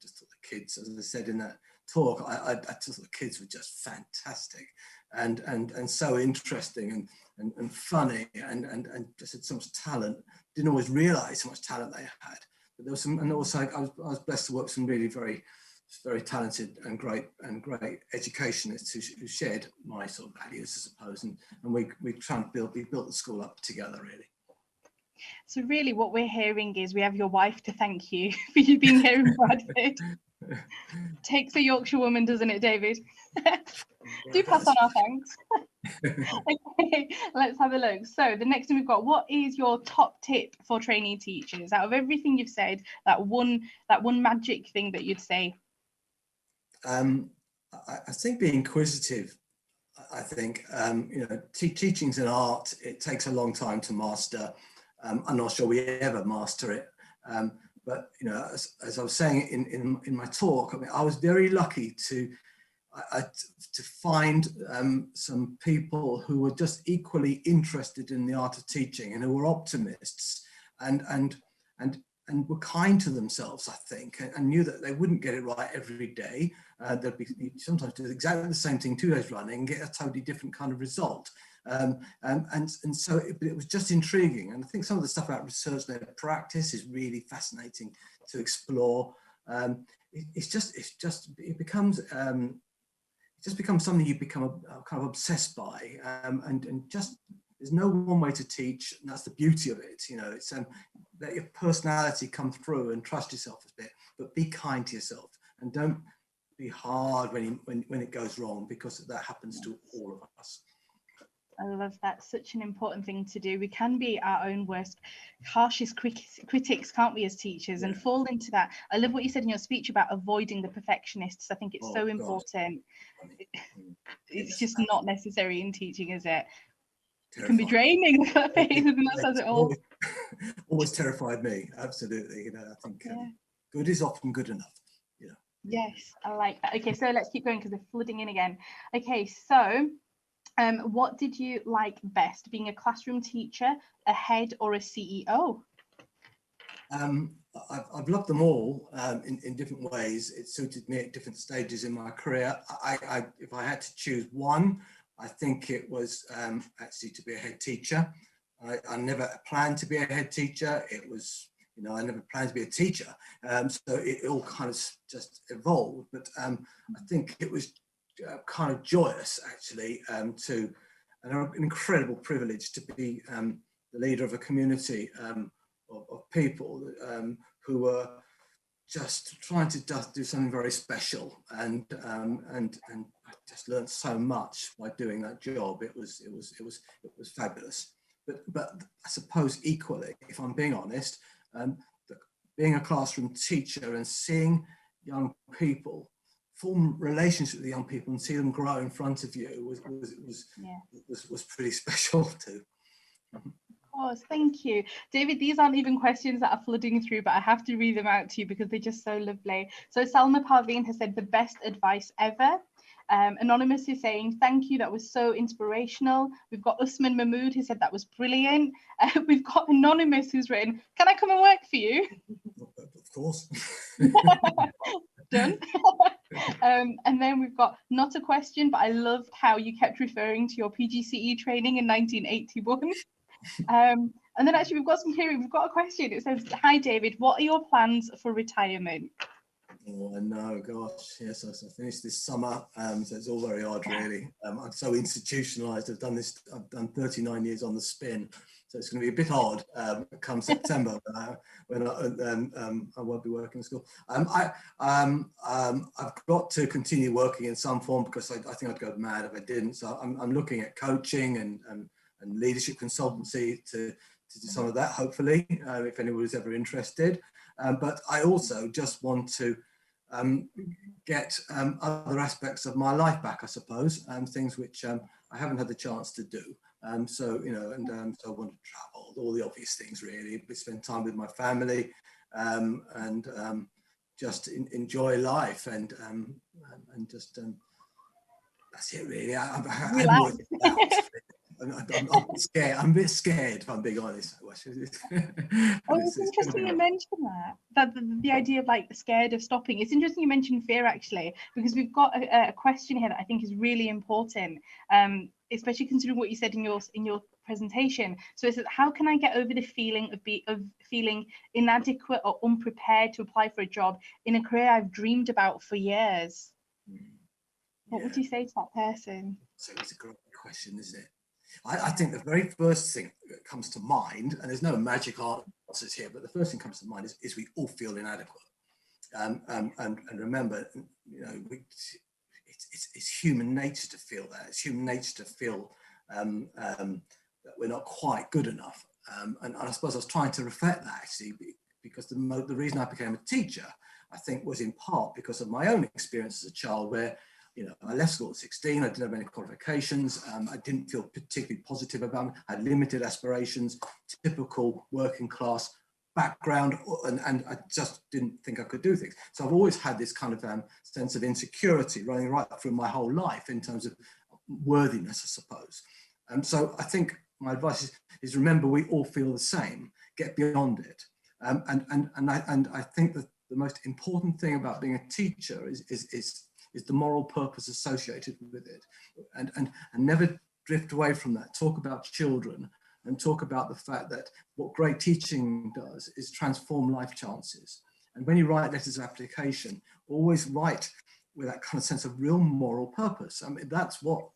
just thought the kids, as I said in that talk, I just thought the kids were just fantastic, and so interesting and funny, and just had so much talent. Didn't always realise how much talent they had, but there was some, and also I was blessed to work with some really very talented and great educationists who shared my sort of values, I suppose, and we built the school up together, really. So really what we're hearing is we have your wife to thank you for you being here in Bradford. Takes a Yorkshire woman, doesn't it, David? Do pass on our thanks. Okay, let's have a look. So the next one we've got, what is your top tip for trainee teachers? Out of everything you've said, that one magic thing that you'd say. I think being inquisitive. I think teaching's an art. It takes a long time to master. I'm not sure we ever master it. But as I was saying in my talk, I mean, I was very lucky to find some people who were just equally interested in the art of teaching and who were optimists and were kind to themselves, I think, and knew that they wouldn't get it right every day. They'd be sometimes do exactly the same thing 2 days running and get a totally different kind of result. And so it was just intriguing. And I think some of the stuff about research-led practice is really fascinating to explore. It becomes something you become kind of obsessed by, and just there's no one way to teach, and that's the beauty of it. You know, it's let your personality come through and trust yourself a bit, but be kind to yourself and don't be hard when it goes wrong, because that happens to all of us. I love that. Such an important thing to do. We can be our own worst, harshest critics, can't we, as teachers, and fall into that. I love what you said in your speech about avoiding the perfectionists. I think it's so important. It's just not necessary in teaching, is it? It can be draining. That says it all. Always terrified me. Absolutely. You know, I think good is often good enough. You know. Yes, I like that. Okay, so let's keep going because they're flooding in again. Okay, so what did you like best, being a classroom teacher, a head, or a CEO? I've loved them all in different ways. It suited me at different stages in my career. If I had to choose one, I think it was actually to be a head teacher. I never planned to be a head teacher. It was, you know, I never planned to be a teacher. So it all kind of just evolved. But I think it was kind of joyous, actually, an incredible privilege to be the leader of a community of people who were just trying to do something very special, and I just learned so much by doing that job. It was fabulous. But I suppose equally, if I'm being honest, being a classroom teacher and seeing young people form relationships with the young people and see them grow in front of you was pretty special too. Of course, thank you, David. These aren't even questions that are flooding through, but I have to read them out to you because they're just so lovely. So Salma Parveen has said, the best advice ever. Anonymous is saying, thank you, that was so inspirational. We've got Usman Mahmood who said that was brilliant. We've got Anonymous who's written, can I come and work for you? Of course. Done. And then we've got, not a question, but I love how you kept referring to your PGCE training in 1981. And then actually we've got a question. It says, hi David, what are your plans for retirement? Oh, I know, gosh, yes, I finished this summer, so it's all very odd, really. I'm so institutionalized. I've done 39 years on the spin, so it's going to be a bit odd come September when I won't be working in school. I've got to continue working in some form because I think I'd go mad if I didn't. So I'm looking at coaching and leadership consultancy to do some of that, hopefully, if anyone is ever interested. But I also just want to get other aspects of my life back, I suppose, things which I haven't had the chance to do. So, you know, so I want to travel, all the obvious things really, spend time with my family, and just enjoy life, and just that's it really. I'm scared. I'm a bit scared, if I'm being honest. It's interesting you mention that the idea of like scared of stopping. It's interesting you mentioned fear, actually, because we've got a question here that I think is really important, especially considering what you said in your presentation. So it says, how can I get over the feeling of feeling inadequate or unprepared to apply for a job in a career I've dreamed about for years? What would you say to that person? So it's a great question, isn't it? I think the very first thing that comes to mind, and there's no magic answers here, but the first thing that comes to mind is we all feel inadequate. And remember, you know, it's human nature to feel that. It's human nature to feel that we're not quite good enough. And I suppose I was trying to reflect that, actually, because the reason I became a teacher, I think, was in part because of my own experience as a child where, you know, I left school at 16, I didn't have any qualifications, I didn't feel particularly positive about it, I had limited aspirations, typical working class background, and I just didn't think I could do things. So I've always had this kind of sense of insecurity running right through my whole life in terms of worthiness, I suppose. So I think my advice is remember we all feel the same, get beyond it. And I think that the most important thing about being a teacher is the moral purpose associated with it, and never drift away from that, talk about children, and talk about the fact that what great teaching does is transform life chances. And when you write letters of application, always write with that kind of sense of real moral purpose. I mean, that's what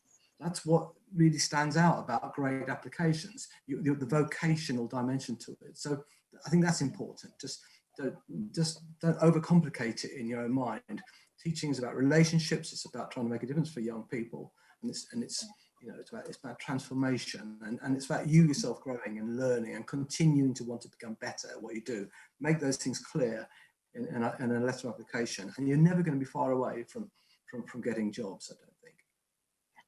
really stands out about great applications, the vocational dimension to it. So I think that's important. Just don't overcomplicate it in your own mind. Teaching is about relationships. It's about trying to make a difference for young people, and it's about transformation, and it's about you yourself growing and learning and continuing to want to become better at what you do. Make those things clear in a letter of application, and you're never going to be far away from getting jobs, I don't think.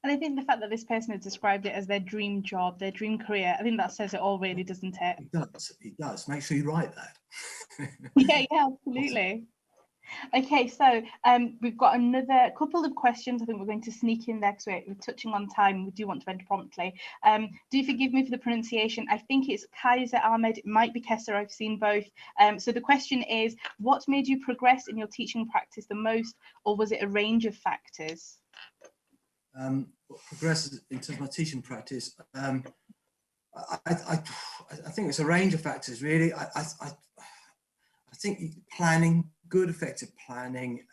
And I think the fact that this person has described it as their dream job, their dream career, I think that says it all, really, doesn't it? It does. Make sure you write that. Yeah, absolutely. Okay, so we've got another couple of questions. I think we're going to sneak in there because we're touching on time. We do want to end promptly. Do forgive me for the pronunciation. I think it's Kaiser Ahmed. It might be Kesser. I've seen both. So the question is, what made you progress in your teaching practice the most, or was it a range of factors? Progress in terms of my teaching practice. I think it's a range of factors, really. I think planning, good effective planning,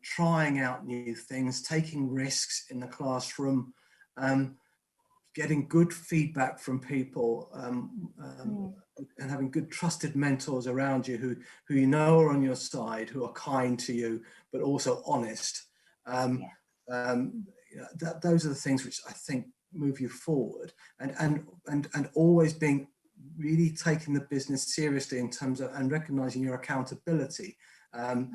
trying out new things, taking risks in the classroom, getting good feedback from people, and having good trusted mentors around you who you know are on your side, who are kind to you, but also honest. Those are the things which I think move you forward, and always being really taking the business seriously in terms of, and recognizing your accountability, and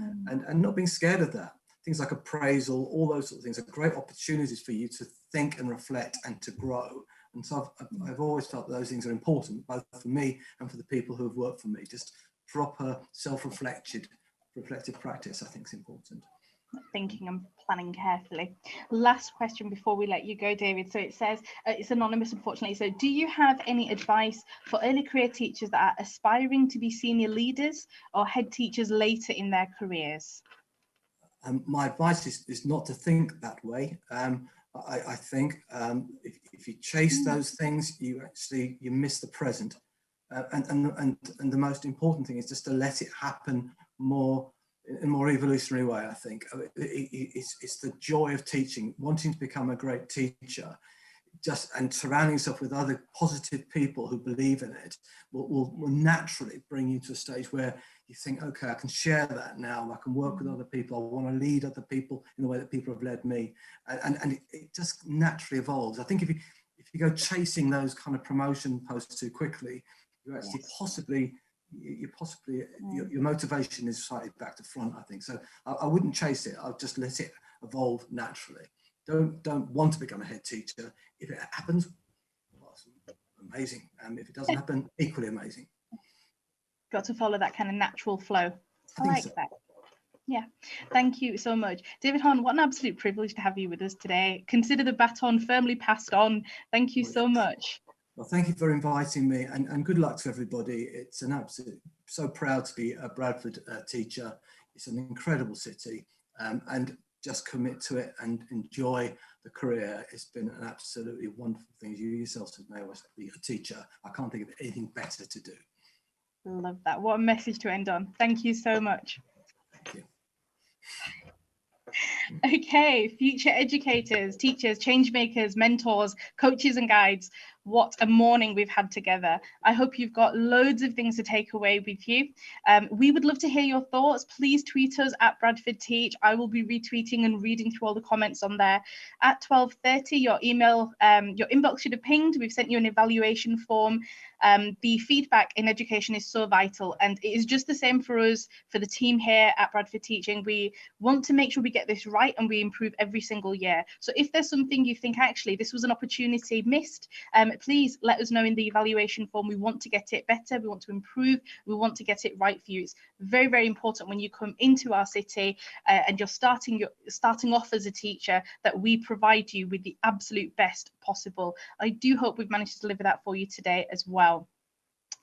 not being scared of that. Things like appraisal, all those sort of things are great opportunities for you to think and reflect and to grow. And so I've always felt that those things are important, both for me and for the people who have worked for me. Just proper self-reflective practice, I think, is important. Thinking and planning carefully. Last question before we let you go, David. So it says, it's anonymous, unfortunately. So do you have any advice for early career teachers that are aspiring to be senior leaders or head teachers later in their careers? My advice is not to think that way. I think if you chase those things, you miss the present. And the most important thing is just to let it happen in a more evolutionary way, I think. It's the joy of teaching, wanting to become a great teacher, and surrounding yourself with other positive people who believe in it will naturally bring you to a stage where you think, okay, I can share that now, I can work with other people, I want to lead other people in the way that people have led me, and it just naturally evolves. I think if you go chasing those kind of promotion posts too quickly, you actually your motivation is slightly back to front, I think. So I wouldn't chase it. I'll just let it evolve naturally. Don't want to become a head teacher. If it happens, well, amazing. If it doesn't happen, equally amazing. Got to follow that kind of natural flow. I like that. Yeah, thank you so much. David Horn, what an absolute privilege to have you with us today. Consider the baton firmly passed on. Thank you so much. Well, thank you for inviting me, and good luck to everybody. It's an absolute, so proud to be a Bradford teacher. It's an incredible city, and just commit to it and enjoy the career. It's been an absolutely wonderful thing. You yourself have made us be a teacher. I can't think of anything better to do. Love that. What a message to end on. Thank you so much. Thank you. Okay, future educators, teachers, change makers, mentors, coaches and guides. What a morning we've had together. I hope you've got loads of things to take away with you. We would love to hear your thoughts. Please tweet us at Bradford Teach. I will be retweeting and reading through all the comments on there. At 12:30, your inbox should have pinged. We've sent you an evaluation form. The feedback in education is so vital, and it is just the same for us, for the team here at Bradford Teaching. We want to make sure we get this right and we improve every single year. So if there's something you think, actually, this was an opportunity missed, please let us know in the evaluation form. We want to get it better, we want to improve, we want to get it right for you. It's very, very important when you come into our city and you're starting off as a teacher, that we provide you with the absolute best possible. I do hope we've managed to deliver that for you today as well.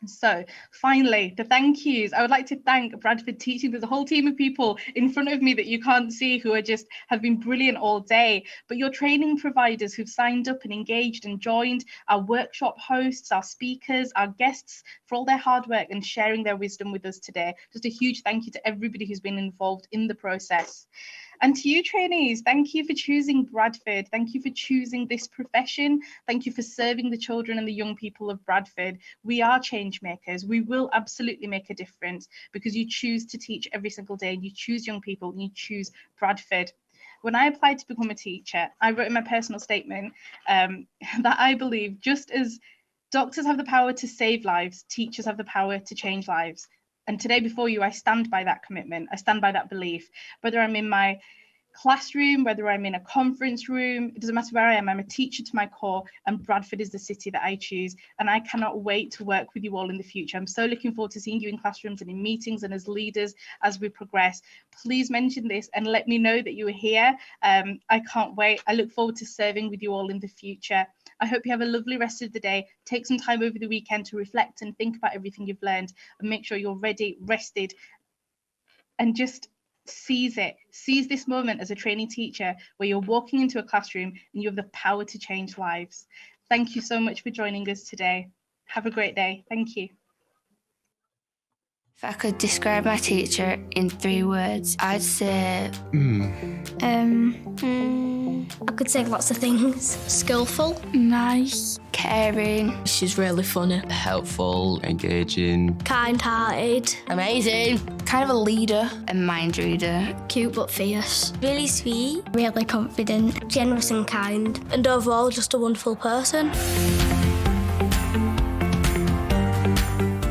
So finally, the thank yous. I would like to thank Bradford Teaching. There's a whole team of people in front of me that you can't see who are just have been brilliant all day. But your training providers who've signed up and engaged and joined, our workshop hosts, our speakers, our guests, for all their hard work and sharing their wisdom with us today. Just a huge thank you to everybody who's been involved in the process. And to you trainees, thank you for choosing Bradford. Thank you for choosing this profession. Thank you for serving the children and the young people of Bradford. We are change makers. We will absolutely make a difference because you choose to teach every single day and you choose young people and you choose Bradford. When I applied to become a teacher, I wrote in my personal statement that I believe just as doctors have the power to save lives, teachers have the power to change lives. And today before you, I stand by that commitment. I stand by that belief. Whether I'm in my classroom, whether I'm in a conference room, it doesn't matter where I am. I'm a teacher to my core, and Bradford is the city that I choose. And I cannot wait to work with you all in the future. I'm so looking forward to seeing you in classrooms and in meetings and as leaders as we progress. Please mention this and let me know that you are here. I can't wait. I look forward to serving with you all in the future. I hope you have a lovely rest of the day. Take some time over the weekend to reflect and think about everything you've learned and make sure you're ready, rested, and just seize it. Seize this moment as a training teacher where you're walking into a classroom and you have the power to change lives. Thank you so much for joining us today. Have a great day. Thank you. If I could describe my teacher in 3 words, I'd say... I could say lots of things. Skillful. Nice. Caring. She's really funny. Helpful. Engaging. Kind-hearted. Amazing. Kind of a leader. A mind reader. Cute but fierce. Really sweet. Really confident. Generous and kind. And overall, just a wonderful person.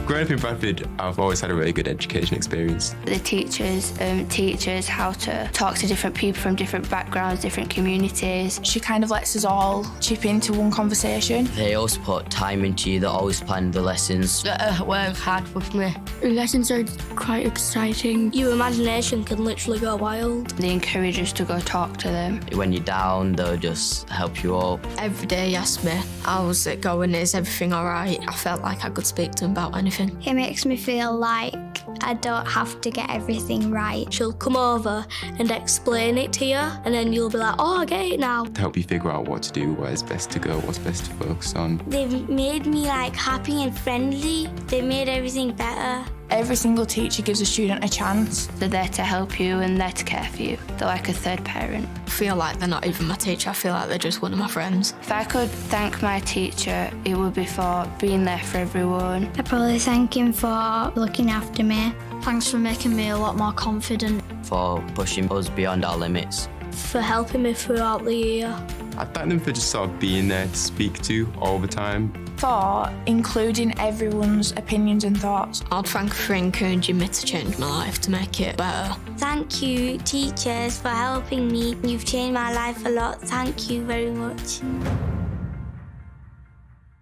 Growing up in Bradford, I've always had a really good education experience. The teachers teach us how to talk to different people from different backgrounds, different communities. She kind of lets us all chip into one conversation. They always put time into you, they always plan the lessons. Work hard with me. The lessons are quite exciting. Your imagination can literally go wild. They encourage us to go talk to them. When you're down, they'll just help you up. Every day he asked me, how's it going, is everything all right? I felt like I could speak to him about anything. It makes me feel like I don't have to get everything right. She'll come over and explain it to you, and then you'll be like, oh, I get it now. To help you figure out what to do, where's best to go, what's best to focus on. They've made me like happy and friendly. They made everything better. Every single teacher gives a student a chance. They're there to help you and there to care for you. They're like a third parent. I feel like they're not even my teacher. I feel like they're just one of my friends. If I could thank my teacher, it would be for being there for everyone. I'd probably thank him for looking after me. Thanks for making me a lot more confident. For pushing us beyond our limits. For helping me throughout the year. I'd thank them for just sort of being there to speak to all the time. For including everyone's opinions and thoughts. I'd thank for encouraging me to change my life to make it better. Thank you, teachers, for helping me. You've changed my life a lot. Thank you very much.